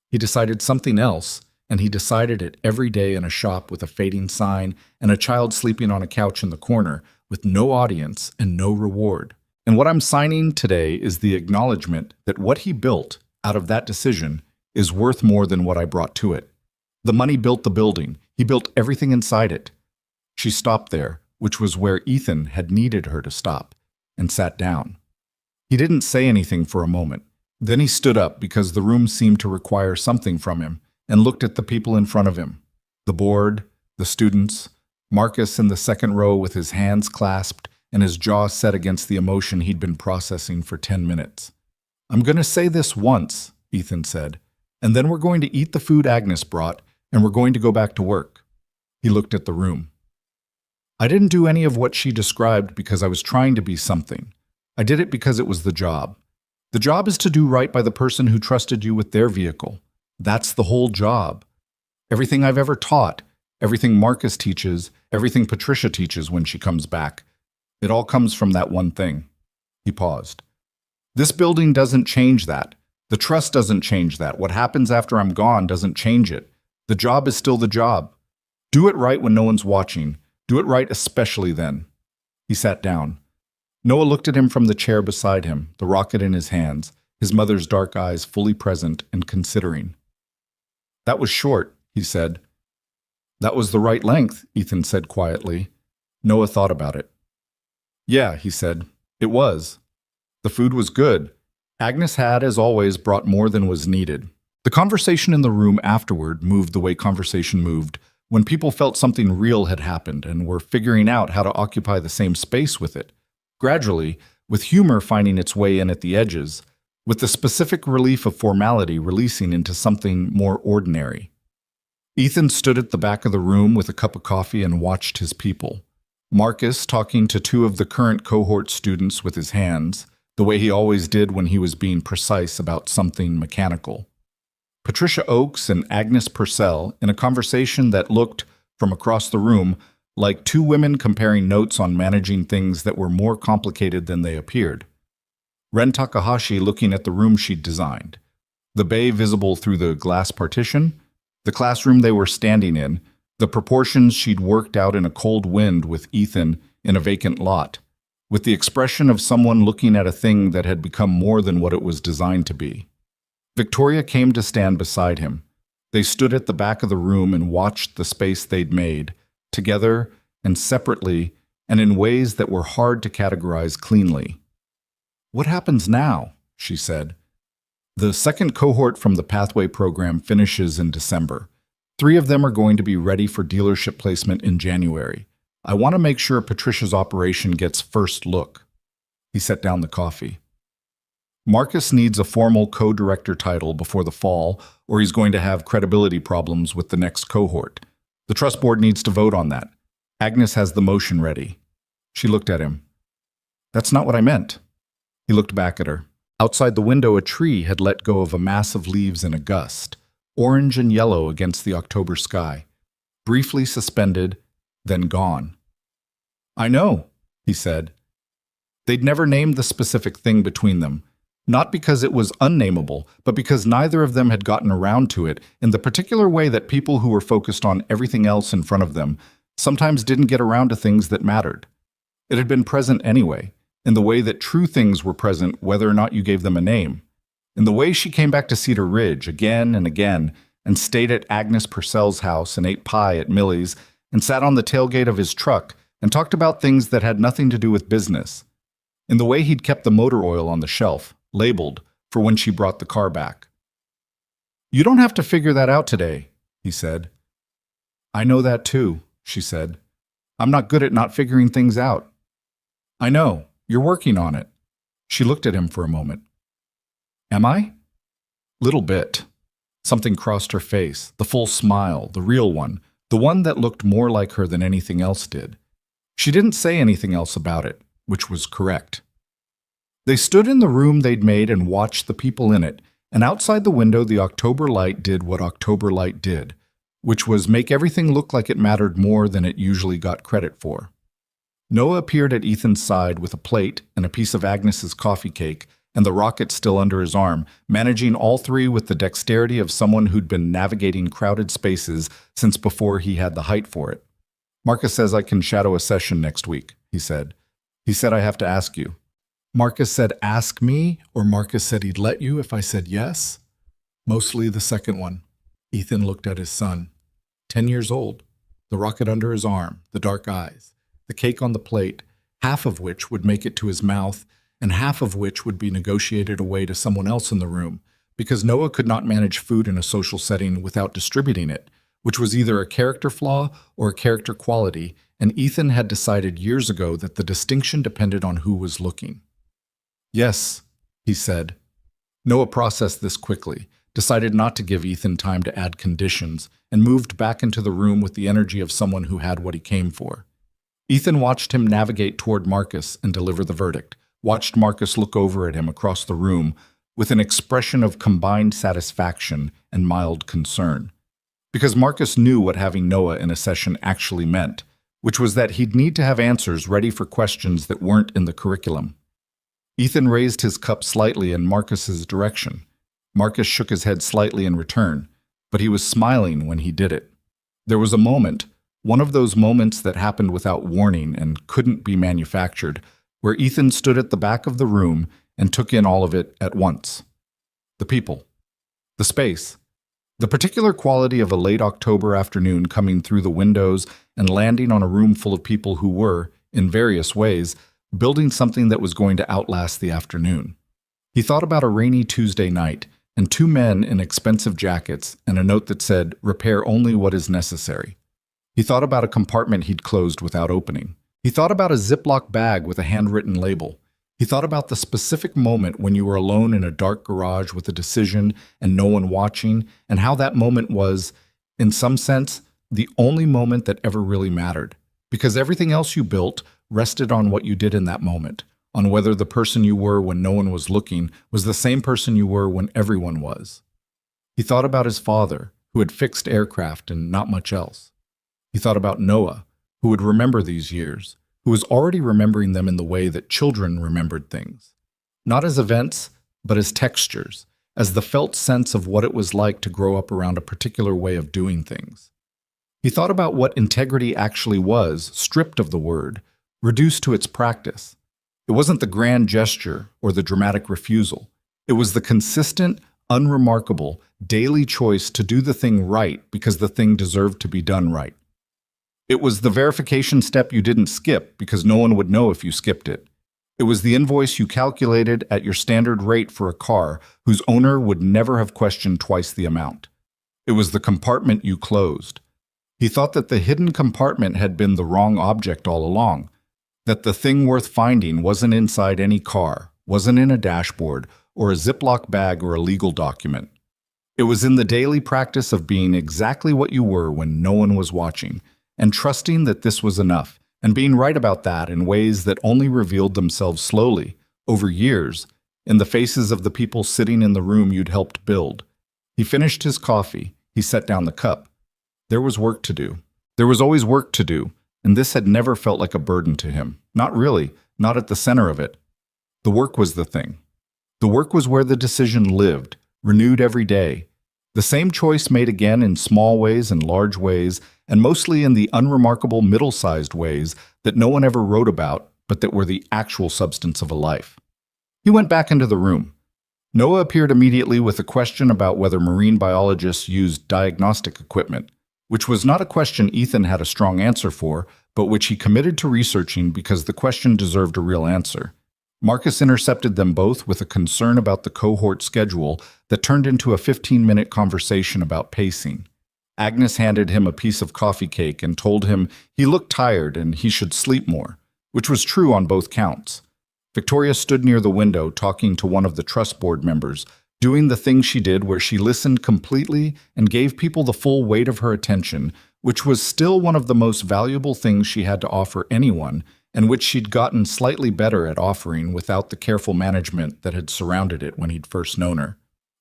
He decided something else, and he decided it every day in a shop with a fading sign and a child sleeping on a couch in the corner with no audience and no reward. And what I'm signing today is the acknowledgement that what he built out of that decision is worth more than what I brought to it. The money built the building. He built everything inside it. She stopped there, which was where Ethan had needed her to stop, and sat down. He didn't say anything for a moment. Then he stood up because the room seemed to require something from him and looked at the people in front of him. The board, the students, Marcus in the second row with his hands clasped and his jaw set against the emotion he'd been processing for 10 minutes. I'm going to say this once, Ethan said, and then we're going to eat the food Agnes brought and we're going to go back to work. He looked at the room. I didn't do any of what she described because I was trying to be something. I did it because it was the job. The job is to do right by the person who trusted you with their vehicle. That's the whole job. Everything I've ever taught, everything Marcus teaches, everything Patricia teaches when she comes back, it all comes from that one thing. He paused. This building doesn't change that. The trust doesn't change that. What happens after I'm gone doesn't change it. The job is still the job. Do it right when no one's watching. Do it right especially then. He sat down. Noah looked at him from the chair beside him, the rocket in his hands, his mother's dark eyes fully present and considering. That was short, he said. That was the right length, Ethan said quietly. Noah thought about it. Yeah, he said. It was. The food was good. Agnes had, as always, brought more than was needed. The conversation in the room afterward moved the way conversation moved when people felt something real had happened and were figuring out how to occupy the same space with it. Gradually, with humor finding its way in at the edges, with the specific relief of formality releasing into something more ordinary. Ethan stood at the back of the room with a cup of coffee and watched his people. Marcus talking to 2 of the current cohort students with his hands, the way he always did when he was being precise about something mechanical. Patricia Oakes and Agnes Purcell in a conversation that looked, from across the room, like 2 women comparing notes on managing things that were more complicated than they appeared. Ren Takahashi looking at the room she'd designed, the bay visible through the glass partition, the classroom they were standing in, the proportions she'd worked out in a cold wind with Ethan in a vacant lot, with the expression of someone looking at a thing that had become more than what it was designed to be. Victoria came to stand beside him. They stood at the back of the room and watched the space they'd made, together and separately, and in ways that were hard to categorize cleanly. What happens now? She said. The second cohort from the Pathway program finishes in December. 3 of them are going to be ready for dealership placement in January. I want to make sure Patricia's operation gets first look. He set down the coffee. Marcus needs a formal co-director title before the fall, or he's going to have credibility problems with the next cohort. The trust board needs to vote on that. Agnes has the motion ready. She looked at him. That's not what I meant. He looked back at her. Outside the window, a tree had let go of a mass of leaves in a gust, orange and yellow against the October sky, briefly suspended, then gone. I know, he said. They'd never named the specific thing between them, not because it was unnameable, but because neither of them had gotten around to it in the particular way that people who were focused on everything else in front of them sometimes didn't get around to things that mattered. It had been present anyway, in the way that true things were present whether or not you gave them a name. In the way she came back to Cedar Ridge again and again, and stayed at Agnes Purcell's house and ate pie at Millie's, and sat on the tailgate of his truck and talked about things that had nothing to do with business. In the way he'd kept the motor oil on the shelf, labeled, for when she brought the car back. "You don't have to figure that out today," he said. "I know that too," she said. "I'm not good at not figuring things out." "I know. You're working on it." She looked at him for a moment. "Am I?" "Little bit." Something crossed her face, the full smile, the real one, the one that looked more like her than anything else did. She didn't say anything else about it, which was correct. They stood in the room they'd made and watched the people in it, and outside the window the October light did what October light did, which was make everything look like it mattered more than it usually got credit for. Noah appeared at Ethan's side with a plate and a piece of Agnes's coffee cake, and the rocket still under his arm, managing all three with the dexterity of someone who'd been navigating crowded spaces since before he had the height for it. "Marcus says I can shadow a session next week," he said. "He said I have to ask you." Marcus said ask me, or Marcus said he'd let you if I said yes? Mostly the second one. Ethan looked at his son. 10 years old, the rocket under his arm, the dark eyes, the cake on the plate, half of which would make it to his mouth, and half of which would be negotiated away to someone else in the room, because Noah could not manage food in a social setting without distributing it, which was either a character flaw or a character quality, and Ethan had decided years ago that the distinction depended on who was looking. "Yes," he said. Noah processed this quickly, decided not to give Ethan time to add conditions, and moved back into the room with the energy of someone who had what he came for. Ethan watched him navigate toward Marcus and deliver the verdict, watched Marcus look over at him across the room with an expression of combined satisfaction and mild concern. Because Marcus knew what having Noah in a session actually meant, which was that he'd need to have answers ready for questions that weren't in the curriculum. Ethan raised his cup slightly in Marcus's direction. Marcus shook his head slightly in return, but he was smiling when he did it. There was a moment, one of those moments that happened without warning and couldn't be manufactured, where Ethan stood at the back of the room and took in all of it at once. The people, the space, the particular quality of a late October afternoon coming through the windows and landing on a room full of people who were, in various ways, building something that was going to outlast the afternoon. He thought about a rainy Tuesday night and two men in expensive jackets and a note that said, "Repair only what is necessary." He thought about a compartment he'd closed without opening. He thought about a Ziploc bag with a handwritten label. He thought about the specific moment when you were alone in a dark garage with a decision and no one watching, and how that moment was, in some sense, the only moment that ever really mattered, because everything else you built rested on what you did in that moment, on whether the person you were when no one was looking was the same person you were when everyone was. He thought about his father, who had fixed aircraft and not much else. He thought about Noah, who would remember these years, who was already remembering them in the way that children remembered things. Not as events, but as textures, as the felt sense of what it was like to grow up around a particular way of doing things. He thought about what integrity actually was, stripped of the word, reduced to its practice. It wasn't the grand gesture or the dramatic refusal. It was the consistent, unremarkable, daily choice to do the thing right because the thing deserved to be done right. It was the verification step you didn't skip because no one would know if you skipped it. It was the invoice you calculated at your standard rate for a car whose owner would never have questioned twice the amount. It was the compartment you closed. He thought that the hidden compartment had been the wrong object all along, that the thing worth finding wasn't inside any car, wasn't in a dashboard, or a Ziploc bag or a legal document. It was in the daily practice of being exactly what you were when no one was watching, and trusting that this was enough, and being right about that in ways that only revealed themselves slowly, over years, in the faces of the people sitting in the room you'd helped build. He finished his coffee. He set down the cup. There was work to do. There was always work to do, and this had never felt like a burden to him. Not really, not at the center of it. The work was the thing. The work was where the decision lived, renewed every day. The same choice made again in small ways and large ways, and mostly in the unremarkable middle-sized ways that no one ever wrote about, but that were the actual substance of a life. He went back into the room. Noah appeared immediately with a question about whether marine biologists used diagnostic equipment, which was not a question Ethan had a strong answer for, but which he committed to researching because the question deserved a real answer. Marcus intercepted them both with a concern about the cohort schedule that turned into a 15-minute conversation about pacing. Agnes handed him a piece of coffee cake and told him he looked tired and he should sleep more, which was true on both counts. Victoria stood near the window talking to one of the trust board members, doing the thing she did where she listened completely and gave people the full weight of her attention, which was still one of the most valuable things she had to offer anyone, and which she'd gotten slightly better at offering without the careful management that had surrounded it when he'd first known her.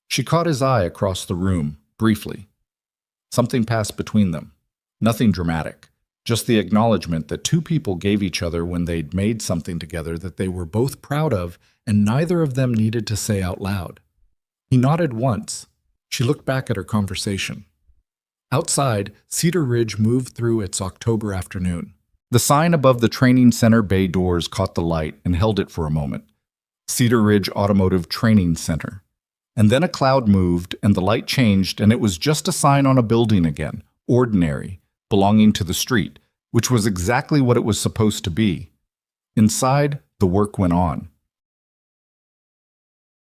She caught his eye across the room, briefly. Something passed between them. Nothing dramatic. Just the acknowledgement that two people gave each other when they'd made something together that they were both proud of and neither of them needed to say out loud. He nodded once. She looked back at her conversation. Outside, Cedar Ridge moved through its October afternoon. The sign above the training center bay doors caught the light and held it for a moment. Cedar Ridge Automotive Training Center. And then a cloud moved and the light changed and it was just a sign on a building again, ordinary, belonging to the street, which was exactly what it was supposed to be. Inside, the work went on.